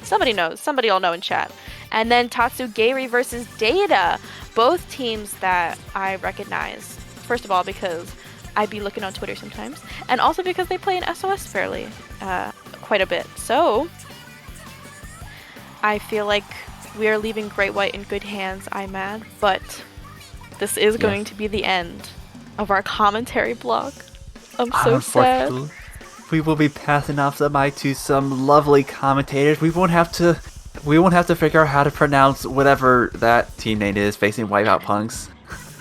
Somebody knows. Somebody will know in chat. And then TatsuGAYri versus Data, both teams that I recognize. First of all, because I be looking on Twitter sometimes, and also because they play in SOS fairly quite a bit. So I feel like we are leaving Great White in good hands, I'm mad, but this is going to be the end of our commentary block. I'm so sad. We will be passing off the mic to some lovely commentators. We won't have to figure out how to pronounce whatever that team name is facing Wipeout Punks.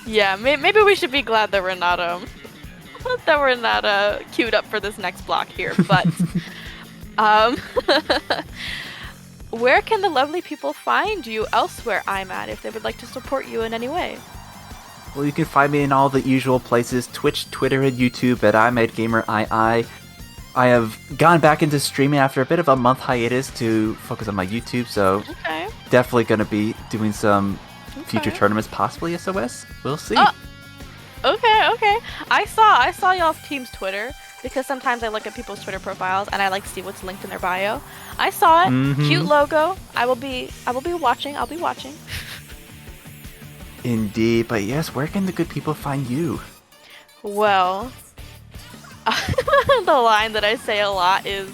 Yeah, maybe we should be glad that we're not queued up for this next block here. But where can the lovely people find you elsewhere, I'm at, if they would like to support you in any way? Well, you can find me in all the usual places: Twitch, Twitter, and YouTube at IMADGamerII. I have gone back into streaming after a bit of a month hiatus to focus on my YouTube, so definitely going to be doing some future tournaments, possibly SOS. We'll see. Okay. I saw y'all's team's Twitter, because sometimes I look at people's Twitter profiles and I like to see what's linked in their bio. I saw it. Cute logo. I will be watching. I'll be watching. Indeed, but yes, where can the good people find you? Well, the line that I say a lot is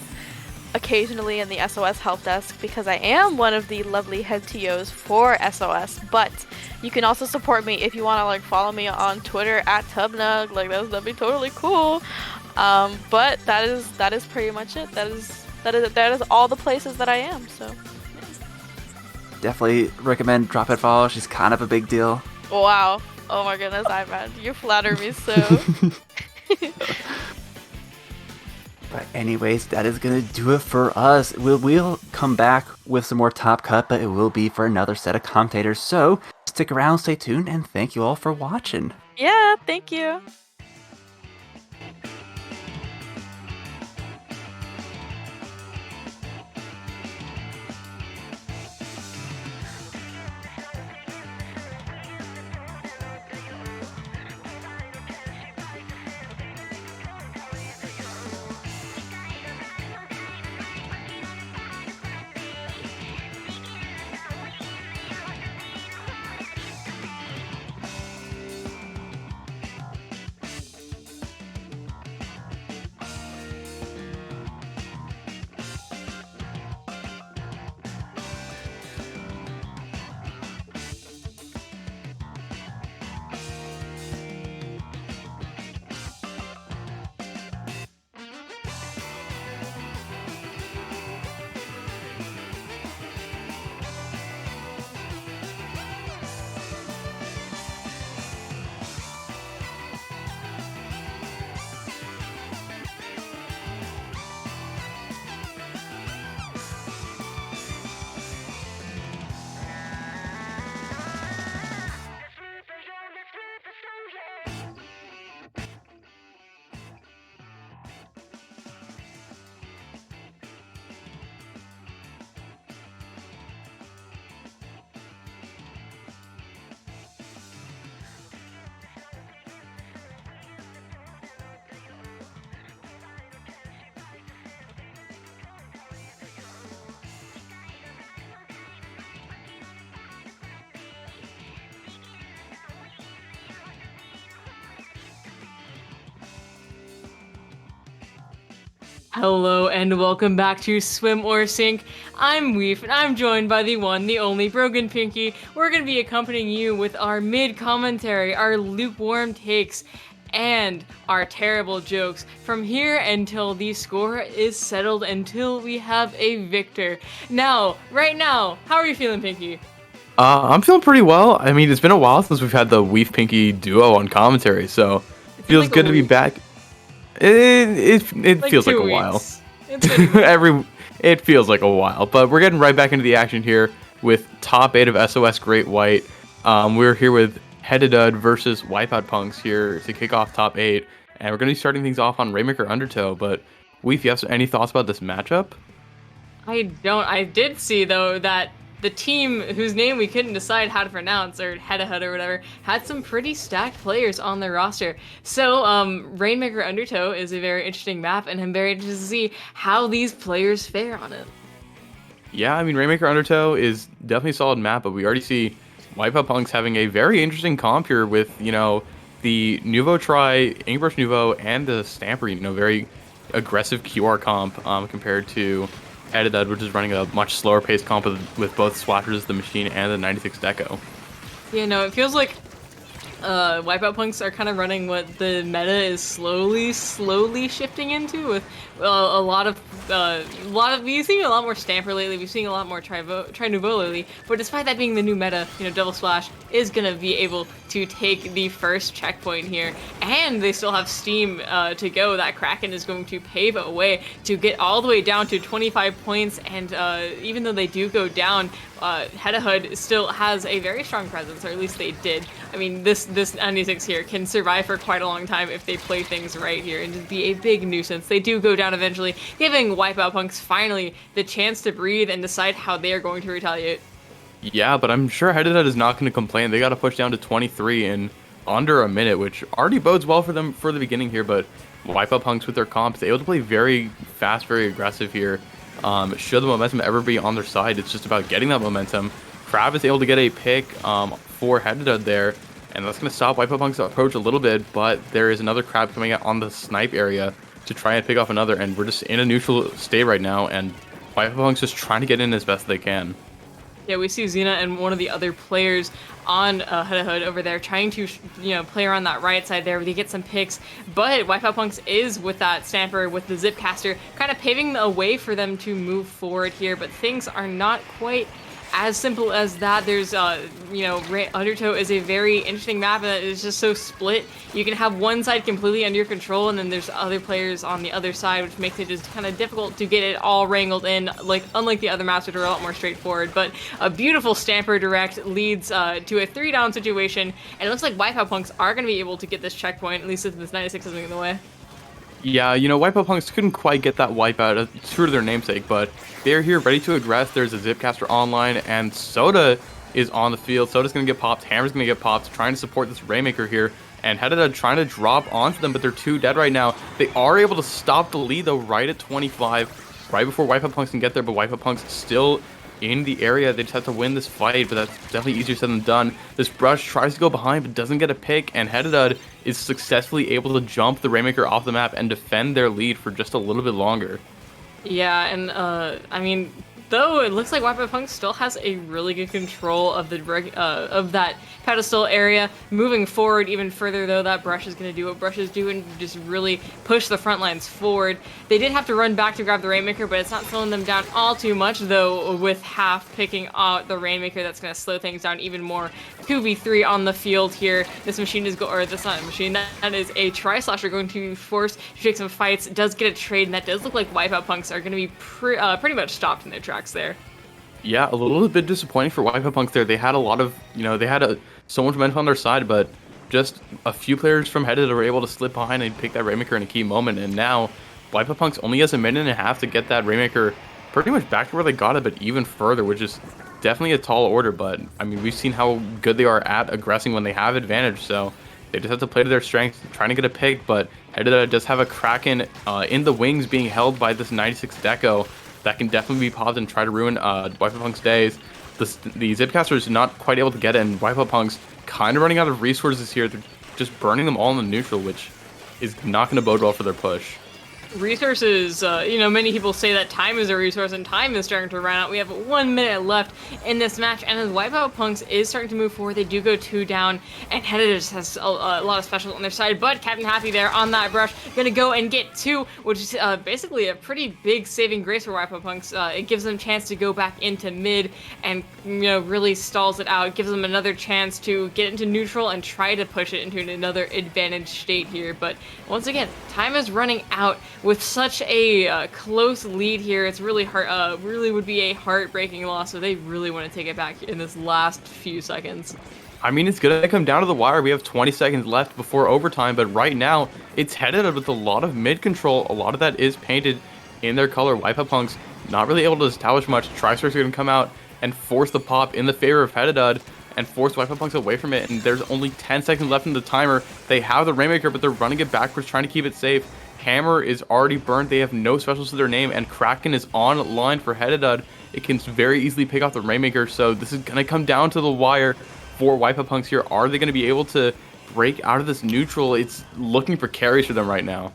occasionally in the SOS help desk, because I am one of the lovely head TOs for SOS, but you can also support me if you want to like follow me on Twitter at Tubnug. Like that'd be totally cool. But that is pretty much it. That is all the places that I am. So definitely recommend Drop It Follow. She's kind of a big deal. Wow. Oh my goodness, Ivan, you flatter me so. But anyways, that is going to do it for us. We'll come back with some more Top Cut, but it will be for another set of commentators. So stick around, stay tuned, and thank you all for watching. Yeah, thank you. Hello and welcome back to Swim or Sink. I'm Weef and I'm joined by the one, the only Broken Pinky. We're going to be accompanying you with our mid-commentary, our lukewarm takes, and our terrible jokes from here until the score is settled, until we have a victor. Now, right now, how are you feeling, Pinky? I'm feeling pretty well. I mean, it's been a while since we've had the Weef Pinky duo on commentary, so it feels like good to be back. It like feels like a while. It feels like a while, but we're getting right back into the action here with top 8 of SOS Great White. We're here with Hehdhdud versus Wipeout Punks here to kick off top 8, and we're going to be starting things off on Rainmaker Undertow. But Weef, you have any thoughts about this matchup? I don't. I did see though that the team whose name we couldn't decide how to pronounce, or Hehdhdud or whatever, had some pretty stacked players on their roster. So Rainmaker Undertow is a very interesting map, and I'm very interested to see how these players fare on it. Yeah, I mean, Rainmaker Undertow is definitely a solid map, but we already see Wipeout Punks having a very interesting comp here with, the Nouveau Try, Inkbrush Nouveau, and the Stamper, very aggressive QR comp compared to Hehdhdud, which is running a much slower paced comp with both Splashers, the Machine, and the 96 Deco. Yeah, no, it feels like Wipeout Punks are kind of running what the meta is slowly shifting into, with a lot of we've seen a lot more Stamper lately. We've seen a lot more Try Nouveau lately. But despite that being the new meta, Double Splash is gonna be able to take the first checkpoint here, and they still have Steam to go. That Kraken is going to pave a way to get all the way down to 25 points, and even though they do go down, Hehdhdud still has a very strong presence, or at least they did. I mean, this 96 here can survive for quite a long time if they play things right here and just be a big nuisance. They do go down eventually, giving Wipeout Punks finally the chance to breathe and decide how they are going to retaliate. Yeah, but I'm sure Hehdhdud is not going to complain. They got to push down to 23 in under a minute, which already bodes well for them for the beginning here, but Wipeout Punks with their comps, able to play very fast, very aggressive here. Should the momentum ever be on their side, it's just about getting that momentum. Crab is able to get a pick for Hehdhdud there, and that's going to stop Wipeout Punk's approach a little bit, but there is another Crab coming out on the snipe area to try and pick off another, and we're just in a neutral state right now, and Wipeout Punk's just trying to get in as best they can. Yeah, we see Xena and one of the other players on Hehdhdud over there trying to, play around that right side there where they get some picks. But Wipeout Punks is with that Stamper, with the Zipcaster, kind of paving the way for them to move forward here. But things are not quite as simple as that. There's, Undertow is a very interesting map that is just so split. You can have one side completely under your control, and then there's other players on the other side, which makes it just kind of difficult to get it all wrangled in, unlike the other maps, which are a lot more straightforward. But a beautiful Stamper direct leads to a 3-down situation, and it looks like Wipeout Punks are going to be able to get this checkpoint, at least if this 96 isn't in the way. Yeah, Wipeout Punks couldn't quite get that wipeout, true to their namesake, but they're here ready to aggress. There's a Zipcaster online, and Soda is on the field. Soda's going to get popped, Hammer's going to get popped, trying to support this Rainmaker here, and Hehdhdud trying to drop onto them, but they're too dead right now. They are able to stop the lead, though, right at 25, right before Wipeout Punks can get there, but Wipeout Punks still in the area. They just have to win this fight, but that's definitely easier said than done. This Brush tries to go behind, but doesn't get a pick, and Hehdhdud is successfully able to jump the Rainmaker off the map and defend their lead for just a little bit longer. Yeah, and I mean, though it looks like Wipeout Punks still has a really good control of that pedestal area. Moving forward even further, though, that Brush is going to do what Brushes do and just really push the front lines forward. They did have to run back to grab the Rainmaker, but it's not slowing them down all too much, though, with half picking out the Rainmaker. That's going to slow things down even more. 2v3 on the field here. This machine is that's not a machine, that is a Tri-Slasher going to be forced to take some fights. Does get a trade, and that does look like Wipeout Punks are going to be pretty much stopped in their tracks there. Yeah, a little bit disappointing for Wipeout Punks there. They had a lot of, they had so much momentum on their side, but just a few players from Hehdhdud were able to slip behind and pick that Rainmaker in a key moment, and now Wipeout Punks only has a minute and a half to get that Rainmaker pretty much back to where they got it, but even further, which is definitely a tall order. But I mean, we've seen how good they are at aggressing when they have advantage, so they just have to play to their strengths, trying to get a pick. But Hehdhdud does have a Kraken in the wings being held by this 96 Deco that can definitely be popped and try to ruin Wipeout Punk's days. The Zipcaster is not quite able to get it, and Wipeout Punk's kind of running out of resources here. They're just burning them all in the neutral, which is not going to bode well for their push. Resources, many people say that time is a resource, and time is starting to run out. We have 1 minute left in this match, and as Wipeout Punks is starting to move forward, they do go 2 down, and Hehdhdud just has a lot of specials on their side, but Captain Happy there on that Brush, gonna go and get 2, which is basically a pretty big saving grace for Wipeout Punks. It gives them a chance to go back into mid, and, really stalls it out. It gives them another chance to get into neutral and try to push it into another advantage state here, but once again, time is running out. With such a close lead here, it's really hard. Really would be a heartbreaking loss. So they really want to take it back in this last few seconds. I mean, it's gonna come down to the wire. We have 20 seconds left before overtime, but right now it's Hehdhdud with a lot of mid control. A lot of that is painted in their color. Wipeout Punks not really able to establish much. Tri-Strikes are gonna come out and force the pop in the favor of Hehdhdud and force Wipeout Punks away from it. And there's only 10 seconds left in the timer. They have the Rainmaker, but they're running it backwards, trying to keep it safe. Hammer is already burnt. They have no specials to their name, and Kraken is online for Hehdhdud. It can very easily pick off the Rainmaker, so this is going to come down to the wire for Wipeout Punks here. Are they going to be able to break out of this neutral? It's looking for carries for them right now.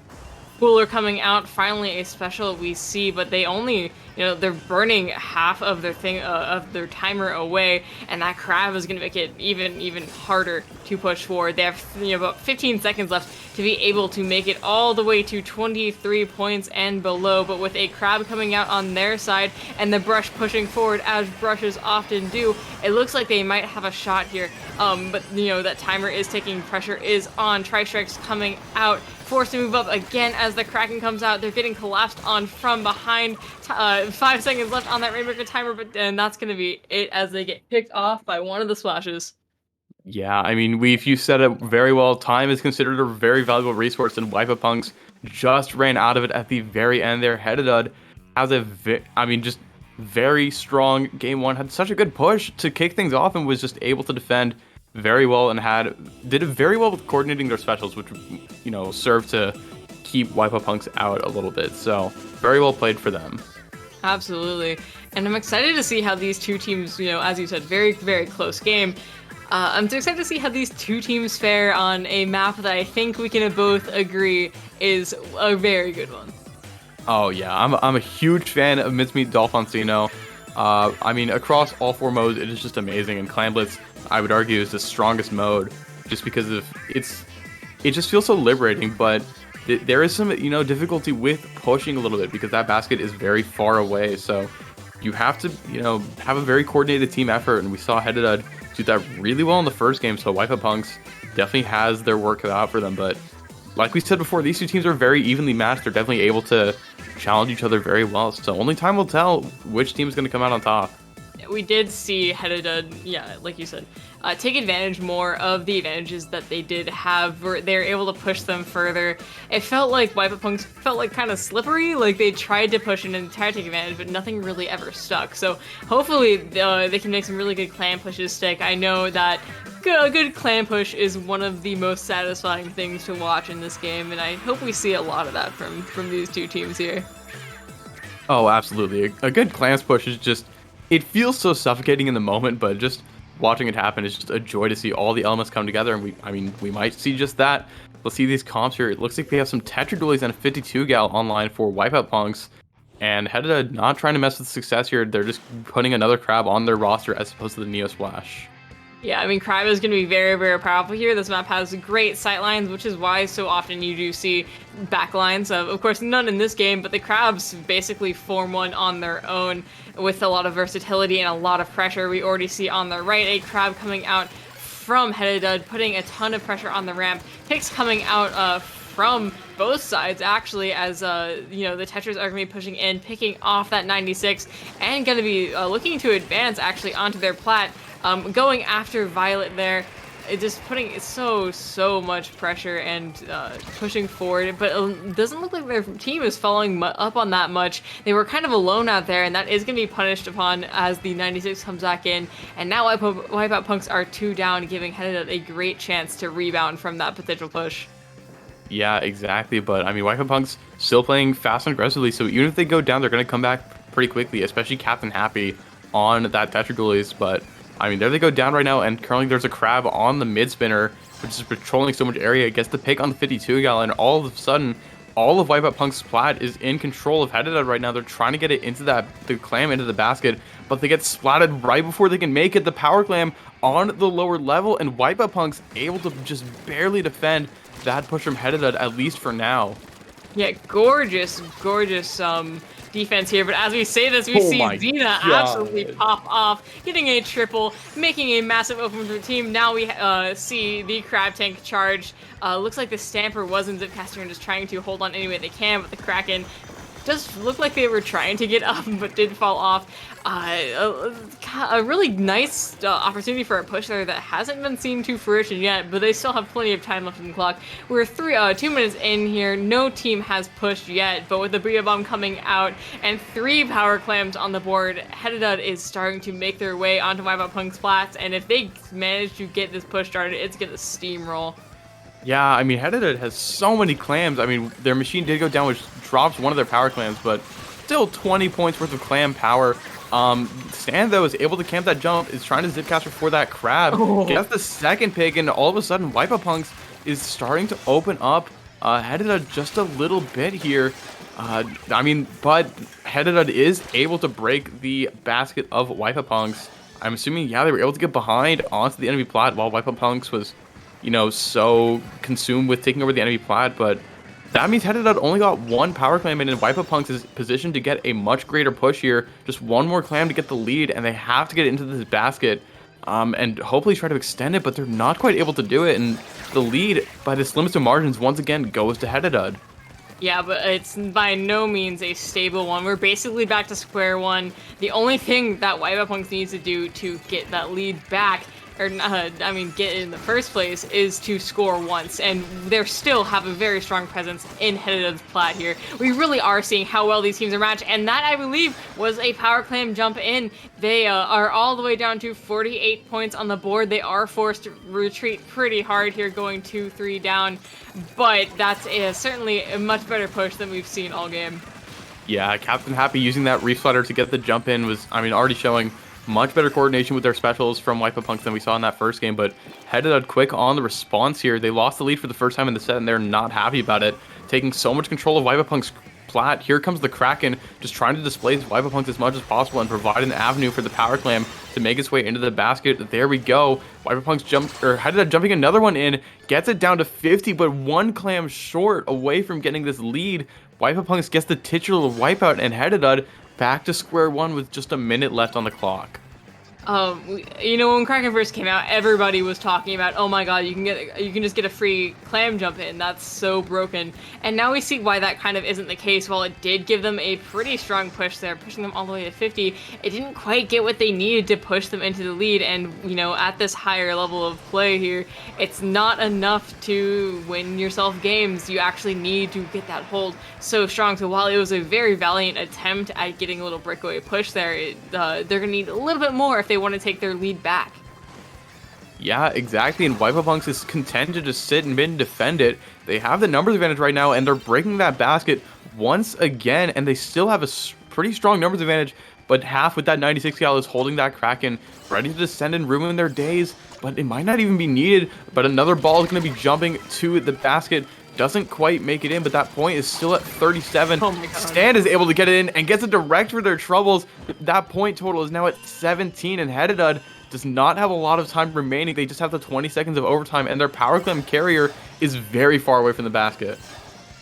Cooler coming out, finally a special we see, but they only, they're burning half of their of their timer away, and that crab is going to make it even harder to push forward. They have about 15 seconds left to be able to make it all the way to 23 points and below, but with a crab coming out on their side and the brush pushing forward as brushes often do, it looks like they might have a shot here. But that timer is taking, pressure is on. Tri-Strike's coming out, forced to move up again as the Kraken comes out. They're getting collapsed on from behind. 5 seconds left on that Rainmaker timer, and that's going to be it as they get picked off by one of the splashes. Yeah, I mean, you said it very well. Time is considered a very valuable resource, and Wipeout Punks just ran out of it at the very end there. Hehdhdud has just very strong game one. Had such a good push to kick things off and was just able to defend very well and did it very well with coordinating their specials, which served to keep Wipeout Punks out a little bit. So very well played for them. Absolutely, and I'm excited to see how these two teams, as you said, very, very close game. I'm excited to see how these two teams fare on a map that I think we can both agree is a very good one. Oh yeah, I'm a huge fan of Mincemeat Dolphoncino. Across all 4 modes, it is just amazing, and Clan Blitz, I would argue, is the strongest mode, just because of it just feels so liberating. But there is some difficulty with pushing a little bit because that basket is very far away. So you have to have a very coordinated team effort, and we saw Hehdhdud do that really well in the first game. So Wipeout Punks definitely has their work cut out for them. But like we said before, these two teams are very evenly matched. They're definitely able to challenge each other very well. So only time will tell which team is going to come out on top. We did see Hehdhdud, like you said, take advantage more of the advantages that they did have. They were able to push them further. It felt like Wipeout Punks felt like kind of slippery, like they tried to push and tried to take advantage, but nothing really ever stuck. So hopefully they can make some really good clan pushes stick. I know that a good clan push is one of the most satisfying things to watch in this game, and I hope we see a lot of that from these two teams here. Oh, absolutely. A good clans push is just, it feels so suffocating in the moment, but just watching it happen is just a joy to see all the elements come together, and we might see just that. Let's see these comps here. It looks like we have some TatsuGAYri and a 52 gal online for Wipeout Punks, and Hehdhdud not trying to mess with success here. They're just putting another crab on their roster as opposed to the Neo Splash. Yeah, crab is going to be very, very powerful here. This map has great sightlines, which is why so often you do see backlines. Of course, none in this game, but the crabs basically form one on their own with a lot of versatility and a lot of pressure. We already see on the right a crab coming out from Hehdhdud, putting a ton of pressure on the ramp. Picks coming out from both sides, actually, as the Tetras are going to be pushing in, picking off that 96, and going to be looking to advance, actually, onto their plat. Going after Violet there, it just putting so much pressure and pushing forward, but it doesn't look like their team is following up on that much. They were kind of alone out there, and that is going to be punished upon as the 96 comes back in, and now Wipeout Punks are 2 down, giving Hehdhdud a great chance to rebound from that potential push. Yeah, exactly, but Wipeout Punks still playing fast and aggressively, so even if they go down, they're going to come back pretty quickly, especially Captain Happy on that TatsuGAYri, but there they go down right now, and currently there's a crab on the mid spinner, which is patrolling so much area. It gets the pick on the 52 gal, and all of a sudden, all of Wipeout Punk's plat is in control of Hehdhdud right now. They're trying to get it into the clam, into the basket, but they get splatted right before they can make it. The power clam on the lower level, and Wipeout Punk's able to just barely defend that push from Hehdhdud, at least for now. Yeah, gorgeous defense here, but as we say this, we see Xena absolutely pop off, getting a triple, making a massive open for the team. Now we see the crab tank charged. Looks like the Stamper was in Zipcaster and just trying to hold on any way they can, but the Kraken does look like they were trying to get up, but did fall off. A really nice opportunity for a push there that hasn't been seen to fruition yet, but they still have plenty of time left in the clock. We're 2 minutes in here. No team has pushed yet, but with the Bria Bomb coming out and 3 power clams on the board, Hehdhdud is starting to make their way onto Wipeout Punk's flats, and if they manage to get this push started, it's going to steamroll. Yeah, Hehdhdud has so many clams. Their machine did go down, which drops one of their power clams, but still 20 points worth of clam power Stan, though, is able to camp that jump, is trying to zip caster for that crab. Gets the second pick, and all of a sudden, Wipeout is starting to open up. Hehdhdud just a little bit here. But Hehdhdud is able to break the basket of Wipeout. I'm assuming, yeah, they were able to get behind onto the enemy plat while Wipeout was, so consumed with taking over the enemy plat, but that means Hehdhdud only got one power clam in, and Wipeout is positioned to get a much greater push here. Just one more clam to get the lead, and they have to get into this basket and hopefully try to extend it, but they're not quite able to do it, and the lead by this limited margins once again goes to Hehdhdud. Yeah, but it's by no means a stable one. We're basically back to square one. The only thing that Wipeout needs to do to get that lead back, or get it in the first place, is to score once, and they still have a very strong presence in Hehdhdud's plat here. We really are seeing how well these teams are matched, and that, I believe, was a power clam jump in. They are all the way down to 48 points on the board. They are forced to retreat pretty hard here, going 2-3 down, but that's certainly a much better push than we've seen all game. Yeah, Captain Happy using that reef slider to get the jump in was, already showing much better coordination with their specials from Wipeout than we saw in that first game, but Hehdhdud quick on the response here. They lost the lead for the first time in the set, and they're not happy about it. Taking so much control of Wipeout's plat. Here comes the Kraken, just trying to displace Wipeout as much as possible and provide an avenue for the power clam to make its way into the basket. There we go. Hehdhdud jumping another one in, gets it down to 50, but one clam short away from getting this lead. Wipeout gets the titular Wipeout, and Hehdhdud back to square one with just a minute left on the clock. When Kraken first came out, everybody was talking about, oh my god, you can just get a free clam jump in. That's so broken. And now we see why that kind of isn't the case. While it did give them a pretty strong push there, pushing them all the way to 50, it didn't quite get what they needed to push them into the lead. And, at this higher level of play here, it's not enough to win yourself games. You actually need to get that hold so strong. So while it was a very valiant attempt at getting a little breakaway push there, they're going to need a little bit more if they want to take their lead back. Yeah, exactly, and Wipeout is content to just sit in mid and defend it. They have the numbers advantage right now, and they're breaking that basket once again, and they still have a pretty strong numbers advantage, but half with that 96 gal is holding that Kraken, ready to descend and ruin their days, but it might not even be needed. But another ball is going to be jumping to the basket. Doesn't quite make it in, but that point is still at 37. Oh my god. Stan is able to get it in and gets it direct for their troubles. That point total is now at 17, and Hehdhdud does not have a lot of time remaining. They just have the 20 seconds of overtime, and their power clam carrier is very far away from the basket.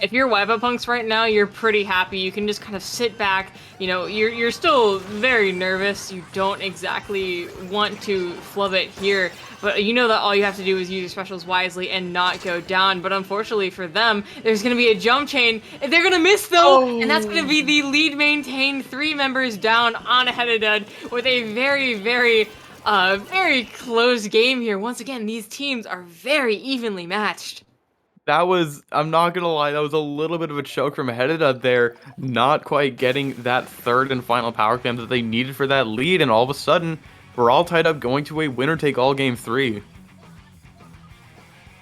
If you're Wipeout right now, you're pretty happy. You can just kind of sit back. You're still very nervous. You don't exactly want to flub it here, but you know that all you have to do is use your specials wisely and not go down. But unfortunately for them, there's going to be a jump chain. They're going to miss, though, and that's going to be the lead maintained 3 members down on Hehdhdud with a very, very, very close game here. Once again, these teams are very evenly matched. That was, I'm not going to lie, that was a little bit of a choke from Hehdhdud there, not quite getting that third and final power clam that they needed for that lead, and all of a sudden, we're all tied up going to a winner-take-all game 3.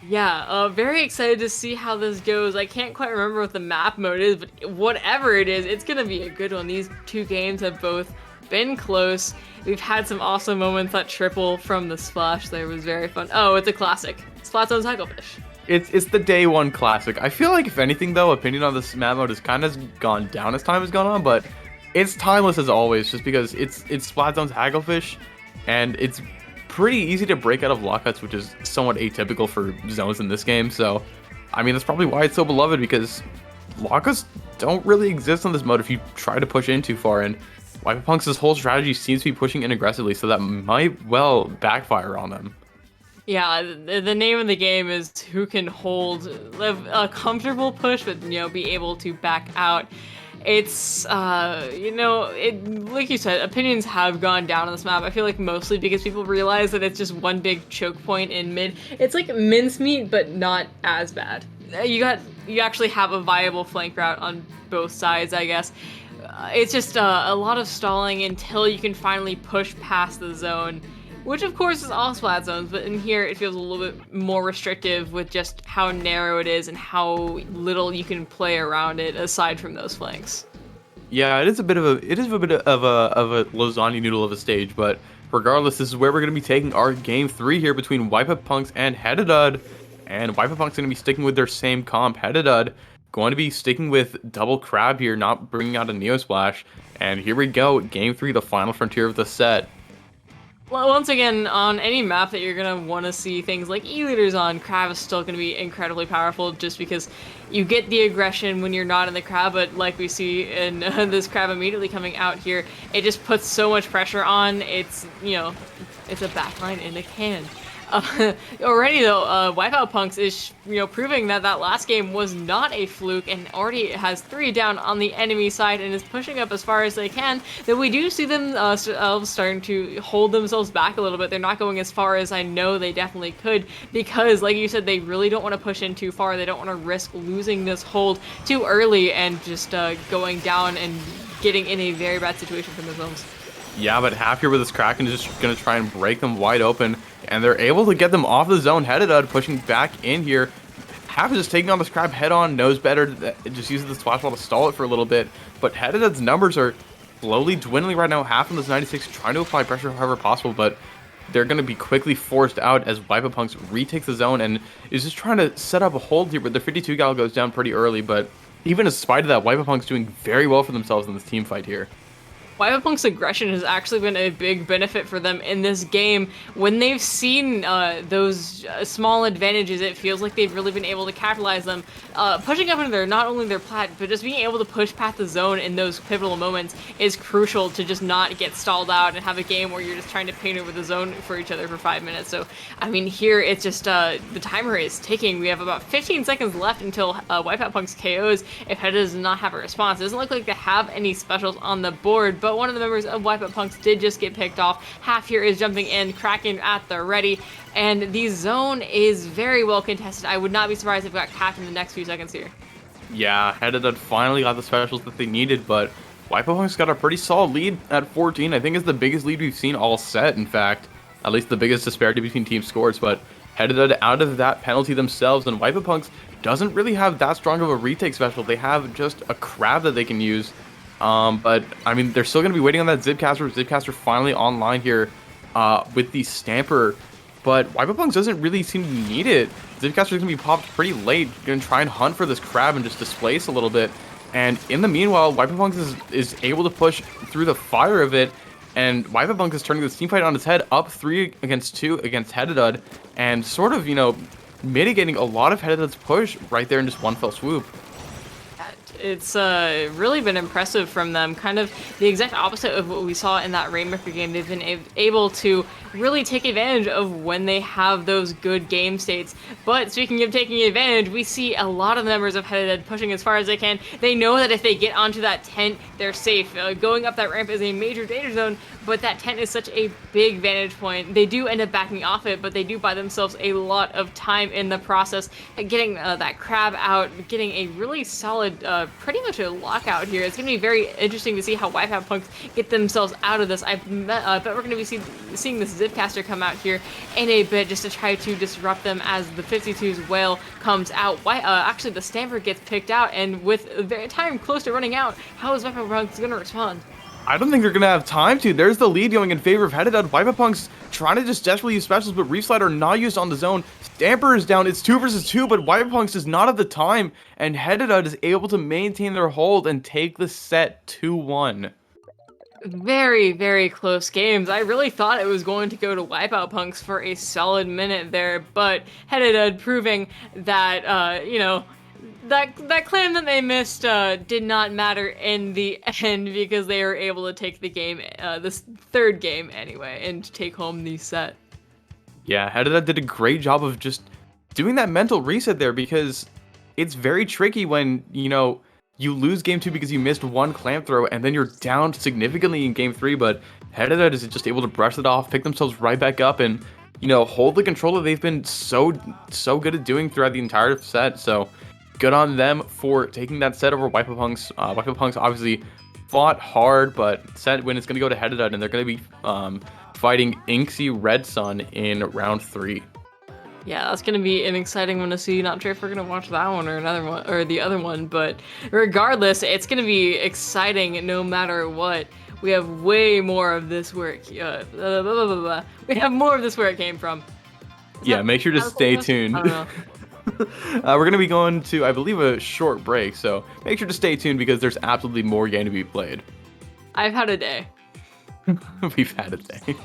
Yeah, very excited to see how this goes. I can't quite remember what the map mode is, but whatever it is, it's going to be a good one. These two games have both been close. We've had some awesome moments. That triple from the splash there was very fun. Oh, it's a classic. Splatoon's Hacklefish. It's the day one classic. I feel like, if anything, though, opinion on this map mode has kind of gone down as time has gone on, but it's timeless as always, just because it's Splatoon's Hacklefish, and it's pretty easy to break out of lockouts, which is somewhat atypical for zones in this game. So, that's probably why it's so beloved, because lockouts don't really exist on this mode if you try to push in too far, and Wipeout's whole strategy seems to be pushing in aggressively, so that might well backfire on them. Yeah, the name of the game is who can hold a comfortable push, but, be able to back out. It's, like you said, opinions have gone down on this map. I feel like mostly because people realize that it's just one big choke point in mid. It's like mincemeat, but not as bad. You actually have a viable flank route on both sides, I guess. It's just a lot of stalling until you can finally push past the zone, which of course is all Splat zones, but in here it feels a little bit more restrictive with just how narrow it is and how little you can play around it aside from those flanks. Yeah, it is a bit of a lasagna noodle of a stage, but regardless, this is where we're going to be taking our game 3 here between Wipeout Punks and Hehdhdud. And Wipeout Punks going to be sticking with their same comp. Hehdhdud going to be sticking with double crab here, not bringing out a Neo Splash. And here we go, game 3, the final frontier of the set. Well, once again, on any map that you're going to want to see things like E-leaders on, Crab is still going to be incredibly powerful just because you get the aggression when you're not in the Crab, but like we see in this Crab immediately coming out here, it just puts so much pressure on. It's, you know, it's a backline in a can. Already though, Wipeout Punks is, you know, proving that that last game was not a fluke and already has 3 down on the enemy side and is pushing up as far as they can. Then we do see them starting to hold themselves back a little bit. They're not going as far as I know they definitely could because, like you said, they really don't want to push in too far. They don't want to risk losing this hold too early and just going down and getting in a very bad situation for themselves. Yeah, but Half here with his Kraken is just going to try and break them wide open, and they're able to get them off the zone. Hehdhdud pushing back in here. Half is just taking on this Crab head on, knows better, just uses the splash ball to stall it for a little bit. But Hehdhdud's numbers are slowly dwindling right now. Half on this 96, trying to apply pressure however possible, but they're going to be quickly forced out as Wipeout Punks retakes the zone and is just trying to set up a hold here, but the 52 gal goes down pretty early. But even in spite of that, Wipeout Punks doing very well for themselves in this team fight here. Wipeout Punk's aggression has actually been a big benefit for them in this game. When they've seen those small advantages, it feels like they've really been able to capitalize them. Pushing up into not only their plat, but just being able to push past the zone in those pivotal moments is crucial to just not get stalled out and have a game where you're just trying to paint over the zone for each other for 5 minutes. So, I mean, here it's just the timer is ticking. We have about 15 seconds left until Wipeout Punk's KOs if Hehdhdud does not have a response. It doesn't look like they have any specials on the board, but one of the members of Wipeout Punks did just get picked off. Half here is jumping in, Kraken at the ready, and the zone is very well contested. I would not be surprised if it got capped in the next few seconds here. Yeah, Hehdhdud finally got the specials that they needed, but Wipeout Punks got a pretty solid lead at 14. I think it's the biggest lead we've seen all set, in fact. At least the biggest disparity between team scores, but Hehdhdud out of that penalty themselves, and Wipeout Punks doesn't really have that strong of a retake special. They have just a Crab that they can use. But, I mean, they're still going to be waiting on that Zipcaster. Zipcaster finally online here with the Stamper. But Wipeout Punks doesn't really seem to need it. Zipcaster's going to be popped pretty late. Going to try and hunt for this Crab and just displace a little bit. And in the meanwhile, Wipeout Punks is able to push through the fire of it. And Wipeout Punks is turning this team fight on its head, up 3 against 2 against Hehdhdud. And sort of, you know, mitigating a lot of Hehdhdud's push right there in just one fell swoop. It's really been impressive from them. Kind of the exact opposite of what we saw in that Rainmaker game. They've been able to really take advantage of when they have those good game states. But speaking of taking advantage, we see a lot of the members of Hehdhdud pushing as far as they can. They know that if they get onto that tent, they're safe. Going up that ramp is a major danger zone, but that tent is such a big vantage point. They do end up backing off it, but they do buy themselves a lot of time in the process. Getting that Crab out, getting a really solid, pretty much a lockout here. It's going to be very interesting to see how Wipeout Punks get themselves out of this. I bet we're going to be seeing this Zipcaster come out here in a bit just to try to disrupt them as the 52's Whale comes out. Actually, the Stamper gets picked out, and with time close to running out, how is Wipeout Punks going to respond? I don't think they're going to have time to. There's the lead going in favor of Hehdhdud. Wipeout Punks trying to just desperately use specials, but Reef Slide are not used on the zone. Stamper is down. It's 2 versus 2, but Wipeout Punks does not have the time, and Hehdhdud is able to maintain their hold and take the set 2-1. Very, very close games. I really thought it was going to go to Wipeout Punks for a solid minute there, but Hehdhdud proving that, you know, that claim that they missed did not matter in the end because they were able to take the game, this third game anyway, and take home the set. Yeah, Hehdhdud did a great job of just doing that mental reset there because it's very tricky when, you know, you lose game 2 because you missed one clamp throw and then you're down significantly in game 3, but Hehdhdud is just able to brush it off, pick themselves right back up, and, you know, hold the control that they've been so good at doing throughout the entire set. So good on them for taking that set over Wipeout Punks. Wipeout Punks obviously fought hard, but set when it's going to go to Hehdhdud, and they're going to be fighting Inksy Red Sun in round 3. Yeah, that's gonna be an exciting one to see. Not sure if we're gonna watch that one or another one or the other one, but regardless, it's gonna be exciting no matter what. We have way more of this where it, we have more of this where it came from. Make sure to stay tuned. I don't know. We're going to be going to, I believe, a short break, so make sure to stay tuned because there's absolutely more game to be played. I've had a day. We've had a day.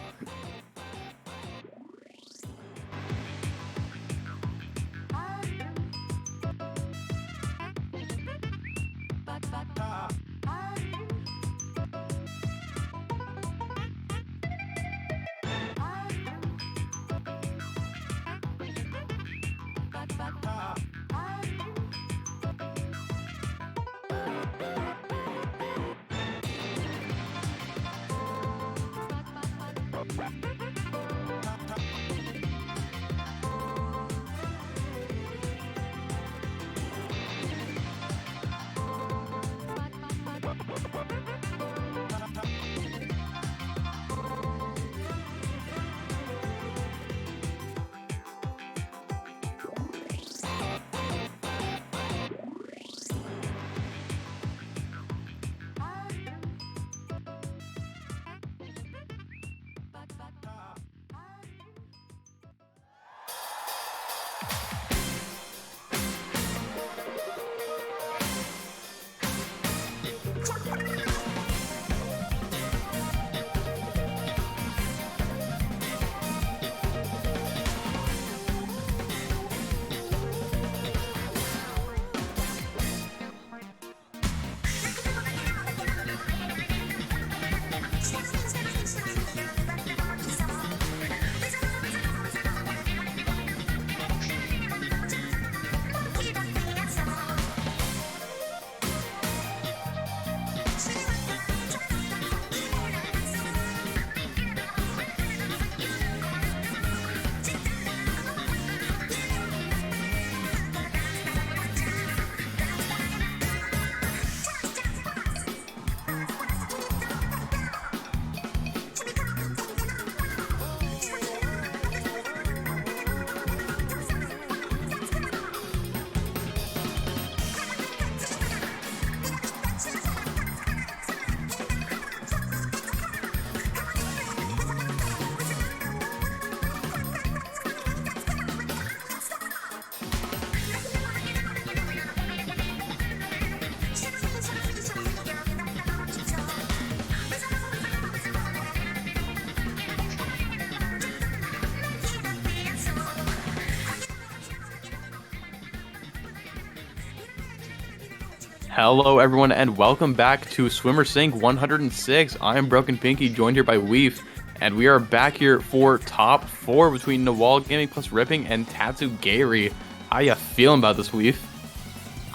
Hello everyone and welcome back to Swimmer Sync 106. I am Broken Pinky, joined here by Weef, and we are back here for top 4 between Narwhal Gaming plus Ripping and TatsuGAYri. How ya feeling about this, Weef?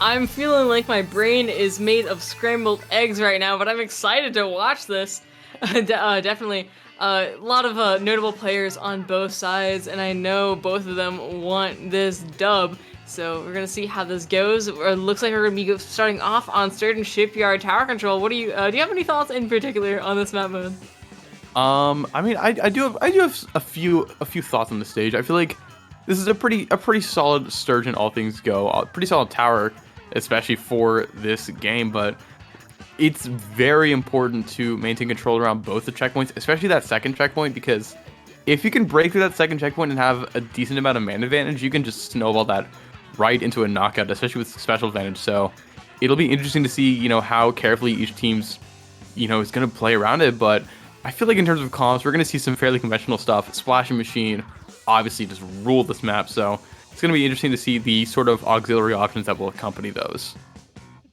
I'm feeling like my brain is made of scrambled eggs right now, but I'm excited to watch this. Definitely. A lot of notable players on both sides, and I know both of them want this dub. So we're gonna see how this goes. It looks like we're gonna be starting off on certain shipyard tower control. What do you have any thoughts in particular on this map mode? I mean, I do have a few thoughts on the stage. I feel like this is a pretty solid sturgeon, all things go. A pretty solid tower, especially for this game. But it's very important to maintain control around both the checkpoints, especially that second checkpoint, because if you can break through that second checkpoint and have a decent amount of man advantage, you can just snowball that right into a knockout, especially with special advantage. So it'll be interesting to see, how carefully each team's, is going to play around it. But I feel like in terms of comps, we're going to see some fairly conventional stuff. Splashing Machine obviously just ruled this map. So it's going to be interesting to see the sort of auxiliary options that will accompany those.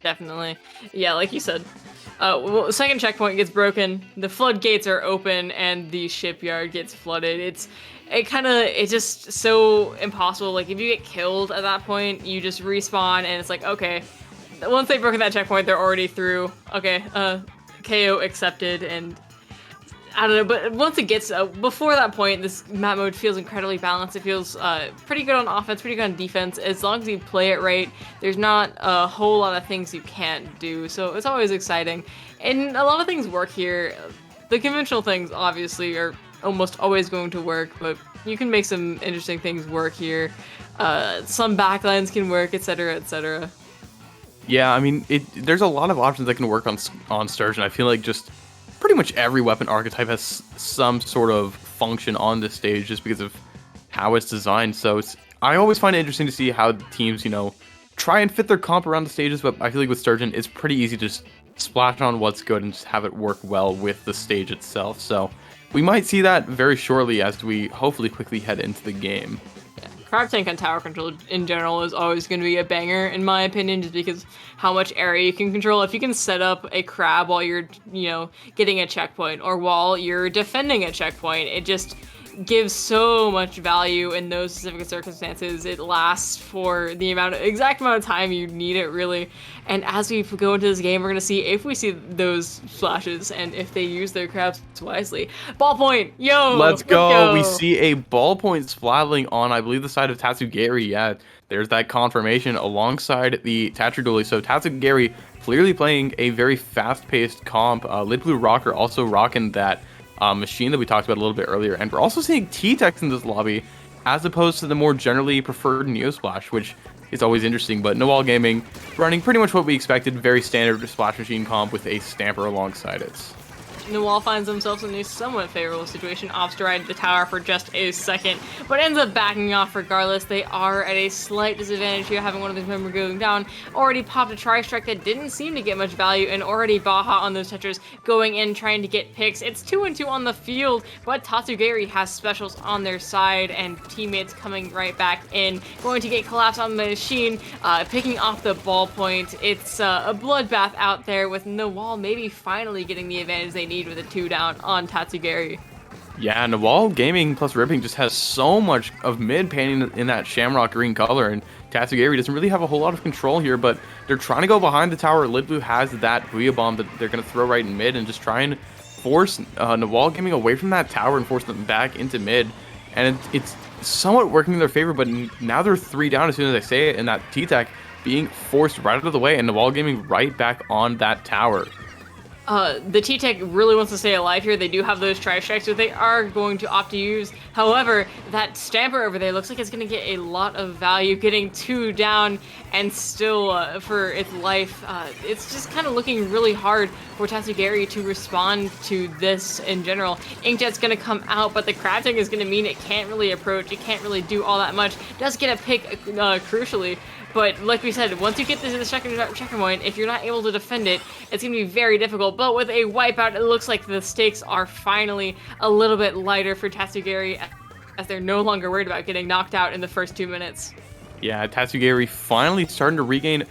Definitely. Yeah, like you said. Second checkpoint gets broken, the floodgates are open, and the shipyard gets flooded. It's just so impossible. Like, if you get killed at that point, you just respawn, and it's like, okay, once they've broken that checkpoint, they're already through. Okay, KO accepted, and I don't know, but once it gets, before that point, this map mode feels incredibly balanced. It feels pretty good on offense, pretty good on defense. As long as you play it right, there's not a whole lot of things you can't do, so it's always exciting. And a lot of things work here. The conventional things, obviously, are almost always going to work, but You can make some interesting things work here. Some backlines can work, etc., etc. Yeah, I mean, there's a lot of options that can work on Sturgeon. I feel like just pretty much every weapon archetype has some sort of function on this stage just because of how it's designed. So I always find it interesting to see how the teams, try and fit their comp around the stages, but I feel like with Sturgeon, it's pretty easy to just splash on what's good and just have it work well with the stage itself. So we might see that very shortly as we hopefully quickly head into the game. Crab Tank on tower control in general is always going to be a banger, in my opinion, just because how much area you can control. If you can set up a crab while you're, getting a checkpoint, or while you're defending a checkpoint, it just gives so much value in those specific circumstances. It lasts for the exact amount of time you need it, really. And as we go into this game, we're gonna see if we see those flashes and if they use their crabs wisely. Ballpoint, yo! Let's go! We see a ballpoint splatling on, I believe, the side of TatsuGAYri. Yeah, there's that confirmation alongside the TatsuGAYri. So TatsuGAYri clearly playing a very fast-paced comp. Lit Blue Rocker also rocking that machine that we talked about a little bit earlier, and we're also seeing T-Tex in this lobby as opposed to the more generally preferred Neosplash, which is always interesting. But Narwhal Gaming running pretty much what we expected, very standard splash machine comp with a stamper alongside it. Narwhal finds themselves in a somewhat favorable situation, opts to ride the tower for just a second, but ends up backing off regardless. They are at a slight disadvantage here, having one of these members going down. Already popped a tri-strike that didn't seem to get much value, and already Baja on those touchers going in trying to get picks. It's 2-2 on the field, but TatsuGAYri has specials on their side, and teammates coming right back in, going to get collapsed on the machine, picking off the ballpoint. It's a bloodbath out there, with Narwhal maybe finally getting the advantage they need with a 2 down on TatsuGAYri. Yeah, Narwhal Gaming plus Ripping just has so much of mid painting in that shamrock green color, and TatsuGAYri doesn't really have a whole lot of control here, but they're trying to go behind the tower. Lit Blue has that Booyah Bomb that they're going to throw right in mid and just try and force Narwhal Gaming away from that tower and force them back into mid. And it's somewhat working in their favor, but now they're 3 down as soon as I say it, and that T-Tech being forced right out of the way, and Narwhal Gaming right back on that tower. The T-Tech really wants to stay alive here. They do have those tri-strikes that they are going to opt to use. However, that Stamper over there looks like it's going to get a lot of value, getting 2 down and still for its life. It's just kind of looking really hard for TatsuGAYri to respond to this in general. Inkjet's going to come out, but the Crab Tank is going to mean it can't really approach. It can't really do all that much. Does get a pick, crucially. But like we said, once you get this in the checkpoint, if you're not able to defend it, it's going to be very difficult. But with a wipeout, it looks like the stakes are finally a little bit lighter for TatsuGAYri, as they're no longer worried about getting knocked out in the first 2 minutes. Yeah, TatsuGAYri finally starting to regain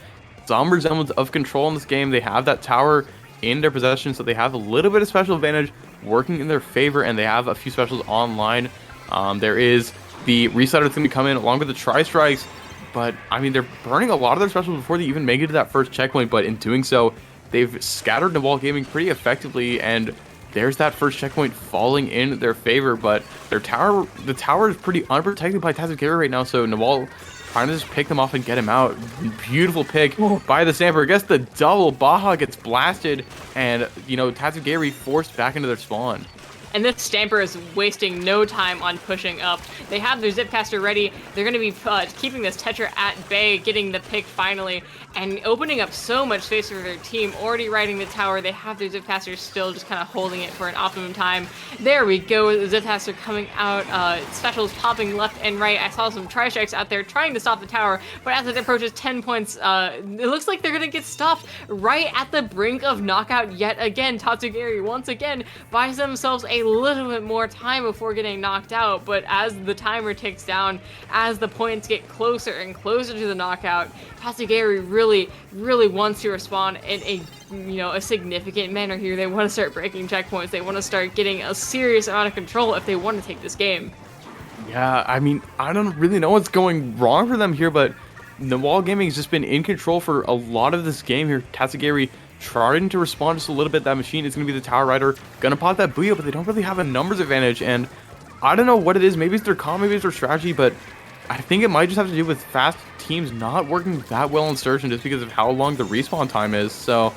some resemblance of control in this game. They have that tower in their possession, so they have a little bit of special advantage working in their favor, and they have a few specials online. There is the resetter that's going to come in along with the tri-strikes. But, I mean, they're burning a lot of their specials before they even make it to that first checkpoint. But in doing so, they've scattered Narwhal Gaming pretty effectively. And there's that first checkpoint falling in their favor. But the tower is pretty unprotected by TatsuGAYri right now. So Narwhal trying to just pick them off and get him out. Beautiful pick by the Stamper. I guess the double Baja gets blasted. And, TatsuGAYri forced back into their spawn. And this Stamper is wasting no time on pushing up. They have their Zipcaster ready. They're going to be keeping this Tetra at bay, getting the pick finally, and opening up so much space for their team. Already riding the tower. They have their Zipcaster still just kind of holding it for an optimum time. There we go. The Zipcaster coming out. Specials popping left and right. I saw some tri-strikes out there trying to stop the tower, but as it approaches 10 points, it looks like they're going to get stopped right at the brink of knockout yet again. TatsuGAYri once again buys themselves a little bit more time before getting knocked out, but as the timer ticks down, as the points get closer and closer to the knockout, TatsuGAYri really wants to respond in a significant manner here. They want to start breaking checkpoints. They want to start getting a serious amount of control if they want to take this game. Yeah, I mean, I don't really know what's going wrong for them here, but Narwhal Gaming has just been in control for a lot of this game here. TatsuGAYri trying to respond just a little bit. That machine is going to be the tower rider, gonna pop that Booyah, but they don't really have a numbers advantage, and I don't know what it is. Maybe it's their comp, maybe it's their strategy, but I think it might just have to do with fast teams not working that well in Sturgeon just because of how long the respawn time is. So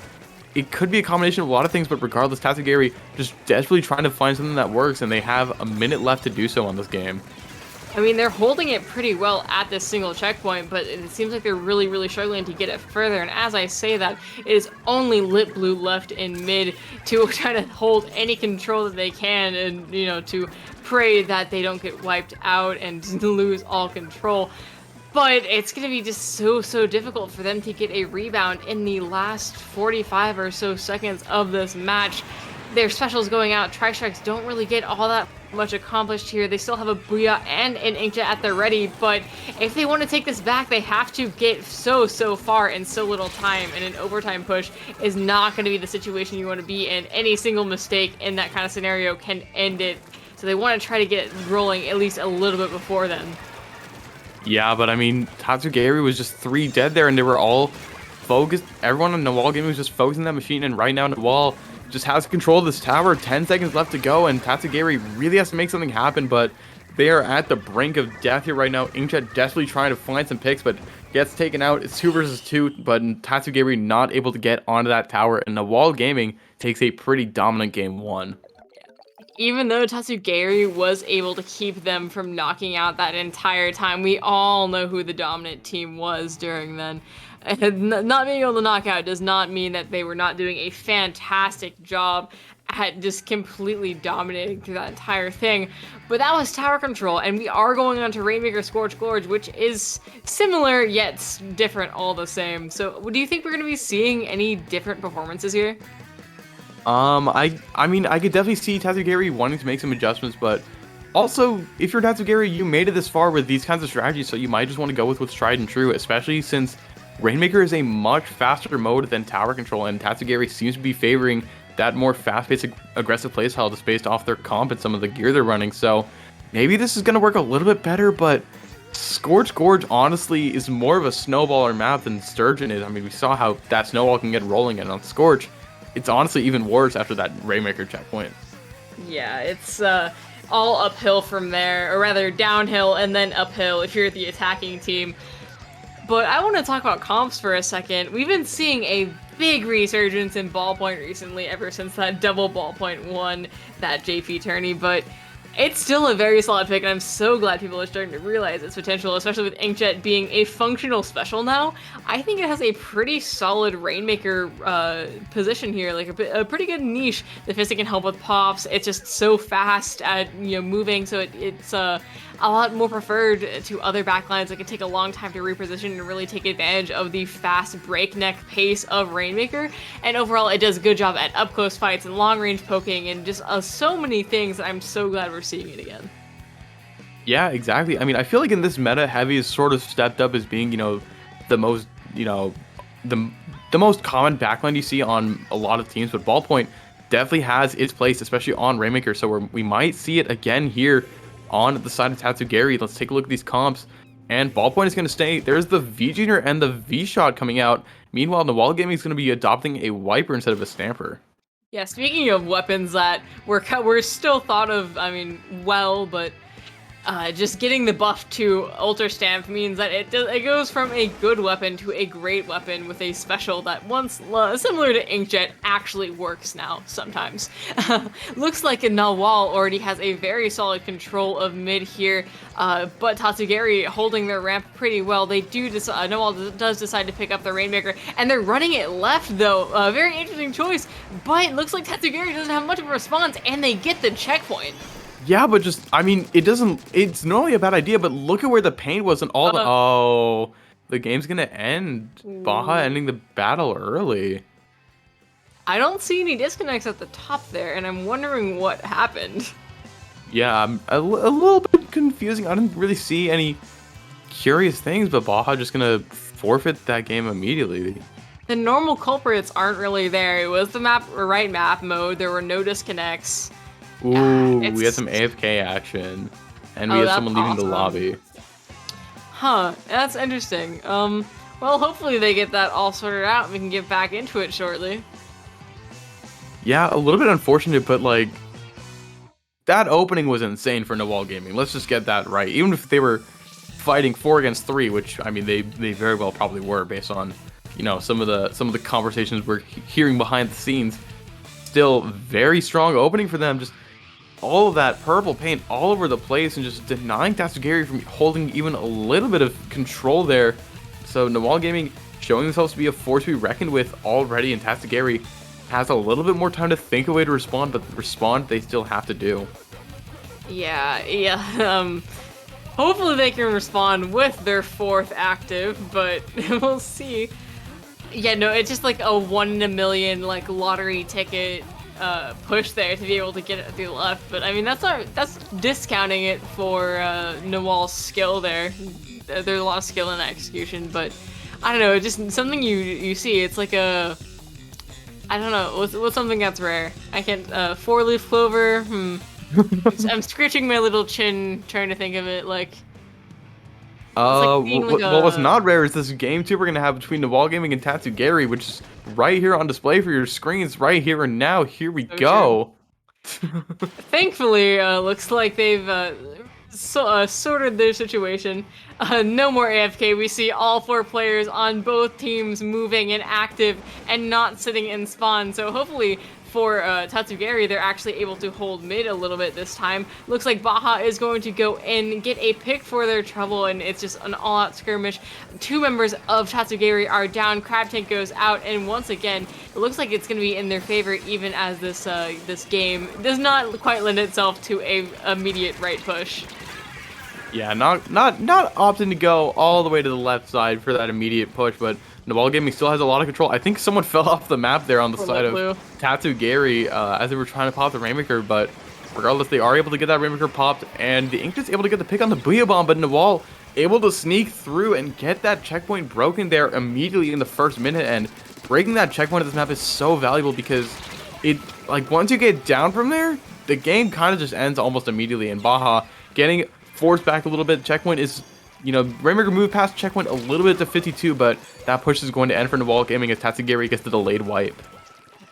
it could be a combination of a lot of things, but regardless, TatsuGAYri just desperately trying to find something that works, and they have a minute left to do so on this game. I mean, they're holding it pretty well at this single checkpoint, but it seems like they're really, really struggling to get it further. And as I say that, it is only Lit Blue left in mid to try to hold any control that they can and, you know, to pray that they don't get wiped out and lose all control. But it's going to be just so difficult for them to get a rebound in the last 45 or so seconds of this match. Their specials going out, Tri-Strikes don't really get all that much accomplished here. They still have a Booyah and an Inkjet at the ready, but if they want to take this back, they have to get so far in so little time, and an overtime push is not going to be the situation you want to be in. Any single mistake in that kind of scenario can end it, so they want to try to get it rolling at least a little bit before then. Yeah, but I mean, TatsuGAYri was just 3 dead there, and they were all focused. Everyone on Narwhal Gaming was just focusing that machine, and right now Narwhal just has control of this tower. 10 seconds left to go, and TatsuGAYri really has to make something happen, but they are at the brink of death here right now. Inkjet desperately trying to find some picks, but gets taken out. It's 2 versus 2, but TatsuGAYri not able to get onto that tower, and Narwhal Gaming takes a pretty dominant game 1. Even though TatsuGAYri was able to keep them from knocking out that entire time, we all know who the dominant team was during then. Not being able to knock out does not mean that they were not doing a fantastic job at just completely dominating through that entire thing. But that was tower control, and we are going on to Rainmaker Scorch Gorge, which is similar yet different all the same. So do you think we're going to be seeing any different performances here? I mean, I could definitely see TatsuGAYri wanting to make some adjustments, but also, if you're TatsuGAYri, you made it this far with these kinds of strategies, so you might just want to go with what's tried and true, especially since Rainmaker is a much faster mode than tower control, and TatsuGAYri seems to be favoring that more fast-paced, aggressive playstyle just based off their comp and some of the gear they're running, so maybe this is going to work a little bit better, but Scorch Gorge honestly is more of a snowballer map than Sturgeon is. I mean, we saw how that snowball can get rolling, and on Scorch, it's honestly even worse after that Rainmaker checkpoint. Yeah, it's all uphill from there, or rather downhill and then uphill if you're the attacking team. But I want to talk about comps for a second. We've been seeing a big resurgence in ballpoint recently ever since that double ballpoint won that JP tourney, but it's still a very solid pick, and I'm so glad people are starting to realize its potential, especially with Inkjet being a functional special now. I think it has a pretty solid Rainmaker position here, like a pretty good niche. The Fistic can help with pops. It's just so fast at moving, so it's a lot more preferred to other backlines that can take a long time to reposition and really take advantage of the fast breakneck pace of Rainmaker. And overall, it does a good job at up-close fights and long-range poking and just so many things that I'm so glad we're seeing it again. Yeah, exactly. I mean, I feel like in this meta, Heavy is sort of stepped up as being, the most, the most common backline you see on a lot of teams, but Ballpoint definitely has its place, especially on Rainmaker, so we might see it again here on the side of TatsuGAYri. Let's take a look at these comps, and Ballpoint is going to stay. There's the V-Junior and the V-Shot coming out. Meanwhile, Narwhal Gaming is going to be adopting a Wiper instead of a Stamper. Yeah, speaking of weapons that we're still thought of, I mean, well, but just getting the buff to Ultra Stamp means that it goes from a good weapon to a great weapon with a special that once similar to Inkjet actually works now sometimes. Looks like Narwhal already has a very solid control of mid here, but TatsuGAYri holding their ramp pretty well. They do Narwhal does decide to pick up the Rainmaker, and they're running it left though. A very interesting choice, but it looks like TatsuGAYri doesn't have much of a response, and they get the checkpoint. Yeah, but just, I mean, it's normally a bad idea, but look at where the pain was and all oh, the game's gonna end. Baja ending the battle early. I don't see any disconnects at the top there, and I'm wondering what happened. Yeah, a little bit confusing. I didn't really see any curious things, but Baja just gonna forfeit that game immediately. The normal culprits aren't really there. It was the right map mode. There were no disconnects. Ooh, we had some AFK action, and we had someone leaving the lobby. Huh, that's interesting. Well, hopefully they get that all sorted out and we can get back into it shortly. Yeah, a little bit unfortunate, but like, that opening was insane for Narwhal Gaming. Let's just get that right. Even if they were fighting 4 against 3, which, I mean, they very well probably were based on, some of the conversations we're hearing behind the scenes. Still very strong opening for them. Just all of that purple paint all over the place and just denying TatsuGAYri from holding even a little bit of control there. So Narwhal Gaming showing themselves to be a force to be reckoned with already, and TatsuGAYri has a little bit more time to think a way to respond, but respond they still have to do. Yeah. Hopefully they can respond with their 4th active, but we'll see. Yeah, no, it's just like a 1 in a million like lottery ticket push there to be able to get it through the left. But I mean, that's discounting it for Narwhal's skill there. There's a lot of skill in execution, but I don't know, it's just something you see. It's like I don't know, what's something that's rare? I can't 4-leaf clover. I'm scratching my little chin trying to think of it. Like, what's not rare is this game too we're gonna have between Narwhal Gaming and TatsuGAYri, which is right here on display for your screens, right here and now. Here we go. Thankfully, looks like they've sorted their situation. No more AFK. We see all 4 players on both teams moving and active and not sitting in spawn. So hopefully for TatsuGAYri, they're actually able to hold mid a little bit this time. Looks like Baja is going to go in, get a pick for their trouble, and it's just an all-out skirmish. 2 members of TatsuGAYri are down, Crab Tank goes out, and once again, it looks like it's going to be in their favor, even as this game does not quite lend itself to a immediate right push. Yeah, not opting to go all the way to the left side for that immediate push, but Narwhal Gaming still has a lot of control. I think someone fell off the map there on the side of TatsuGAYri as they were trying to pop the Rainmaker, but regardless, they are able to get that Rainmaker popped, and the Ink just able to get the pick on the Booyah Bomb, but Narwhal able to sneak through and get that checkpoint broken there immediately in the first minute, and breaking that checkpoint at this map is so valuable because once you get down from there, the game kind of just ends almost immediately, and Baja getting forced back a little bit. Checkpoint is, Rainmaker moved past checkpoint a little bit to 52, but that push is going to end for Narwhal Gaming as TatsuGAYri gets the delayed wipe.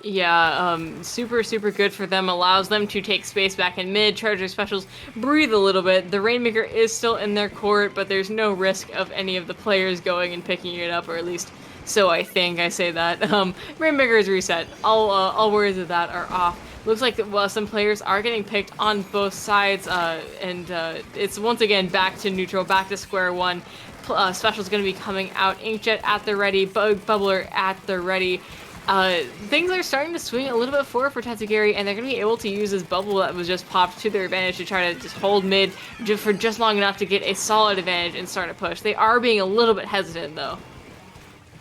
Yeah, super good for them. Allows them to take space back in mid, charge their specials, breathe a little bit. The Rainmaker is still in their court, but there's no risk of any of the players going and picking it up, or at least so I think. I say that. Rainmaker is reset. All worries of that are off. Looks like some players are getting picked on both sides, and it's once again back to neutral, back to square one. Special's going to be coming out. Inkjet at the ready, Bubbler at the ready. Things are starting to swing a little bit forward for TatsuGAYri, and they're going to be able to use this bubble that was just popped to their advantage to try to just hold mid for just long enough to get a solid advantage and start a push. They are being a little bit hesitant, though.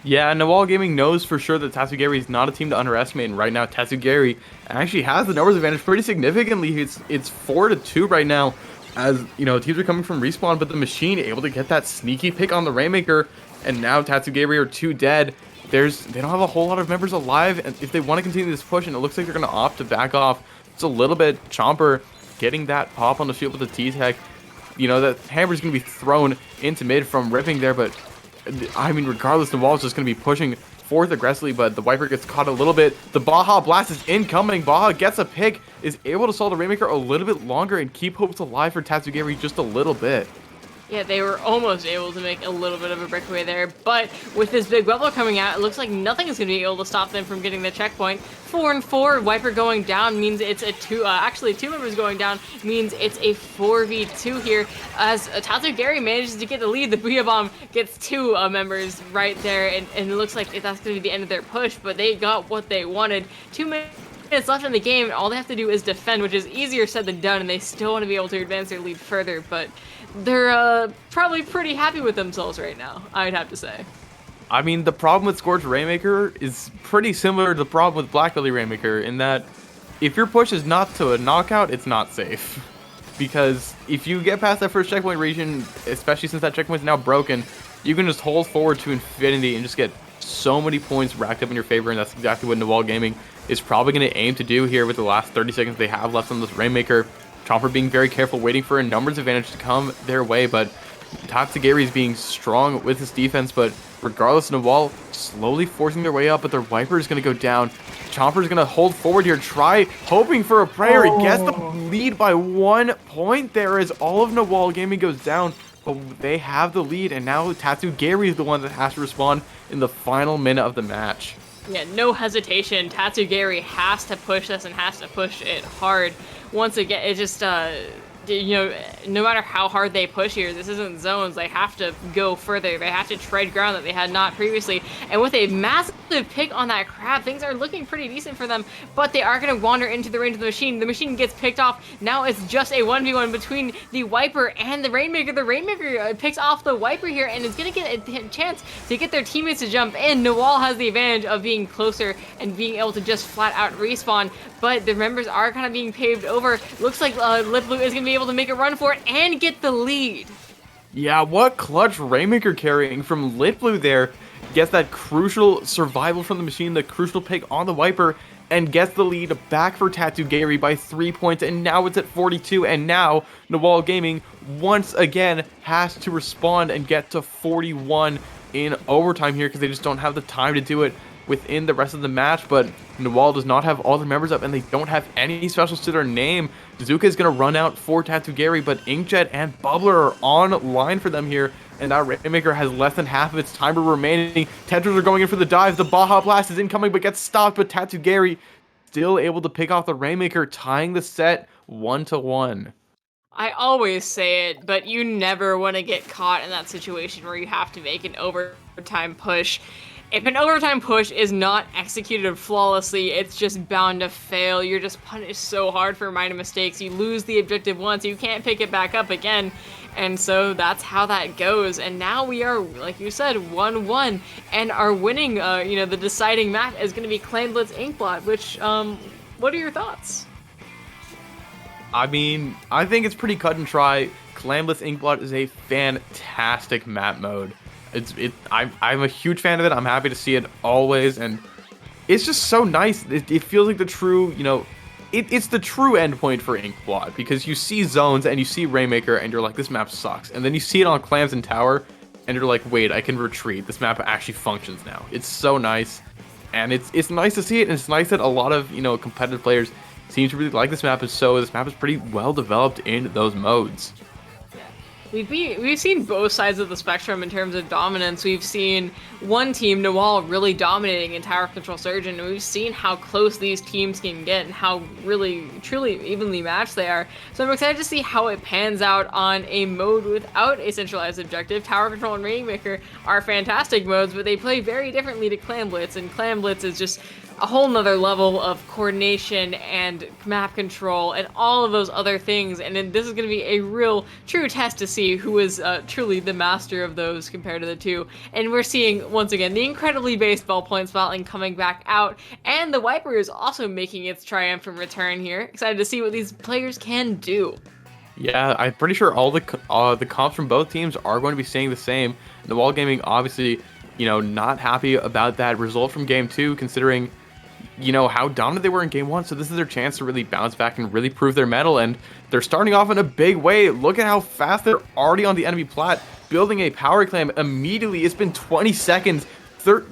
Yeah, Narwhal Gaming knows for sure that TatsuGAYri is not a team to underestimate, and right now TatsuGAYri actually has the numbers advantage pretty significantly. It's 4-2 right now, as teams are coming from respawn, but the machine able to get that sneaky pick on the Rainmaker, and now TatsuGAYri are 2 dead. They don't have a whole lot of members alive, and if they want to continue this push, and it looks like they're going to opt to back off, it's a little bit. Chomper getting that pop on the shield with the T-Tech. That hammer's going to be thrown into mid from ripping there, but I mean, regardless, Narwhal's just going to be pushing forth aggressively, but the Viper gets caught a little bit. The Baja Blast is incoming. Baja gets a pick, is able to stall the Rainmaker a little bit longer and keep hopes alive for TatsuGAYri just a little bit. Yeah, they were almost able to make a little bit of a breakaway there, but with this big bubble coming out, it looks like nothing is going to be able to stop them from getting the checkpoint. 4-4, Viper going down means it's a 2, actually 2 members going down means it's a 4v2 here, as TatsuGAYri manages to get the lead. The Booyah Bomb gets 2 members right there, and it looks like that's going to be the end of their push, but they got what they wanted. 2 minutes left in the game, all they have to do is defend, which is easier said than done, and they still want to be able to advance their lead further, but they're probably pretty happy with themselves right now, I'd have to say. I mean, the problem with Scorch Rainmaker is pretty similar to the problem with Blackbelly Rainmaker, in that if your push is not to a knockout, it's not safe. Because if you get past that first checkpoint region, especially since that checkpoint is now broken, you can just hold forward to infinity and just get so many points racked up in your favor, and that's exactly what Narwhal Gaming is probably going to aim to do here with the last 30 seconds they have left on this Rainmaker. Chomper being very careful, waiting for a numbers advantage to come their way, but TatsuGAYri is being strong with his defense, but regardless, Narwhal slowly forcing their way up, but their Viper is going to go down. Chomper is going to hold forward here, try hoping for a prayer. He gets the lead by 1 point there as all of Narwhal Gaming goes down. But they have the lead, and now TatsuGAYri is the one that has to respond in the final minute of the match. Yeah, no hesitation. TatsuGAYri has to push this and has to push it hard. Once again, it just, you know, no matter how hard they push here, this isn't zones. They have to go further. They have to tread ground that they had not previously. And with a massive pick on that crab, things are looking pretty decent for them, but they are going to wander into the range of the machine. The machine gets picked off. Now it's just a 1v1 between the Wiper and the Rainmaker. The Rainmaker picks off the Wiper here and is going to get a chance to get their teammates to jump in. Narwhal has the advantage of being closer and being able to just flat out respawn, but the members are kind of being paved over. Looks like LipBlue is going to be able to make a run for it and get the lead. Yeah, what clutch Rainmaker carrying from LipBlue there. Gets that crucial survival from the machine, the crucial pick on the Wiper, and gets the lead back for TatsuGAYri by 3 points, and now it's at 42, and now Narwhal Gaming once again has to respond and get to 41 in overtime here because they just don't have the time to do it within the rest of the match. But Narwhal does not have all the members up, and they don't have any specials to their name. Zuka is going to run out for TatsuGAYri, but Inkjet and Bubbler are on line for them here. And now Rainmaker has less than half of its timer remaining. Tetras are going in for the dive. The Baja Blast is incoming, but gets stopped. But TatsuGAYri still able to pick off the Rainmaker, tying the set 1-1. I always say it, but you never want to get caught in that situation where you have to make an overtime push. If an overtime push is not executed flawlessly, it's just bound to fail. You're just punished so hard for minor mistakes. You lose the objective once, you can't pick it back up again. And so that's how that goes. And now we are, like you said, 1-1. And our winning, the deciding map is going to be Clamblitz Inkblot, which, what are your thoughts? I mean, I think it's pretty cut and dry. Clamblitz Inkblot is a fantastic map mode. I'm a huge fan of it. I'm happy to see it always, and it's just so nice. It feels like the true, it's the true endpoint for Inkblot, because you see zones and you see Rainmaker and you're like, this map sucks, and then you see it on Clams and Tower and you're like, wait, I can retreat. This map actually functions now. It's so nice, and it's nice to see it, and it's nice that a lot of competitive players seem to really like this map, and so this map is pretty well developed in those modes. We've seen both sides of the spectrum in terms of dominance. We've seen one team, Narwhal, really dominating in Tower Control Surgeon, and we've seen how close these teams can get and how really, truly evenly matched they are. So I'm excited to see how it pans out on a mode without a centralized objective. Tower Control and Rainmaker are fantastic modes, but they play very differently to Clamblitz, and Clamblitz is just a whole nother level of coordination and map control and all of those other things, and then this is going to be a real true test to see who is truly the master of those compared to the two. And we're seeing once again the incredibly baseball point spotting coming back out, and the Wiper is also making its triumphant return here. Excited to see what these players can do. Yeah, I'm pretty sure all the comps from both teams are going to be staying the same. Narwhal Gaming obviously not happy about that result from game 2, considering how dominant they were in game 1, so this is their chance to really bounce back and really prove their mettle, and they're starting off in a big way. Look at how fast they're already on the enemy plat, building a power clam immediately. It's been 20 seconds,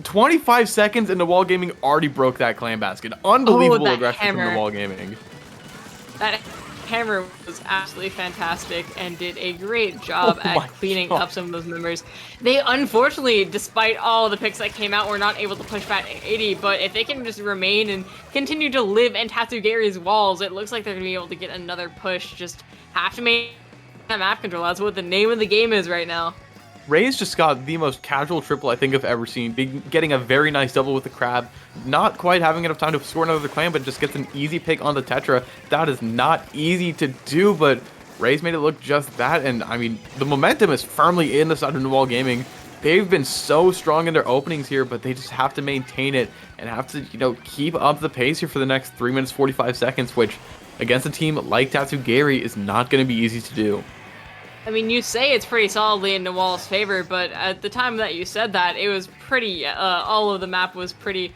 25 seconds, and Narwhal Gaming already broke that clam basket. Unbelievable aggression from Narwhal Gaming. That hammer was absolutely fantastic and did a great job at cleaning up some of those members. They unfortunately, despite all the picks that came out, were not able to push back 80, but if they can just remain and continue to live in TatsuGAYri's walls, it looks like they're going to be able to get another push. Just have to make that map control. That's what the name of the game is right now. Ray's just got the most casual triple I think I've ever seen, getting a very nice double with the crab, not quite having enough time to score another clam, but just gets an easy pick on the Tetra. That is not easy to do, but Ray's made it look just that, and I mean, the momentum is firmly in the side of Narwhal Gaming. They've been so strong in their openings here, but they just have to maintain it and have to, keep up the pace here for the next 3 minutes 45 seconds, which against a team like TatsuGAYri is not going to be easy to do. I mean, you say it's pretty solidly in Narwhal's favor, but at the time that you said that, it was pretty, all of the map was pretty,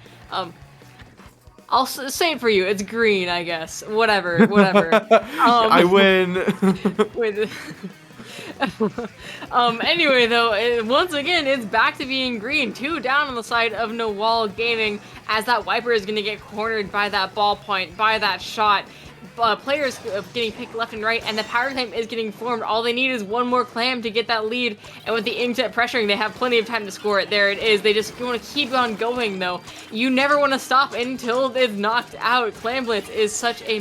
I'll say it for you, it's green, I guess. Whatever. I win. Anyway, though, once again, it's back to being green. 2 down on the side of Narwhal Gaming, as that Wiper is going to get cornered by that ballpoint, by that shot. players getting picked left and right, and the power clam is getting formed. All they need is one more clam to get that lead, and with the Inkjet pressuring, they have plenty of time to score it. There it is. They just want to keep on going, though. You never want to stop until it's knocked out. Clam Blitz is such a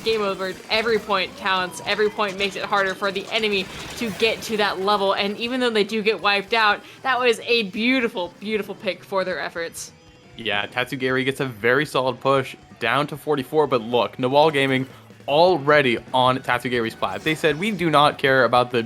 game over. Every point counts. Every point makes it harder for the enemy to get to that level, and even though they do get wiped out, that was a beautiful, beautiful pick for their efforts. Yeah, TatsuGAYri gets a very solid push down to 44, but look, Narwhal Gaming already on TatsuGAYri's plat. They said, we do not care about the,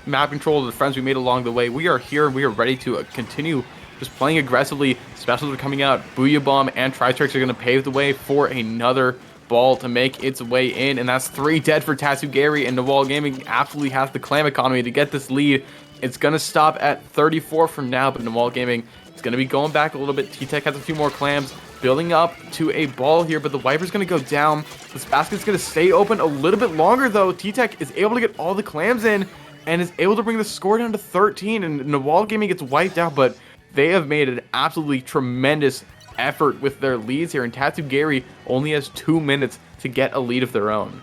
map control of the friends we made along the way. We are here and we are ready to continue just playing aggressively. Specials are coming out. Booyah Bomb and Tri-Strikes are going to pave the way for another ball to make its way in, and that's 3 dead for TatsuGAYri, and Narwhal Gaming absolutely has the clam economy to get this lead. It's going to stop at 34 from now, but Narwhal Gaming is going to be going back a little bit. T-Tech has a few more clams, building up to a ball here, but the Viper's going to go down. This basket's going to stay open a little bit longer, though. T-Tech is able to get all the clams in and is able to bring the score down to 13, and Narwhal Gaming gets wiped out, but they have made an absolutely tremendous effort with their leads here, and TatsuGAYri only has 2 minutes to get a lead of their own.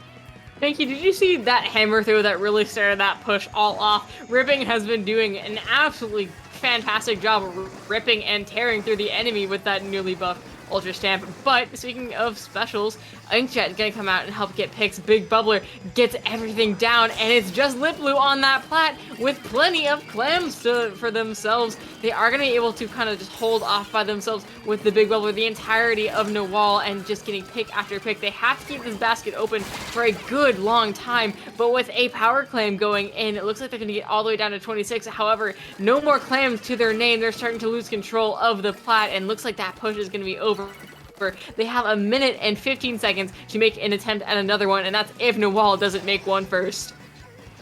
Thank you. Did you see that hammer throw that really started that push all off? Ripping has been doing an absolutely fantastic job of ripping and tearing through the enemy with that newly buffed Ultra Stamp. But speaking of specials, Inkjet is going to come out and help get picks. Big Bubbler gets everything down, and it's just Liplu on that plat with plenty of clams for themselves. They are going to be able to kind of just hold off by themselves with the Big Bubbler the entirety of Narwhal and just getting pick after pick. They have to keep this basket open for a good long time, but with a power clam going in, it looks like they're going to get all the way down to 26. However, no more clams to their name. They're starting to lose control of the plat, and looks like that push is going to be over. They have a minute and 15 seconds to make an attempt at another one, and that's if Narwhal doesn't make one first.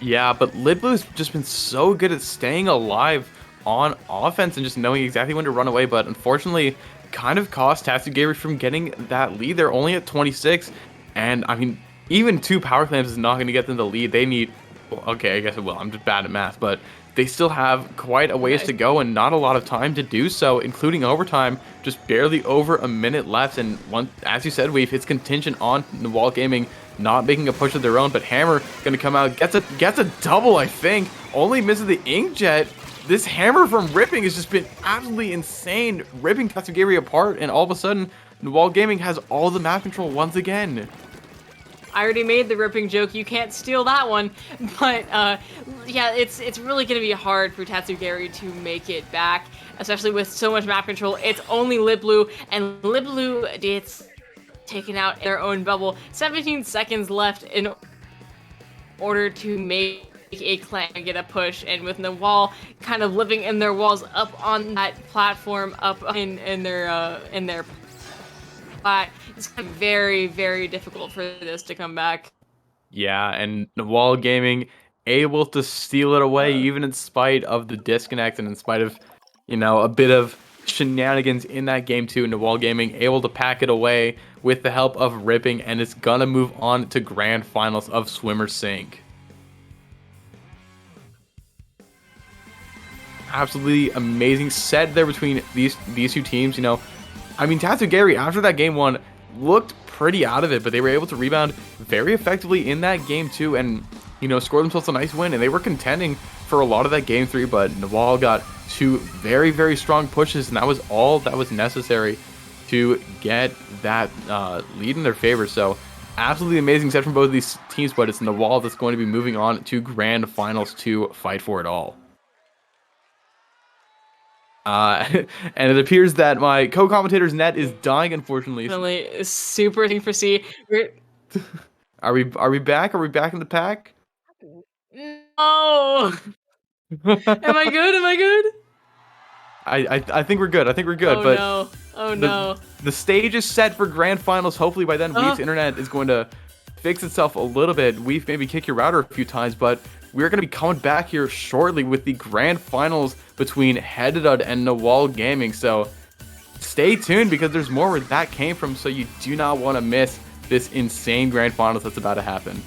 Yeah, but Liplu's just been so good at staying alive on offense and just knowing exactly when to run away, but unfortunately kind of cost TatsuGAYri from getting that lead. They're only at 26, and I mean, even 2 power clams is not going to get them the lead. They need, well, okay, I guess it will. I'm just bad at math, but they still have quite a ways to go and not a lot of time to do so, including overtime. Just barely over a minute left, and as you said, Weave, it's contingent on Narwhal Gaming not making a push of their own, but Hammer gonna come out, gets a double, I think, only misses the Inkjet. This hammer from Ripping has just been absolutely insane, ripping TatsuGAYri apart, and all of a sudden, Narwhal Gaming has all the map control once again. I already made the ripping joke, you can't steal that one, but yeah, it's really going to be hard for TatsuGAYri to make it back, especially with so much map control. It's only Liplu, and Liplu, it's taken out their own bubble. 17 seconds left in order to make a clan get a push, and with Narwhal kind of living in their walls up on that platform, up in their plat, it's very, very difficult for this to come back. Yeah, and Narwhal Gaming able to steal it away, even in spite of the disconnect and in spite of, a bit of shenanigans in that game too. Narwhal Gaming able to pack it away with the help of Ripping, and it's gonna move on to grand finals of Swimmer Sync. Absolutely amazing set there between these 2 teams. I mean, TatsuGAYri, after that game 1, looked pretty out of it, but they were able to rebound very effectively in that game 2 and, score themselves a nice win. And they were contending for a lot of that game 3, but Narwhal got 2 very, very strong pushes, and that was all that was necessary to get that lead in their favor. So, absolutely amazing set from both of these teams, but it's Narwhal that's going to be moving on to grand finals to fight for it all. And it appears that my co-commentator's net is dying, unfortunately. Definitely super thing for C. Are we back? Are we back in the pack? No. Am I good? Am I good? I think we're good. I think we're good. Oh but no. Oh no. The stage is set for grand finals. Hopefully by then Weave's internet is going to fix itself a little bit. Weave maybe kick your router a few times, but we're going to be coming back here shortly with the grand finals between Hehdhdud and Narwhal Gaming. So stay tuned, because there's more where that came from, so you do not want to miss this insane grand finals that's about to happen.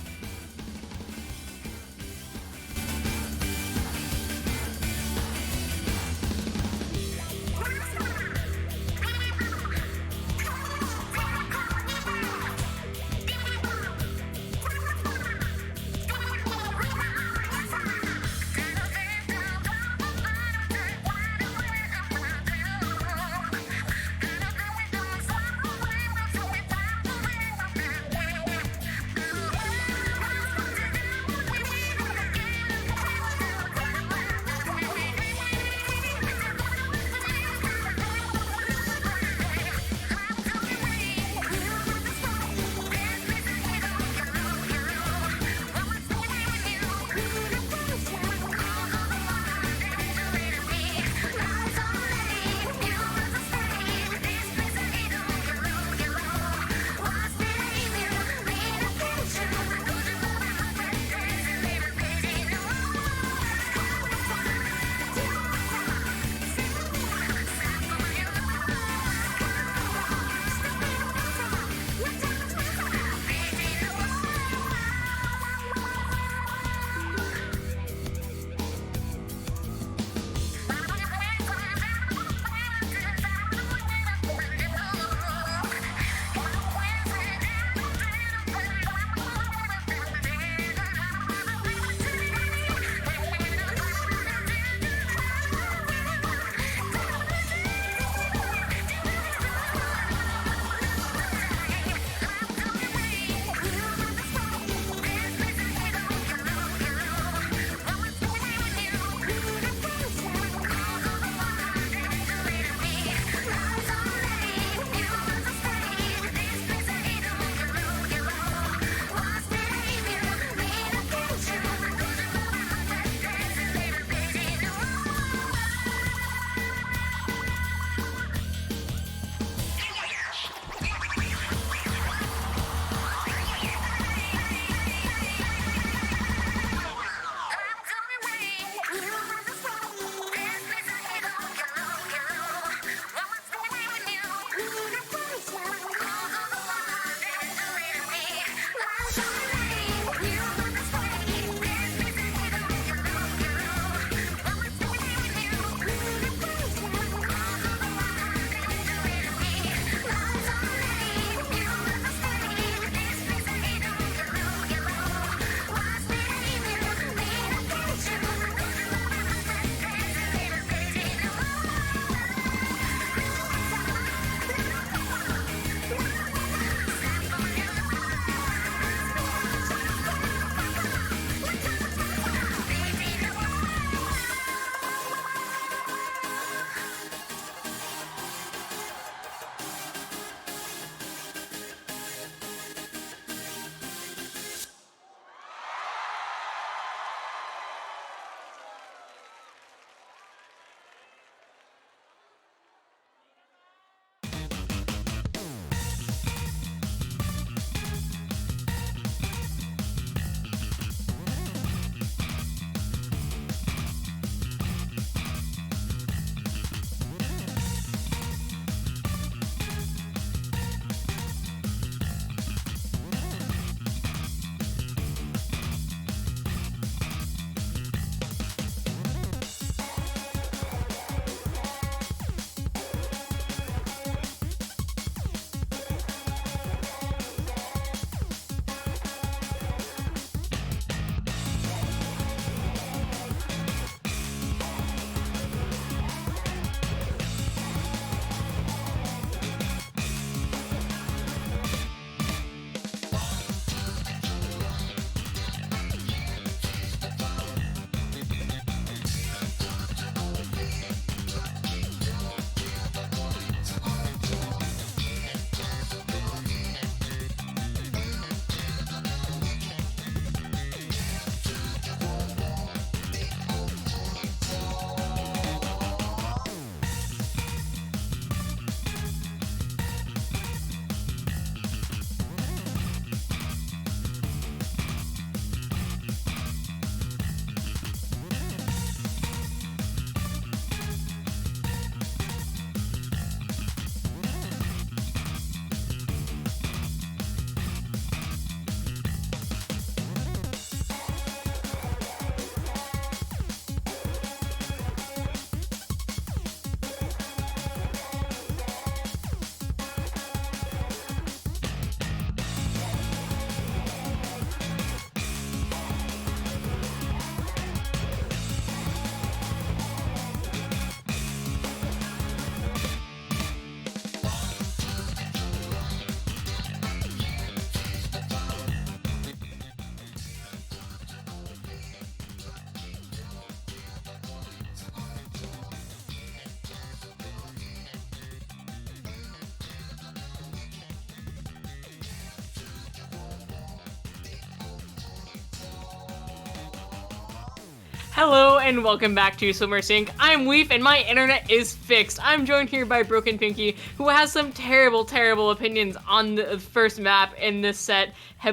Hello and welcome back to Swimmer Sync. I'm Weef and my internet is fixed. I'm joined here by Broken Pinky, who has some terrible opinions on the first map in this set. How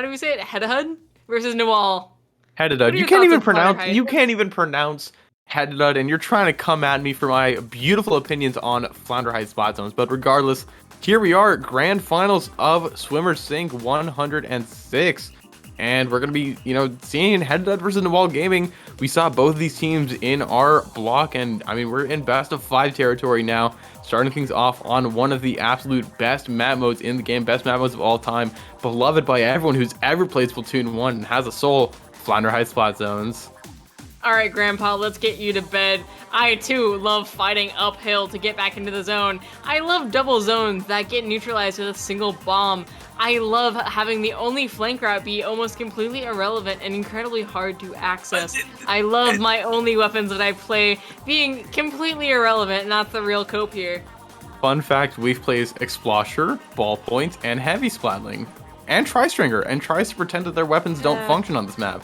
do we say it? Hehdhdud versus Narwhal. Hehdhdud. You can't even pronounce Hehdhdud, and you're trying to come at me for my beautiful opinions on Flounder Heights spot zones. But regardless, here we are, grand finals of Swimmer Sync 106. And we're going to be, seeing Hehdhdud versus Narwhal Gaming. We saw both of these teams in our block, and I mean, we're in best of 5 territory now, starting things off on one of the absolute best map modes in the game, best map modes of all time, beloved by everyone who's ever played Splatoon 1 and has a soul, Flounder Heights spot zones. Alright, Grandpa, let's get you to bed. I, too, love fighting uphill to get back into the zone. I love double zones that get neutralized with a single bomb. I love having the only flank route be almost completely irrelevant and incredibly hard to access. I love my only weapons that I play being completely irrelevant, and that's the real cope here. Fun fact, Weave plays Explosher, Ballpoint, and Heavy Splatling. And Tri-Stringer, and tries to pretend that their weapons don't function on this map.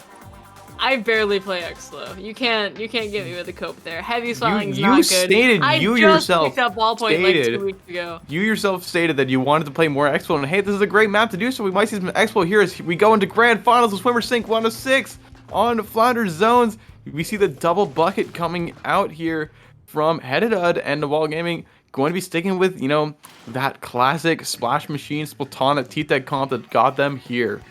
I barely play X-Slow. You can't get me with the cope there. Heavy Splitting's not good. I just picked up Ballpoint like 2 weeks ago. You yourself stated that you wanted to play more Expo, and hey, this is a great map to do so. We might see some Expo here as we go into grand finals of Swimmer Sync 106 on Flounder Zones. We see the double bucket coming out here from Hehdhdud, and Narwhal Gaming going to be sticking with, that classic Splash Machine Splatana T-Tech comp that got them here.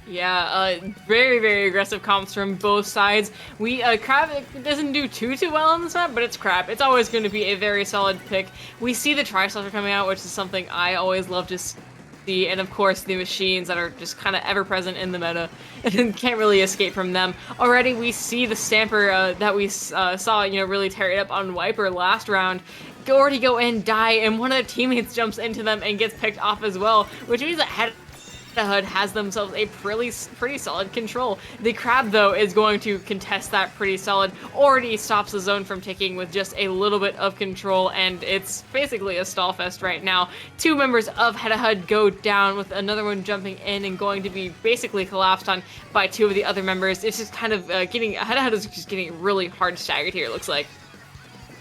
Yeah, very aggressive comps from both sides. Crab doesn't do too well on this map, but it's Crab. It's always going to be a very solid pick. We see the Tri-Slasher coming out, which is something I always love to see, and of course the machines that are just kind of ever-present in the meta, and can't really escape from them. Already we see the Stamper that we saw, really tear it up on Wiper last round. Already go in, die, and one of the teammates jumps into them and gets picked off as well, which means that Hehdhdud has themselves a pretty solid control. The Crab, though, is going to contest that pretty solid. Already stops the zone from ticking with just a little bit of control, and it's basically a stall fest right now. 2 members of Hehdhdud go down, with another one jumping in and going to be basically collapsed on by 2 of the other members. It's just kind of Hehdhdud is just getting really hard staggered here, it looks like.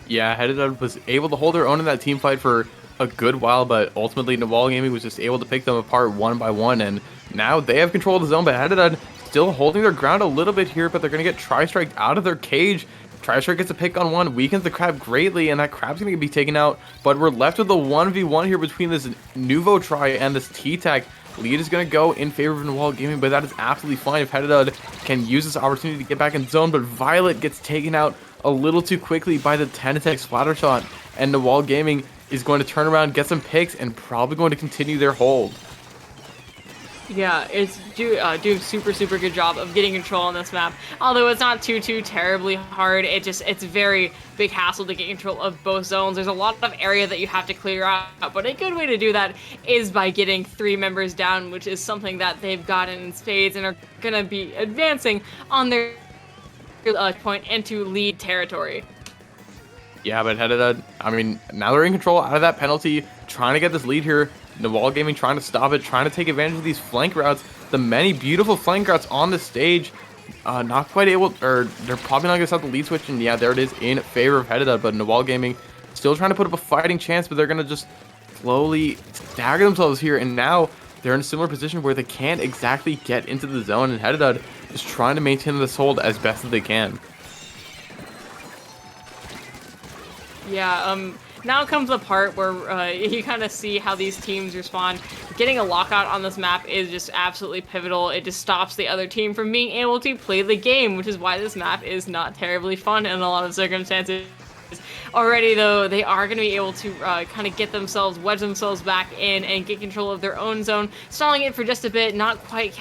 Yeah, Hehdhdud was able to hold their own in that team fight for a good while, but ultimately Narwhal Gaming was just able to pick them apart one by one, and now they have control of the zone, but Hehdhdud still holding their ground a little bit here, but they're going to get Tri-Strike out of their cage. Tri-Strike gets a pick on one, weakens the Crab greatly, and that Crab's going to be taken out, but we're left with a 1v1 here between this Nuvo Tri and this T-Tech. Lead is going to go in favor of Narwhal Gaming, but that is absolutely fine if Hehdhdud can use this opportunity to get back in zone, but Violet gets taken out a little too quickly by the 10-attack splatter shot, and Narwhal Gaming is going to turn around, get some picks, and probably going to continue their hold. Yeah, it's doing super good job of getting control on this map. Although it's not too terribly hard, it's very big hassle to get control of both zones. There's a lot of area that you have to clear out, but a good way to do that is by getting 3 members down, which is something that they've gotten in spades and are gonna be advancing on their point into lead territory. Yeah, but Hehdhdud, I mean, now they're in control out of that penalty, trying to get this lead here. Narwhal Gaming trying to stop it, trying to take advantage of these flank routes, the many beautiful flank routes on the stage. Not quite able, or they're probably not going to stop the lead switch, and yeah, there it is in favor of Hehdhdud, but Narwhal Gaming still trying to put up a fighting chance, but they're going to just slowly stagger themselves here, and now they're in a similar position where they can't exactly get into the zone, and Hehdhdud is trying to maintain this hold as best as they can. Yeah, now comes the part where you kind of see how these teams respond. Getting a lockout on this map is just absolutely pivotal. It just stops the other team from being able to play the game, which is why this map is not terribly fun in a lot of circumstances. Already, though, they are going to be able to kind of wedge themselves back in and get control of their own zone, stalling it for just a bit, not quite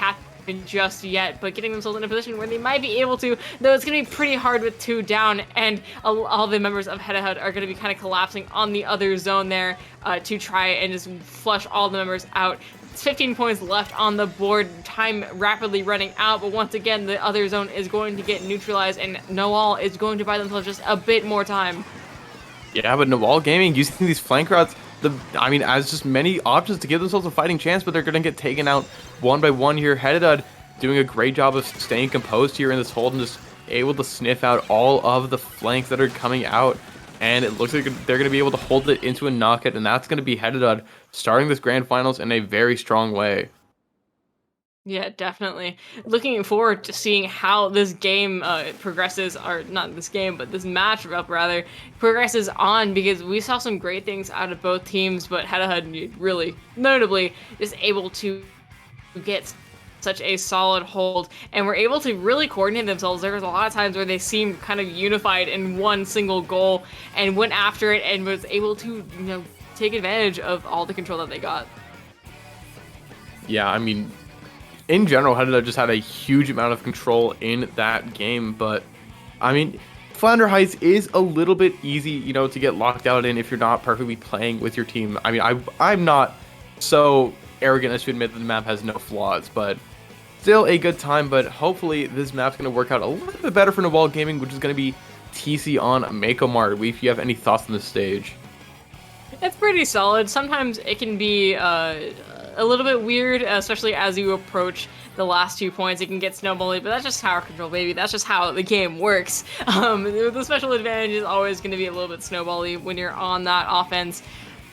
just yet, but getting themselves in a position where they might be able to, though it's going to be pretty hard with 2 down, and all the members of Hehdhdud are going to be kind of collapsing on the other zone there to try and just flush all the members out. It's 15 points left on the board, time rapidly running out, but once again, the other zone is going to get neutralized, and Narwhal is going to buy themselves just a bit more time. Yeah, but Narwhal Gaming using these flank routes, as just many options to give themselves a fighting chance, but they're going to get taken out one by one here. Hehdhdud doing a great job of staying composed here in this hold and just able to sniff out all of the flanks that are coming out, and it looks like they're going to be able to hold it into a knockout, and that's going to be Hehdhdud starting this grand finals in a very strong way. Yeah, definitely. Looking forward to seeing how this game progresses, or not this game, but this matchup rather progresses on, because we saw some great things out of both teams, but Hehdhdud really notably is able to get such a solid hold, and were able to really coordinate themselves. There was a lot of times where they seemed kind of unified in one single goal and went after it and was able to, take advantage of all the control that they got. Yeah, I mean, in general, Hehdhdud just had a huge amount of control in that game, but I mean, Flounder Heights is a little bit easy, to get locked out in if you're not perfectly playing with your team. I mean, I'm not so arrogant as to admit that the map has no flaws, but still a good time. But hopefully this map's going to work out a little bit better for Narwhal Gaming, which is going to be TC on Mako. If you have any thoughts on this stage. It's pretty solid. Sometimes it can be a little bit weird, especially as you approach the last 2 points. It can get snowbally, but that's just tower control, baby. That's just how the game works. The special advantage is always going to be a little bit snowbally when you're on that offense.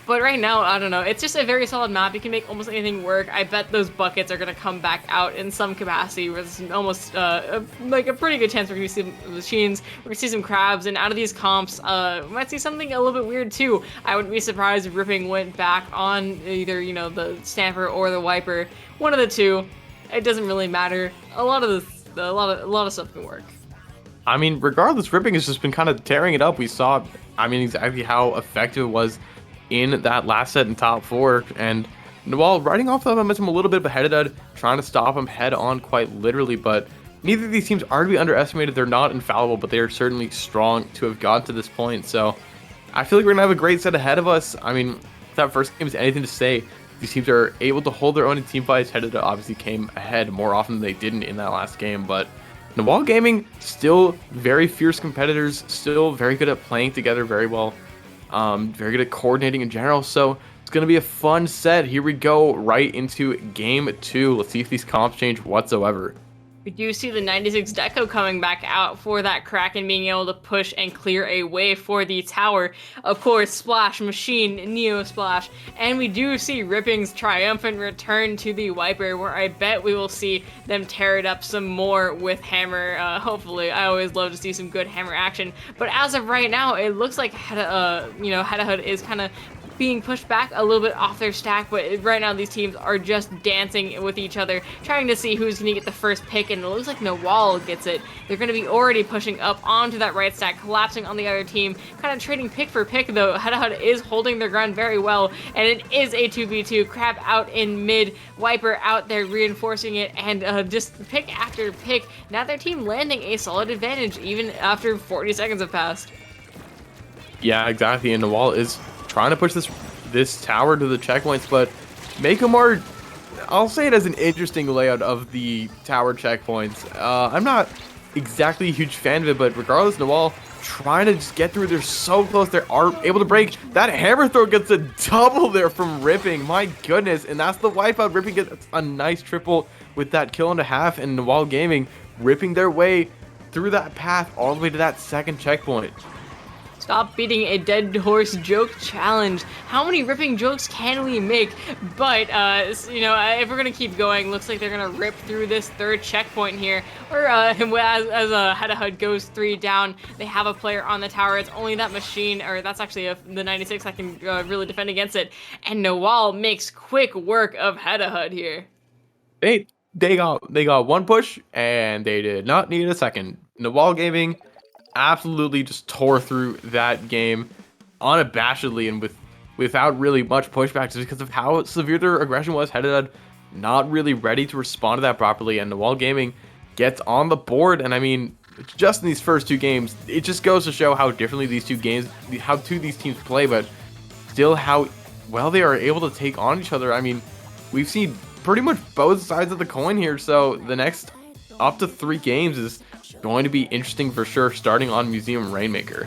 But right now, I don't know. It's just a very solid map. You can make almost anything work. I bet those buckets are going to come back out in some capacity. Where it's almost like a pretty good chance we're going to see some machines. We're going to see some crabs. And out of these comps, we might see something a little bit weird too. I wouldn't be surprised if Ripping went back on either, the Stamper or the Wiper. One of the two. It doesn't really matter. A lot of stuff can work. I mean, regardless, Ripping has just been kind of tearing it up. We saw, exactly how effective it was in that last set in top 4, and Narwhal riding off the momentum a little bit, but Hehdhdud trying to stop him head on quite literally. But neither of these teams are to be underestimated. They're not infallible, but they are certainly strong to have gotten to this point. So I feel like we're gonna have a great set ahead of us. I mean, if that first game is anything to say, these teams are able to hold their own in team fights. Hehdhdud obviously came ahead more often than they didn't in that last game, but Narwhal Gaming still very fierce competitors, still very good at playing together very well. Very good at coordinating in general, so it's going to be a fun set. Here we go right into game 2. Let's see if these comps change whatsoever. We do see the 96 Deco coming back out for that crack and being able to push and clear a way for the tower. Of course, Splash, Machine, Neo Splash, and we do see Ripping's triumphant return to the Wiper, where I bet we will see them tear it up some more with Hammer. Hopefully, I always love to see some good Hammer action, but as of right now, it looks like Hehdhdud is kind of being pushed back a little bit off their stack, but right now these teams are just dancing with each other, trying to see who's going to get the first pick, and it looks like Narwhal gets it. They're going to be already pushing up onto that right stack, collapsing on the other team, kind of trading pick for pick, though. Hehdhdud is holding their ground very well, and it is a 2v2. Crab out in mid, Wiper out there reinforcing it, and just pick after pick. Now their team landing a solid advantage, even after 40 seconds have passed. Yeah, exactly, and Narwhal is trying to push this tower to the checkpoints, but Mako, I'll say it as an interesting layout of the tower checkpoints. I'm not exactly a huge fan of it, but regardless, Narwhal trying to just get through. They're so close. They are able to break. That hammer throw gets a double there from Ripping. My goodness, and that's the wipeout. Ripping gets a nice triple with that kill and a half, and Narwhal Gaming ripping their way through that path all the way to that second checkpoint. Stop beating a dead horse joke challenge. How many ripping jokes can we make? But, if we're going to keep going, looks like they're going to rip through this third checkpoint here. Or, as Hehdhdud goes 3 down, they have a player on the tower. It's only that Machine, or that's actually the 96 that can really defend against it. And Narwhal makes quick work of Hehdhdud here. They got one push, and they did not need a second. Narwhal Gaming absolutely just tore through that game unabashedly and without really much pushback, just because of how severe their aggression was. Hehdhdud not really ready to respond to that properly, and Narwhal Gaming gets on the board. And I mean, just in these first 2 games, it just goes to show how differently these teams play, but still how well they are able to take on each other. I mean, we've seen pretty much both sides of the coin here, so the next up to 3 games is going to be interesting for sure, starting on Museum Rainmaker.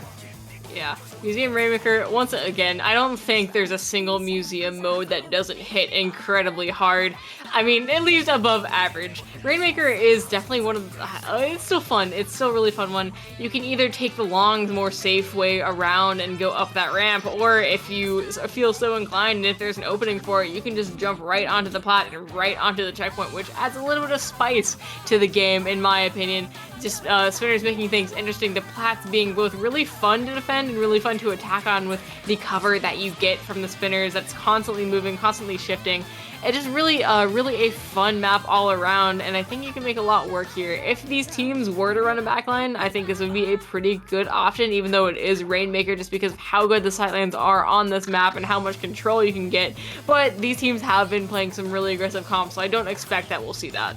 Yeah, Museum Rainmaker, once again, I don't think there's a single museum mode that doesn't hit incredibly hard. I mean, at least above average. Rainmaker is definitely one of it's still fun. It's still a really fun one. You can either take the long, more safe way around and go up that ramp, or if you feel so inclined and if there's an opening for it, you can just jump right onto the plat and right onto the checkpoint, which adds a little bit of spice to the game, in my opinion. Just spinners making things interesting. The plats being both really fun to defend and really fun to attack on with the cover that you get from the spinners that's constantly moving, constantly shifting. It is really a fun map all around, and I think you can make a lot work here. If these teams were to run a backline, I think this would be a pretty good option, even though it is Rainmaker, just because of how good the sightlines are on this map and how much control you can get. But these teams have been playing some really aggressive comps, so I don't expect that we'll see that.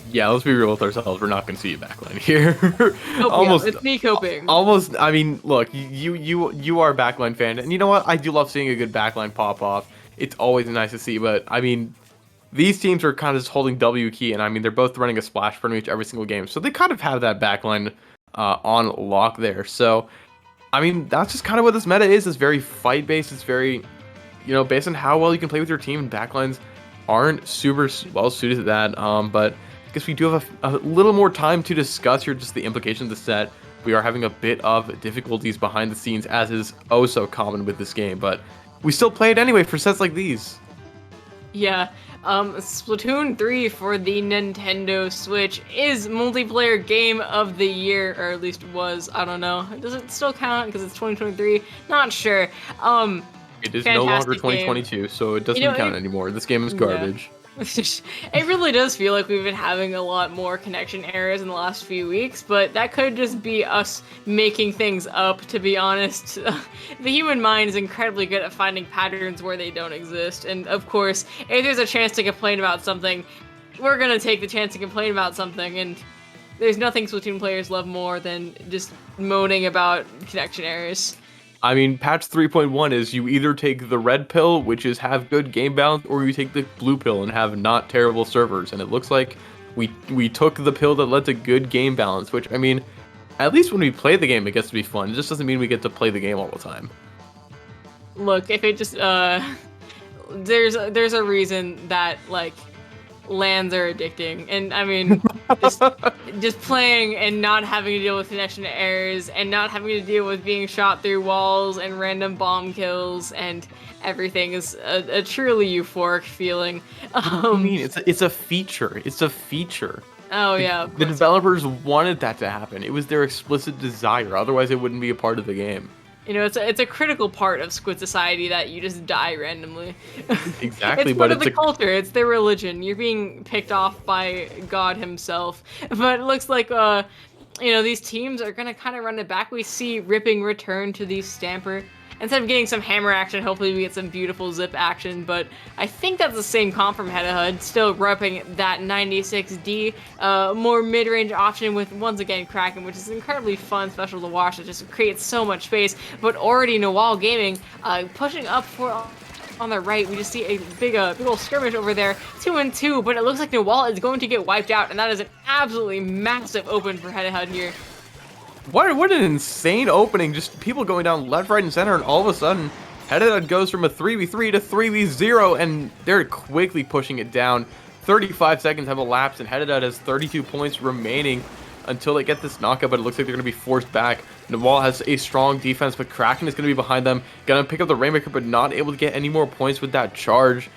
Yeah, let's be real with ourselves. We're not going to see a backline here. Almost, it's me coping. Almost. I mean, look, you are a backline fan, and you know what? I do love seeing a good backline pop off. It's always nice to see, but I mean, these teams are kind of just holding W key, and I mean, they're both running a splash pretty much every single game, so they kind of have that backline on lock there. So, I mean, that's just kind of what this meta is. It's very fight based. It's very, based on how well you can play with your team. And backlines aren't super well suited to that. But I guess we do have a little more time to discuss here just the implications of the set. We are having a bit of difficulties behind the scenes, as is oh so common with this game, but we still play it anyway for sets like these. Yeah, Splatoon 3 for the Nintendo Switch is multiplayer game of the year, or at least was. I don't know. Does it still count because it's 2023? Not sure. It is no longer 2022, game. So it doesn't count anymore. This game is garbage. Yeah. It really does feel like we've been having a lot more connection errors in the last few weeks, but that could just be us making things up, to be honest. The human mind is incredibly good at finding patterns where they don't exist, and of course, if there's a chance to complain about something, we're gonna take the chance to complain about something, and there's nothing Splatoon players love more than just moaning about connection errors. I mean, patch 3.1 is you either take the red pill, which is have good game balance, or you take the blue pill and have not terrible servers. And it looks like we took the pill that led to good game balance, which, I mean, at least when we play the game, it gets to be fun. It just doesn't mean we get to play the game all the time. Look, if it just, there's a reason that, like, lands are addicting, and I mean, just playing and not having to deal with connection errors and not having to deal with being shot through walls and random bomb kills and everything is a truly euphoric feeling. I mean, it's a feature. It's a feature. Oh yeah. The developers wanted that to happen. It was their explicit desire. Otherwise, it wouldn't be a part of the game. It's a critical part of Squid society that you just die randomly. Exactly, it's part of the culture. It's their religion. You're being picked off by God himself. But it looks like these teams are gonna kind of run it back. We see Ripping return to the Stamper. Instead of getting some hammer action, hopefully we get some beautiful zip action, but I think that's the same comp from Hehdhdud, still repping that 96D, more mid-range option with, once again, Kraken, which is incredibly fun, special to watch. It just creates so much space, but already Narwhal Gaming pushing up on the right. We just see a big old skirmish over there, 2-2, but it looks like Narwhal is going to get wiped out, and that is an absolutely massive open for Hehdhdud here. What an insane opening, just people going down left, right, and center, and all of a sudden, Hehdhdud goes from a 3v3 to 3v0, and they're quickly pushing it down. 35 seconds have elapsed, and Hehdhdud has 32 points remaining until they get this knockout, but it looks like they're going to be forced back. Narwhal has a strong defense, but Kraken is going to be behind them, going to pick up the Rainmaker, but not able to get any more points with that charge.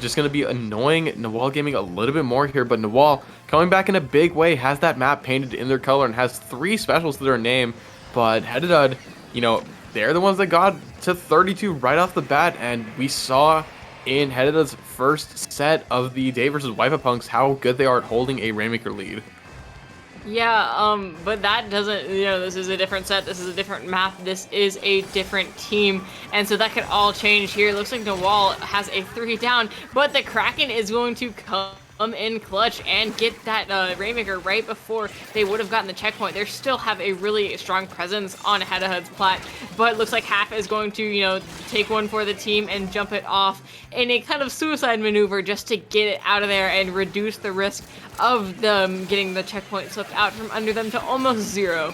Just going to be annoying Narwhal Gaming a little bit more here, but Narwhal coming back in a big way, has that map painted in their color and has 3 specials to their name, but Hehdhdud, they're the ones that got to 32 right off the bat, and we saw in Hehdhdud's first set of the day versus Wipeout Punks how good they are at holding a Rainmaker lead. Yeah, but that doesn't, this is a different set, this is a different map, this is a different team, and so that could all change here. It looks like Narwhal has a 3 down, but the Kraken is going to come in clutch and get that Rainmaker right before they would have gotten the checkpoint. They still have a really strong presence on Hehdhdud's plat, but it looks like Half is going to, take one for the team and jump it off in a kind of suicide maneuver just to get it out of there and reduce the risk of them getting the checkpoint slipped out from under them to almost 0.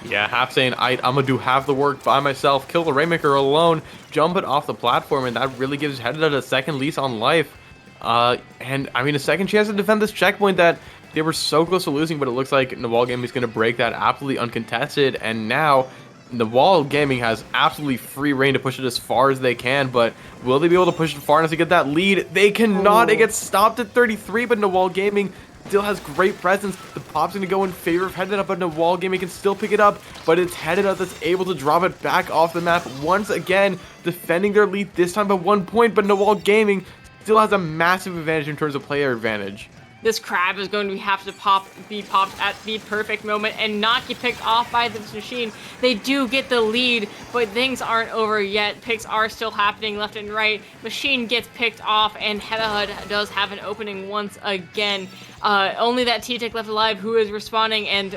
Yeah, half saying, I'm going to do half the work by myself, kill the Rainmaker alone, jump it off the platform, and that really gives Hehdhdud a second lease on life. And, I mean, a second chance to defend this checkpoint that they were so close to losing, but it looks like Narwhal Gaming is going to break that absolutely uncontested, and now Narwhal Gaming has absolutely free reign to push it as far as they can, but will they be able to push it far enough to get that lead? They cannot. It gets stopped at 33, but Narwhal Gaming still has great presence. The pop's going to go in favor of Hehdhdud, but Narwhal Gaming can still pick it up, but it's Hehdhdud that's able to drop it back off the map once again, defending their lead this time by 1 point, but Narwhal Gaming still has a massive advantage in terms of player advantage. This crab is going to have to be popped at the perfect moment and not get picked off by this machine. They do get the lead, but things aren't over yet. Picks are still happening left and right. Machine gets picked off, and Hehdhdud does have an opening once again. Only that T-Tech left alive, who is responding and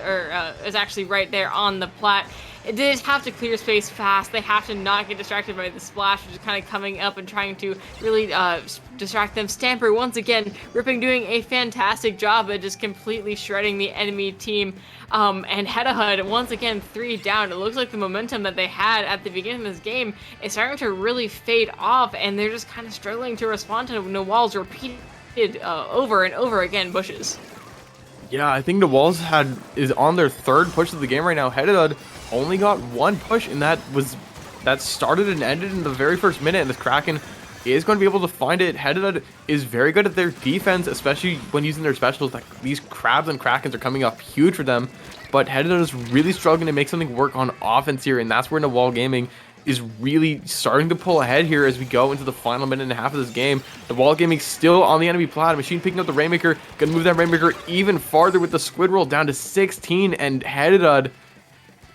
is actually right there on the plat. They just have to clear space fast. They have to not get distracted by the splash, which is kind of coming up and trying to really distract them. Stamper, once again, Ripping doing a fantastic job at just completely shredding the enemy team. And Hehdhdud, once again, 3 down. It looks like the momentum that they had at the beginning of this game is starting to really fade off, and they're just kind of struggling to respond to Narwhal's repeated over and over again pushes. Yeah, I think Narwhal's is on their 3rd push of the game right now. Hehdhdud only got 1 push, and that started and ended in the very first minute, and this Kraken is going to be able to find it. Hehdhdud is very good at their defense, especially when using their specials. Like, these crabs and Krakens are coming up huge for them, but Hehdhdud is really struggling to make something work on offense here, and that's where Narwhal Gaming is really starting to pull ahead here as we go into the final minute and a half of this game. Narwhal Gaming still on the enemy plat. Machine picking up the Rainmaker, gonna move that Rainmaker even farther with the Squid Roll down to 16, and Hehdhdud,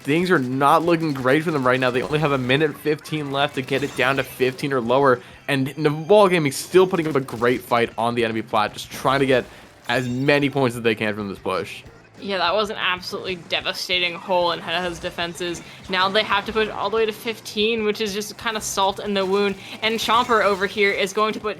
things are not looking great for them right now. They only have 1:15 left to get it down to 15 or lower, and Narwhal Gaming still putting up a great fight on the enemy plat, just trying to get as many points as they can from this push. Yeah, that was an absolutely devastating hole in Hehdhdud's defenses. Now they have to push all the way to 15, which is just kind of salt in the wound. And Chomper over here is going to put,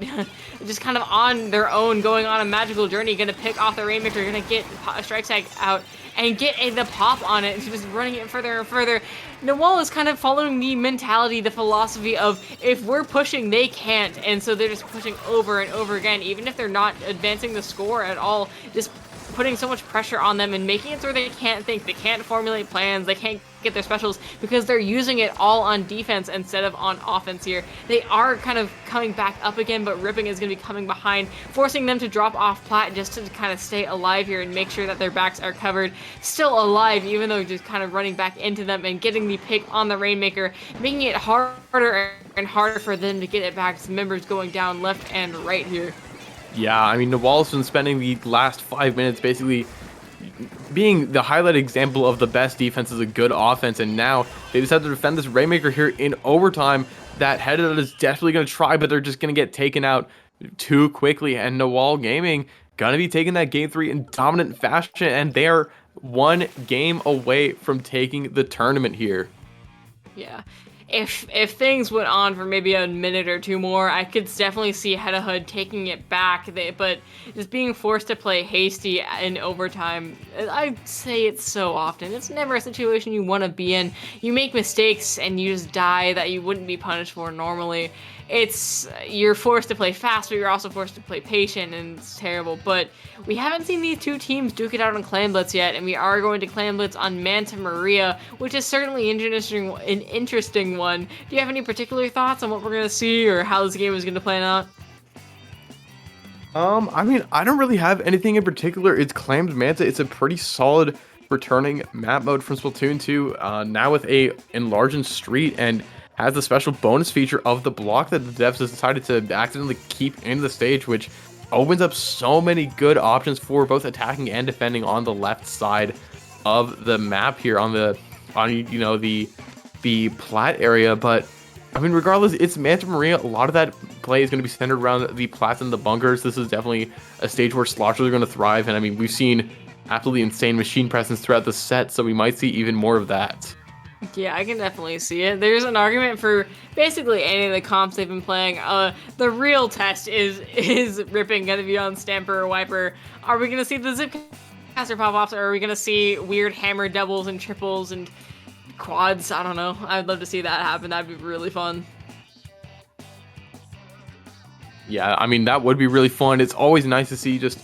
just kind of on their own, going on a magical journey, going to pick off the Rainmaker, going to get a strike tag out and get the pop on it, and just running it further and further. Narwhal is kind of following the mentality, the philosophy of, if we're pushing, they can't. And so they're just pushing over and over again, even if they're not advancing the score at all, just putting so much pressure on them and making it so they can't think, they can't formulate plans, they can't get their specials, because they're using it all on defense instead of on offense here. They are kind of coming back up again, but Ripping is going to be coming behind, forcing them to drop off plat just to kind of stay alive here and make sure that their backs are covered. Still alive, even though just kind of running back into them and getting the pick on the Rainmaker, making it harder and harder for them to get it back. Some members going down left and right here. Yeah, I mean, Narwhal's been spending the last 5 minutes basically being the highlight example of the best defense is a good offense, and now they just have to defend this Rainmaker here in overtime that Hehdhdud is definitely going to try, but they're just going to get taken out too quickly, and Narwhal Gaming going to be taking that game 3 in dominant fashion, and they are 1 game away from taking the tournament here. Yeah. If things went on for maybe a minute or 2 more, I could definitely see Hehdhdud taking it back. But just being forced to play hasty in overtime, I say it so often. It's never a situation you want to be in. You make mistakes and you just die that you wouldn't be punished for normally. You're forced to play fast, but you're also forced to play patient, and it's terrible. But we haven't seen these 2 teams duke it out on Clan Blitz yet, and we are going to Clan Blitz on Manta Maria, which is certainly an interesting one. Do you have any particular thoughts on what we're going to see or how this game is going to plan out? I mean, I don't really have anything in particular. It's Claimed Manta. It's a pretty solid returning map mode from Splatoon 2, now with a enlarged street, and has the special bonus feature of the block that the devs has decided to accidentally keep in the stage, which opens up so many good options for both attacking and defending on the left side of the map here on the plat area. But I mean, regardless, it's Manta Maria. A lot of that play is going to be centered around the plats and the bunkers. This is definitely a stage where sloshers are going to thrive, and I mean, we've seen absolutely insane machine presence throughout the set, so we might see even more of that. Yeah, I can definitely see it. There's an argument for basically any of the comps they've been playing. The real test is Ripping going to be on Stamper or Wiper? Are we going to see the Zip caster pop-offs, or are we gonna see weird hammer doubles and triples and quads? I don't know. I'd love to see that happen. That'd be really fun. Yeah, I mean, that would be really fun. It's always nice to see just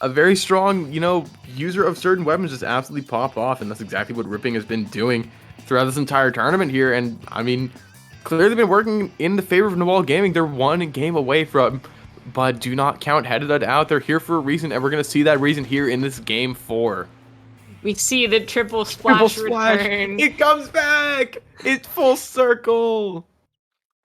a very strong, user of certain weapons just absolutely pop off, and that's exactly what Ripping has been doing throughout this entire tournament here. And I mean, clearly been working in the favor of Narwhal Gaming. They're one game away from, but do not count Hehdhdud out. They're here for a reason, and we're going to see that reason here in this game 4. We see the triple splash return. It comes back! It's full circle!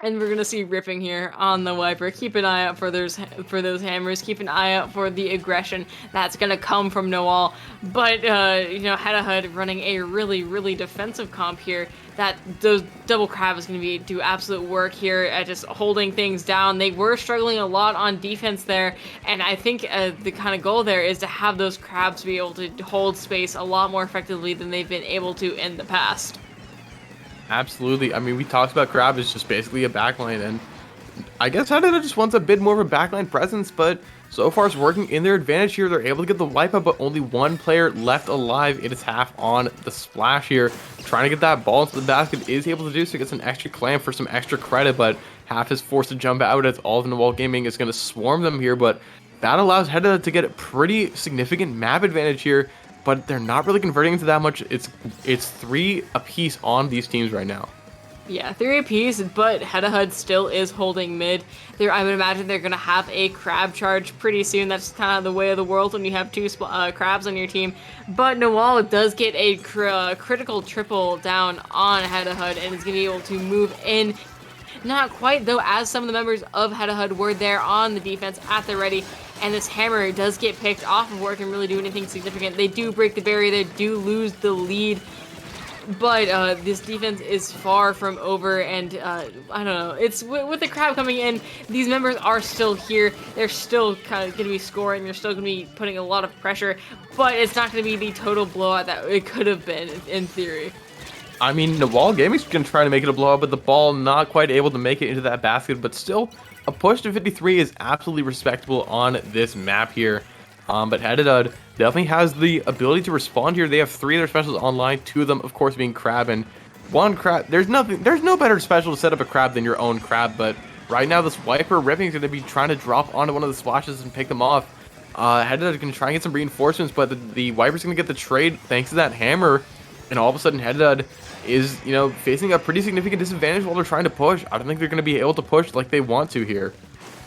And we're gonna see Ripping here on the Wiper. Keep an eye out for those hammers. Keep an eye out for the aggression that's gonna come from Narwhal. But Hehdhdud running a really defensive comp here. That those double crab is gonna do absolute work here at just holding things down. They were struggling a lot on defense there, and I think the kind of goal there is to have those crabs be able to hold space a lot more effectively than they've been able to in the past. Absolutely. I mean, we talked about Crab is just basically a backline, and I guess Hehdhdud just wants a bit more of a backline presence, but so far it's working in their advantage here. They're able to get the wipeout, but only one player left alive. It is half on the splash here. Trying to get that ball into the basket is able to do so. Gets an extra clam for some extra credit, but half is forced to jump out as all of Narwhal Gaming is going to swarm them here, but that allows Hehdhdud to get a pretty significant map advantage here. But they're not really converting into that much. It's 3 apiece on these teams right now. Yeah, 3 apiece, but Hehdhdud still is holding mid. I would imagine they're going to have a crab charge pretty soon. That's kind of the way of the world when you have 2 crabs on your team. But Narwhal does get a critical triple down on Hehdhdud and is going to be able to move in. Not quite, though, as some of the members of Hehdhdud were there on the defense at the ready. And this hammer does get picked off before it can really do anything significant. They do break the barrier, they do lose the lead. But this defense is far from over, and I don't know. It's with the crab coming in, these members are still here. They're still kind of going to be scoring. They're still going to be putting a lot of pressure, but it's not going to be the total blowout that it could have been in theory. I mean, Narwhal Gaming's going to try to make it a blowout, but the ball not quite able to make it into that basket, but still, a push to 53 is absolutely respectable on this map here. But Hehdhdud definitely has the ability to respond here. They have 3 of their specials online, 2 of them, of course, being crab, and 1 crab. There's no better special to set up a crab than your own crab, but right now this Wiper Ripping is going to be trying to drop onto one of the splashes and pick them off. Hehdhdud can try and get some reinforcements, but the Wiper's going to get the trade thanks to that hammer, and all of a sudden Hehdhdud is, facing a pretty significant disadvantage while they're trying to push. I don't think they're going to be able to push like they want to here.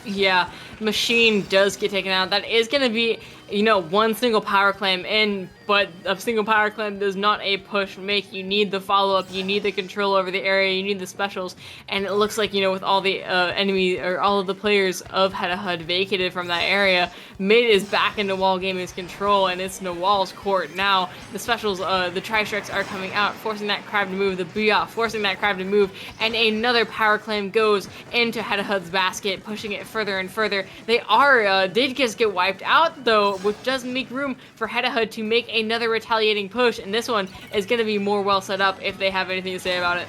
Yeah, Machine does get taken out. That is going to be, one single power clam in, but a single power clam does not a push make. You need the follow-up, you need the control over the area, you need the specials, and it looks like, with all the enemy, or all of the players of Hehdhdud vacated from that area, mid is back into Narwhal Gaming's control, and it's Narwhal's court now. The specials, the tri-strikes are coming out, forcing that crab to move, the booyah, forcing that crab to move, and another power clam goes into Hehdhdud's basket, pushing it further and further. They did just get wiped out, though, which does make room for Hehdhdud to make another retaliating push, and this one is going to be more well set up if they have anything to say about it.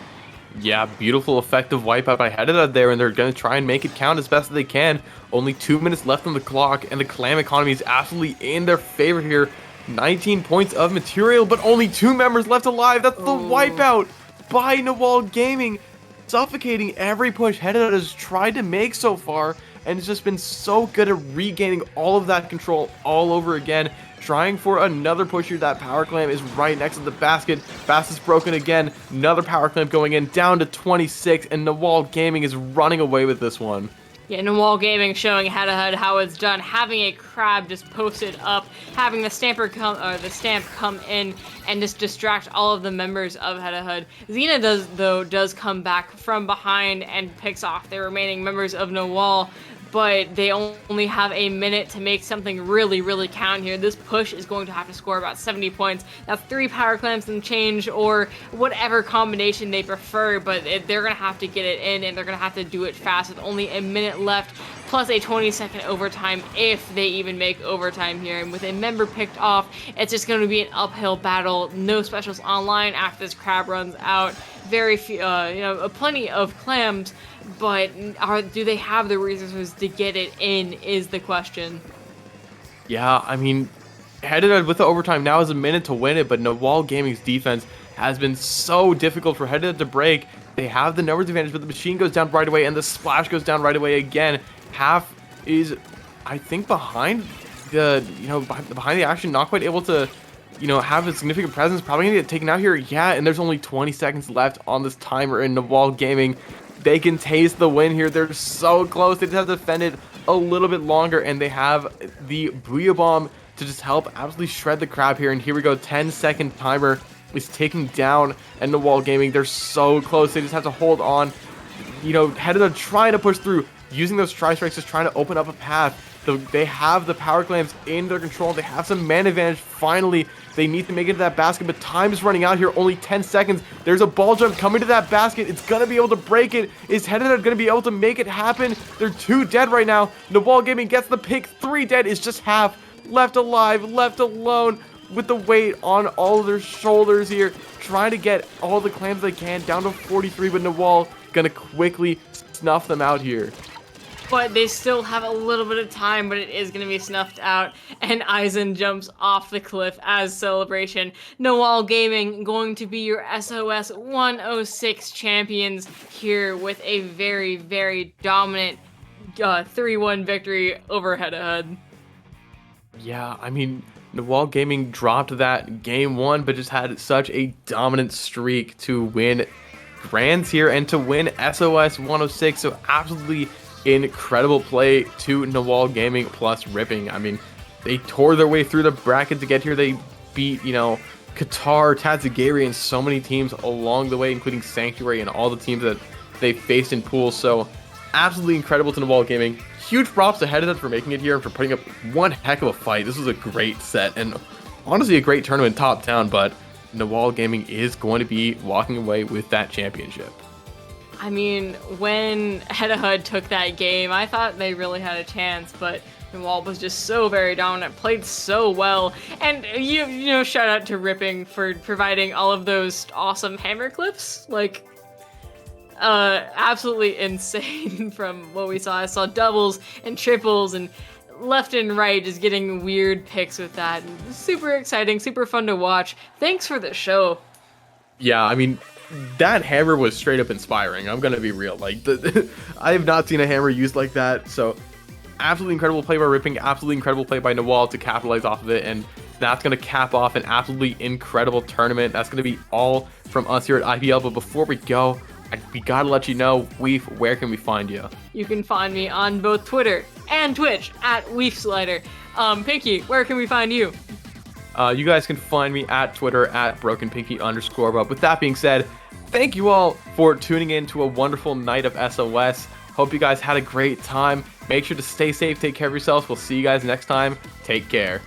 Yeah, beautiful effective wipeout by Hehdhdud there, and they're going to try and make it count as best as they can. Only 2 minutes left on the clock, and the clam economy is absolutely in their favor here. 19 points of material, but only 2 members left alive. That's the wipeout by Narwhal Gaming, suffocating every push Hehdhdud has tried to make so far, and it's just been so good at regaining all of that control all over again. Trying for another push here. That power clam is right next to the basket. Basket's broken again. Another power clam going in, down to 26, and Narwhal Gaming is running away with this one. Yeah, Narwhal Gaming showing Hehdhdud how it's done, having a crab just posted up, having the stamp come in and just distract all of the members of Hehdhdud. Xena does come back from behind and picks off the remaining members of Narwhal, but they only have a minute to make something really count here. This push is going to have to score about 70 points. That's 3 power clams and change, or whatever combination they prefer, but they're going to have to get it in, and they're going to have to do it fast with only a minute left, plus a 20-second overtime if they even make overtime here. And with a member picked off, it's just going to be an uphill battle. No specials online after this crab runs out. Very few, plenty of clams, but do they have the resources to get it in is the question. Yeah, I mean, Hehdhdud with the overtime now is a minute to win it, but Narwhal Gaming's defense has been so difficult for Hehdhdud to break. They have the numbers advantage, but the machine goes down right away, and the splash goes down right away again. Half is, I think, behind the, behind the action, not quite able to, have a significant presence. Probably gonna get taken out here. Yeah, and there's only 20 seconds left on this timer in Narwhal Gaming. They can taste the win here. They're so close. They just have to defend it a little bit longer, and they have the Booyah Bomb to just help absolutely shred the crap here. And here we go, 10-second timer is ticking down, and Narwhal Gaming, they're so close. They just have to hold on. Hehdhdud trying to push through, using those tri-strikes, just trying to open up a path. They have the power clams in their control. They have some man advantage. Finally, they need to make it to that basket, but time is running out here. Only 10 seconds. There's a ball jump coming to that basket. It's going to be able to break it. Is Hehdhdud going to be able to make it happen? They're 2 dead right now. Narwhal Gaming gets the pick. 3 dead. Is just half left alive, left alone with the weight on all of their shoulders here, trying to get all the clams they can down to 43, but Narwhal going to quickly snuff them out here. But they still have a little bit of time, but it is going to be snuffed out, and Aizen jumps off the cliff as celebration. Narwhal Gaming going to be your SOS 106 champions here with a very, very dominant 3-1 victory over Hehdhdud. Yeah, I mean, Narwhal Gaming dropped that game 1, but just had such a dominant streak to win Grands here and to win SOS 106, so absolutely incredible play to Narwhal Gaming plus Ripping. I mean, they tore their way through the bracket to get here. They beat, Qatar, TatsuGAYri, and so many teams along the way, including Sanctuary and all the teams that they faced in pools. So absolutely incredible to Narwhal Gaming. Huge props to Hehdhdud for making it here and for putting up one heck of a fight. This was a great set and honestly a great tournament top down, but Narwhal Gaming is going to be walking away with that championship. I mean, when Hehdhdud took that game, I thought they really had a chance, but Narwhal was just so very dominant, played so well, and shout out to Ripping for providing all of those awesome hammer clips, like, absolutely insane from what we saw. I saw doubles and triples and left and right just getting weird picks with that, and super exciting, super fun to watch. Thanks for the show. Yeah, I mean, that hammer was straight up inspiring. I'm gonna be real. Like, I have not seen a hammer used like that. So, absolutely incredible play by Ripping. Absolutely incredible play by Narwhal to capitalize off of it. And that's gonna cap off an absolutely incredible tournament. That's gonna be all from us here at IPL. But before we go, we gotta let you know, Weef, where can we find you? You can find me on both Twitter and Twitch at WeefSlider. Pinky, where can we find you? You guys can find me at Twitter at BrokenPinky_. But with that being said, thank you all for tuning in to a wonderful night of SOS. Hope you guys had a great time. Make sure to stay safe, take care of yourselves. We'll see you guys next time. Take care.